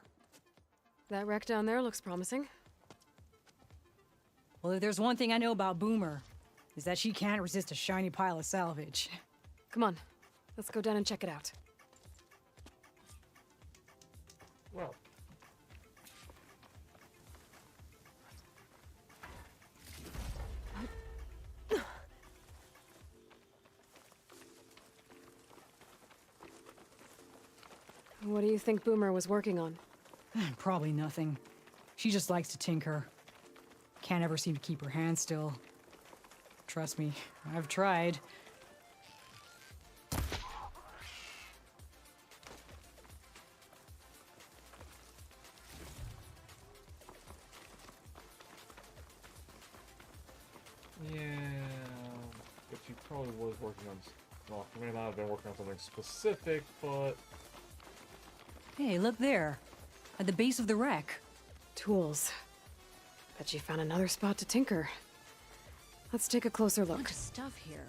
That wreck down there looks promising. Well, if there's one thing I know about Boomer, is that she can't resist a shiny pile of salvage. Come on, let's go down and check it out. Well. What do you think Boomer was working on? Probably nothing. She just likes to tinker. Can't ever seem to keep her hands still. Trust me, I've tried. Yeah, but she probably was working on. Well, she may not have been working on something specific, but. Hey, look there. At the base of the wreck. Tools. Bet she found another spot to tinker. Let's take a closer look. Bunch of stuff here.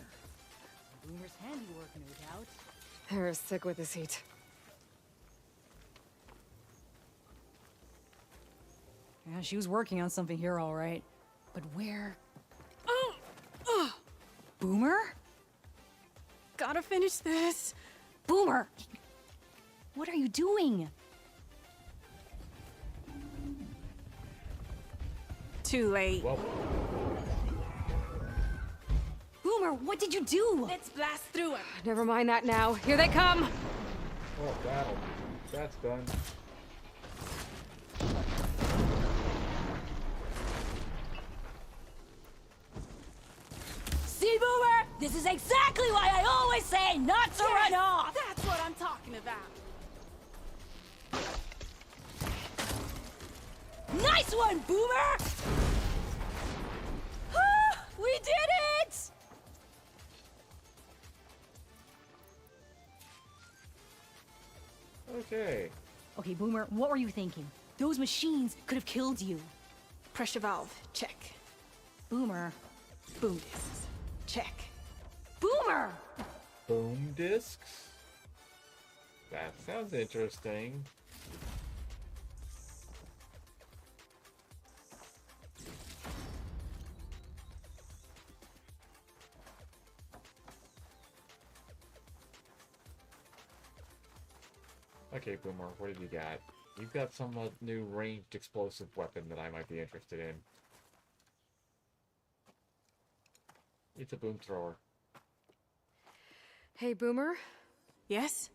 Boomer's handiwork, no doubt. Harris thick with this heat. Yeah, she was working on something here, all right. But where? Boomer? Gotta finish this. Boomer! What are you doing? Too late. Well. Boomer, what did you do? Let's blast through him. Never mind that now. Here they come! Oh, that's done. See, Boomer? This is exactly why I always say not to run off! That's what I'm talking about. Nice one, Boomer! Ah, we did it! Okay. Okay, Boomer, what were you thinking? Those machines could have killed you. Pressure valve, check. Boomer. Boom discs, check. Boomer! Boom discs? That sounds interesting. Okay, Boomer, what have you got? You've got some new ranged explosive weapon that I might be interested in. It's a boom thrower. Hey, Boomer. Yes?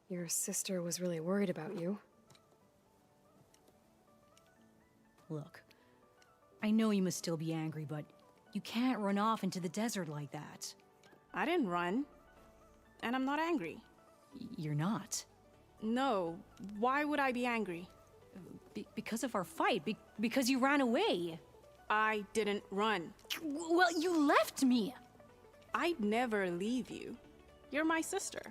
Your sister was really worried about you. Look, I know you must still be angry, but you can't run off into the desert like that. I didn't run. And I'm not angry. You're not? No. Why would I be angry? Because of our fight. Because you ran away. I didn't run. Well, you left me. I'd never leave you. You're my sister.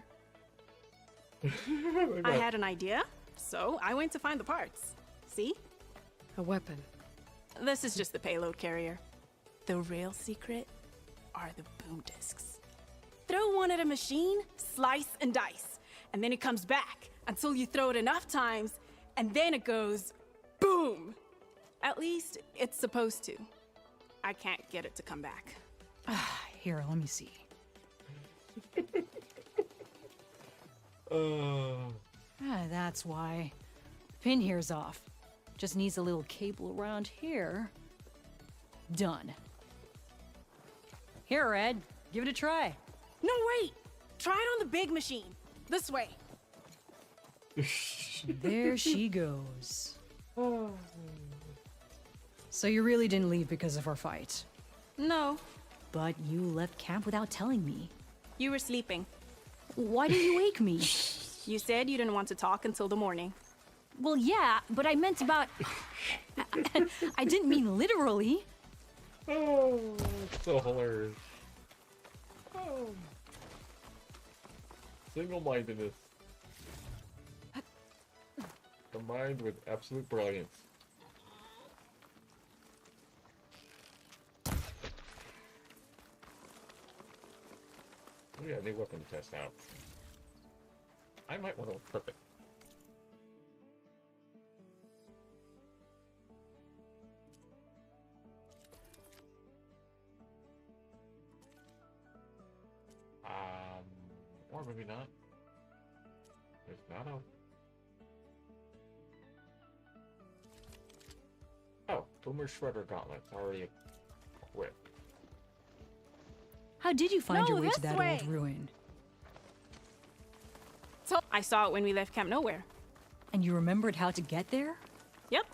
I had an idea, so I went to find the parts. See? A weapon. This is just the payload carrier. The real secret are the boom discs. Throw one at a machine, slice and dice, and then it comes back until you throw it enough times, and then it goes boom. At least it's supposed to. I can't get it to come back. Here, let me see. That's why. Pin here's off. Just needs a little cable around here. Done. Here, Red. Give it a try. No, wait! Try it on the big machine. This way. There she goes. So you really didn't leave because of our fight? No. But you left camp without telling me. You were sleeping. Why didn't you wake me? You said you didn't want to talk until the morning. Well, yeah, but I meant about... I didn't mean literally. Oh, it's so hilarious. Oh. Single-mindedness. Combined with absolute brilliance. Oh yeah, new weapon to test out. I might want to equip it. Or maybe not. There's not a... Oh, Boomer Shredder Gauntlets already equipped. How did you find your way to this that way. old ruin? So I saw it when we left Camp Nowhere. And you remembered how to get there? Yep.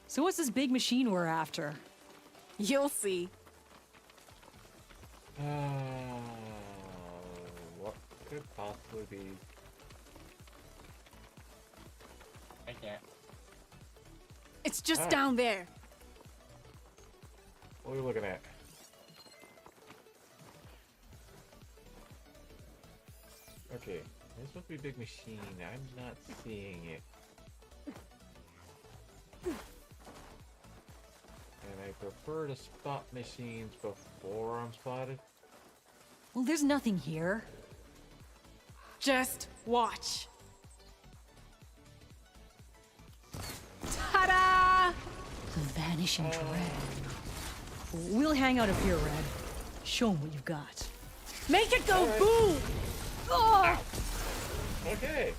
So what's this big machine we're after? You'll see. What could possibly be? I can't. It's just Ah. down there. What are we looking at? Okay, this supposed to be a big machine. I'm not seeing it. And I prefer to spot machines before I'm spotted. Well, there's nothing here. Just watch. Ta-da! The Vanishing Dread. We'll hang out up here, Red. Show 'em what you've got. Make it go right. boom! Oh! Okay.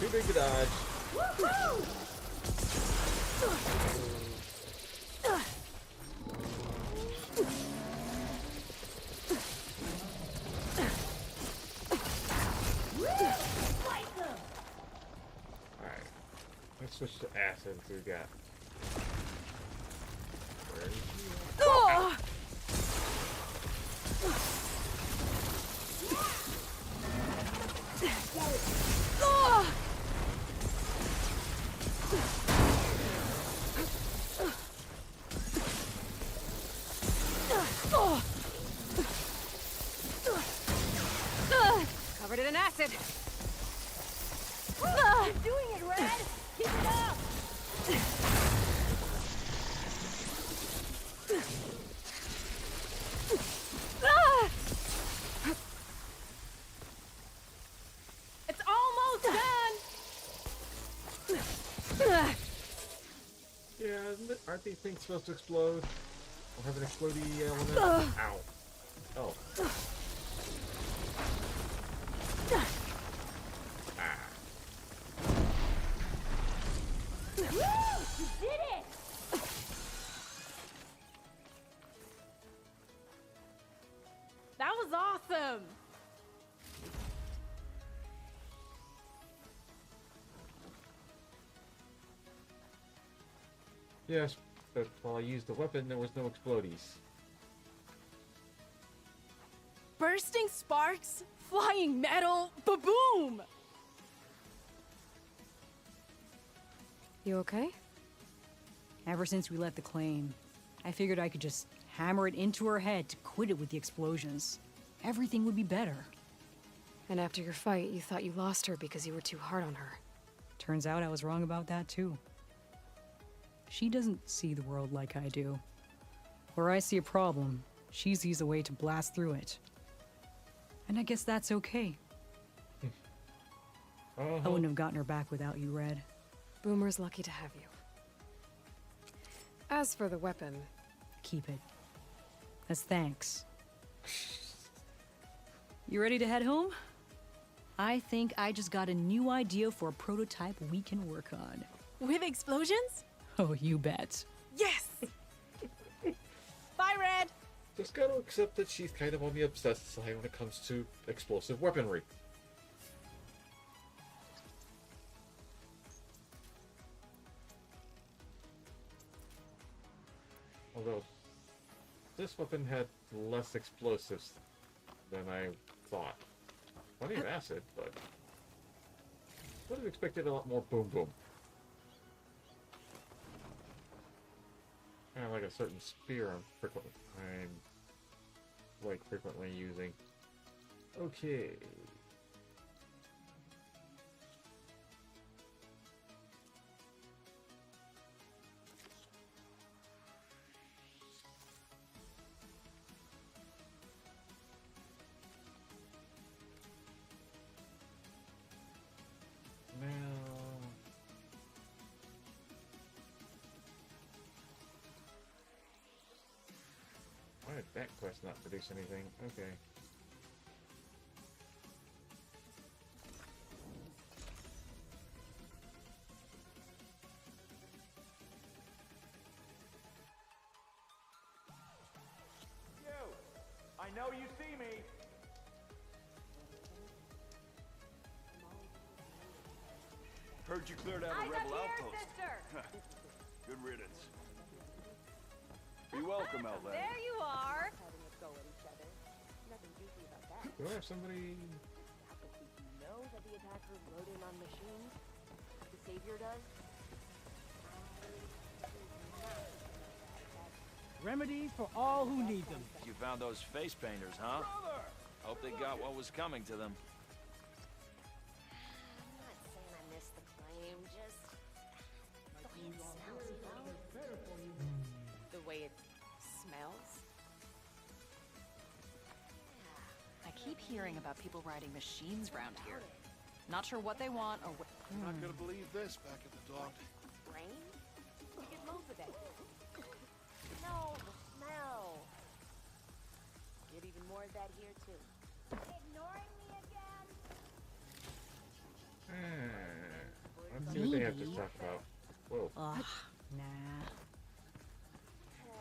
Too big to dodge. Alright. Let's switch to acid. We got. Where is he? Oh! Oh! Covered it in acid. You're doing it, Red! Keep it up! It's almost done! Yeah, aren't these things supposed to explode? Or have an explodey element? Ow. Oh. Ah. Woo! You did it! That was awesome! Yes, but while I used the weapon, there was no explodies. Bursting sparks Flying metal ba-boom! You okay? Ever since we left the claim, I figured I could just hammer it into her head to quit it with the explosions. Everything would be better. And after your fight, you thought you lost her because you were too hard on her. Turns out I was wrong about that too. She doesn't see the world like I do. Where I see a problem, she sees a way to blast through it. And I guess that's okay. I wouldn't have gotten her back without you, Red. Boomer's lucky to have you. As for the weapon... Keep it. As thanks. You ready to head home? I think I just got a new idea for a prototype we can work on. With explosions? Oh, you bet. Yes! Bye, Red! Just gotta accept that she's kind of on the obsessed side when it comes to explosive weaponry. Although, this weapon had less explosives than I thought. Plenty of acid, but would have expected a lot more boom boom. Kind of like a certain spear I'm quite frequently using. Okay. Why did that quest not produce anything? Okay. You! I know you see me! Heard you cleared out a rebel outpost. Good riddance. Be welcome, Outlander. There you are. Do I have somebody? Know that the attackers rode in on machines? The Savior does? Remedies for all who need them. You found those face painters, huh? Hope they got what was coming to them. I'm not saying I missed the claim, just the way it smells, you know? The way it smells? I keep hearing about people riding machines around here. Not sure what they want or what. Not gonna believe this back at the dock. Rain? We could move with it. No, the smell. Get even more of that here, too. Ignoring me again? Let's see what they have to talk about. Whoa. Ugh, nah.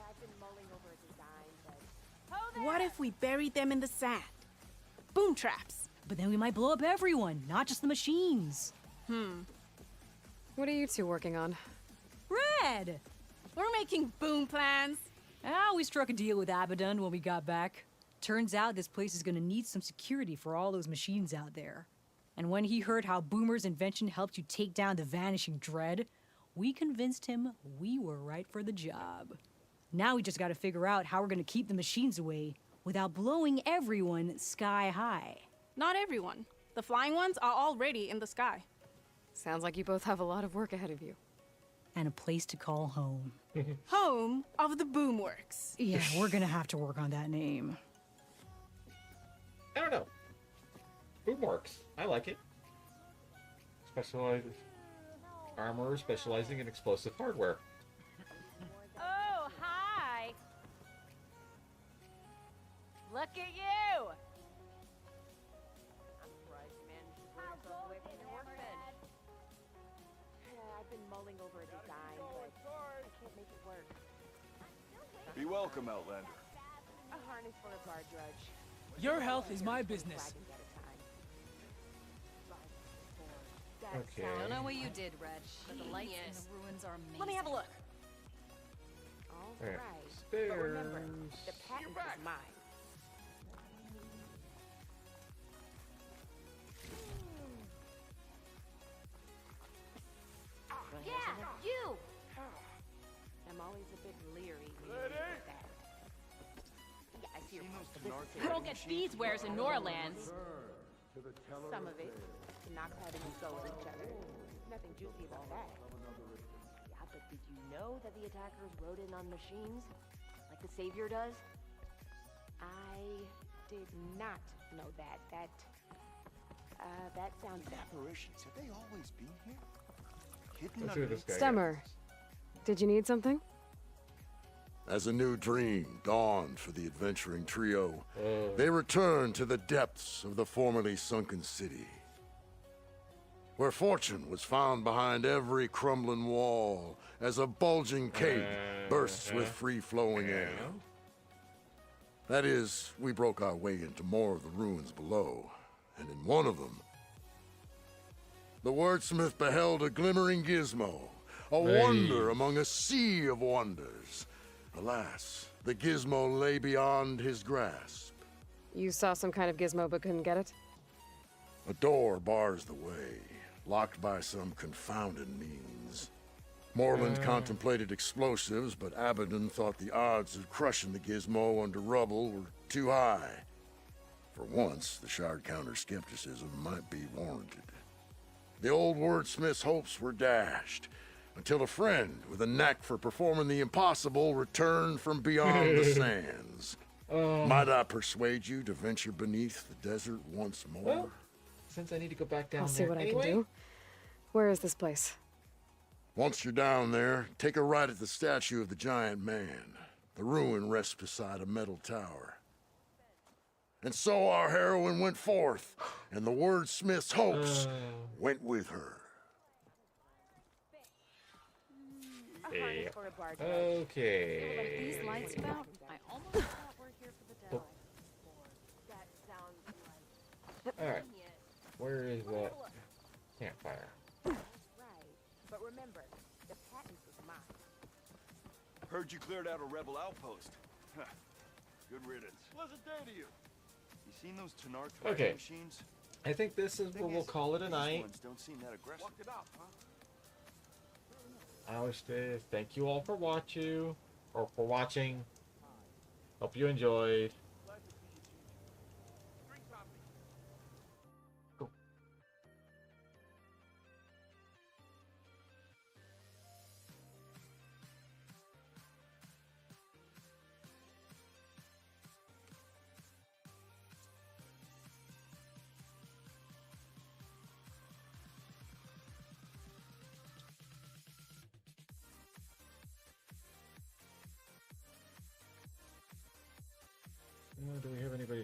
I've been mulling over a design, but... What if we buried them in the sand? Boom traps. But then we might blow up everyone, not just the machines. What are you two working on? Red! We're making boom plans. We struck a deal with Abaddon when we got back. Turns out this place is gonna need some security for all those machines out there. And when he heard how Boomer's invention helped you take down the Vanishing Dread, we convinced him we were right for the job. Now we just gotta figure out how we're gonna keep the machines away without blowing everyone sky high. Not everyone. The flying ones are already in the sky. Sounds like you both have a lot of work ahead of you. And a place to call home. Home of the Boomworks. Yeah, we're gonna have to work on that name. I don't know. Boomworks. I like it. Specialized armor specializing in explosive hardware. Oh, hi! Look at you! I'm surprised you managed to bring yourself away from your workbench. I've been mulling over a design, but I can't make it work. Be welcome, Outlander. A harness for a bar drudge. Your health is my business. Okay. I don't know what you did, Red, but the lights in the ruins are amazing. Let me have a look. All Alright, right. But remember, stairs. the patent is mine. safe. You don't get these wares in Norlands. Some of it. The Nox having a go at each other. Nothing juicy about that. Yeah, but did you know that the attackers rode in on machines? Like the Savior does? I did not know that. That sounds bad. Apparitions, have they always been here? Hidden Let's see what this guy Stemmer, did you need something? As a new dream dawned for the adventuring trio, Oh. they returned to the depths of the formerly sunken city, where fortune was found behind every crumbling wall as a bulging cave bursts with free-flowing air. That is, we broke our way into more of the ruins below, and in one of them, the wordsmith beheld a glimmering gizmo, a wonder among a sea of wonders. Alas, the gizmo lay beyond his grasp. You saw some kind of gizmo but couldn't get it? A door bars the way, locked by some confounded means. Moreland contemplated explosives, but Abaddon thought the odds of crushing the gizmo under rubble were too high. For once, the Shard Counter's skepticism might be warranted. The old wordsmith's hopes were dashed, until a friend with a knack for performing the impossible returned from beyond the sands. Might I persuade you to venture beneath the desert once more? Well, since I need to go back down I'll see there what I anyway. can do. Where is this place? Once you're down there, take a right at the statue of the giant man. The ruin rests beside a metal tower. And so our heroine went forth, and the wordsmith's hopes went with her. Yeah. Like Okay. these lights about? I almost thought we're here for the demo. That sounds like... Alright. Where is that campfire? Right. But remember, the patent is mine. Heard you cleared out a rebel outpost. Huh. Good riddance. Pleasant day to you. You seen those Tenarth Okay. machines? I think this is where we'll call it a These night. ones don't seem that aggressive. Walked it up, huh? I wish to thank you all for watching. Hope you enjoyed. Do we have anybody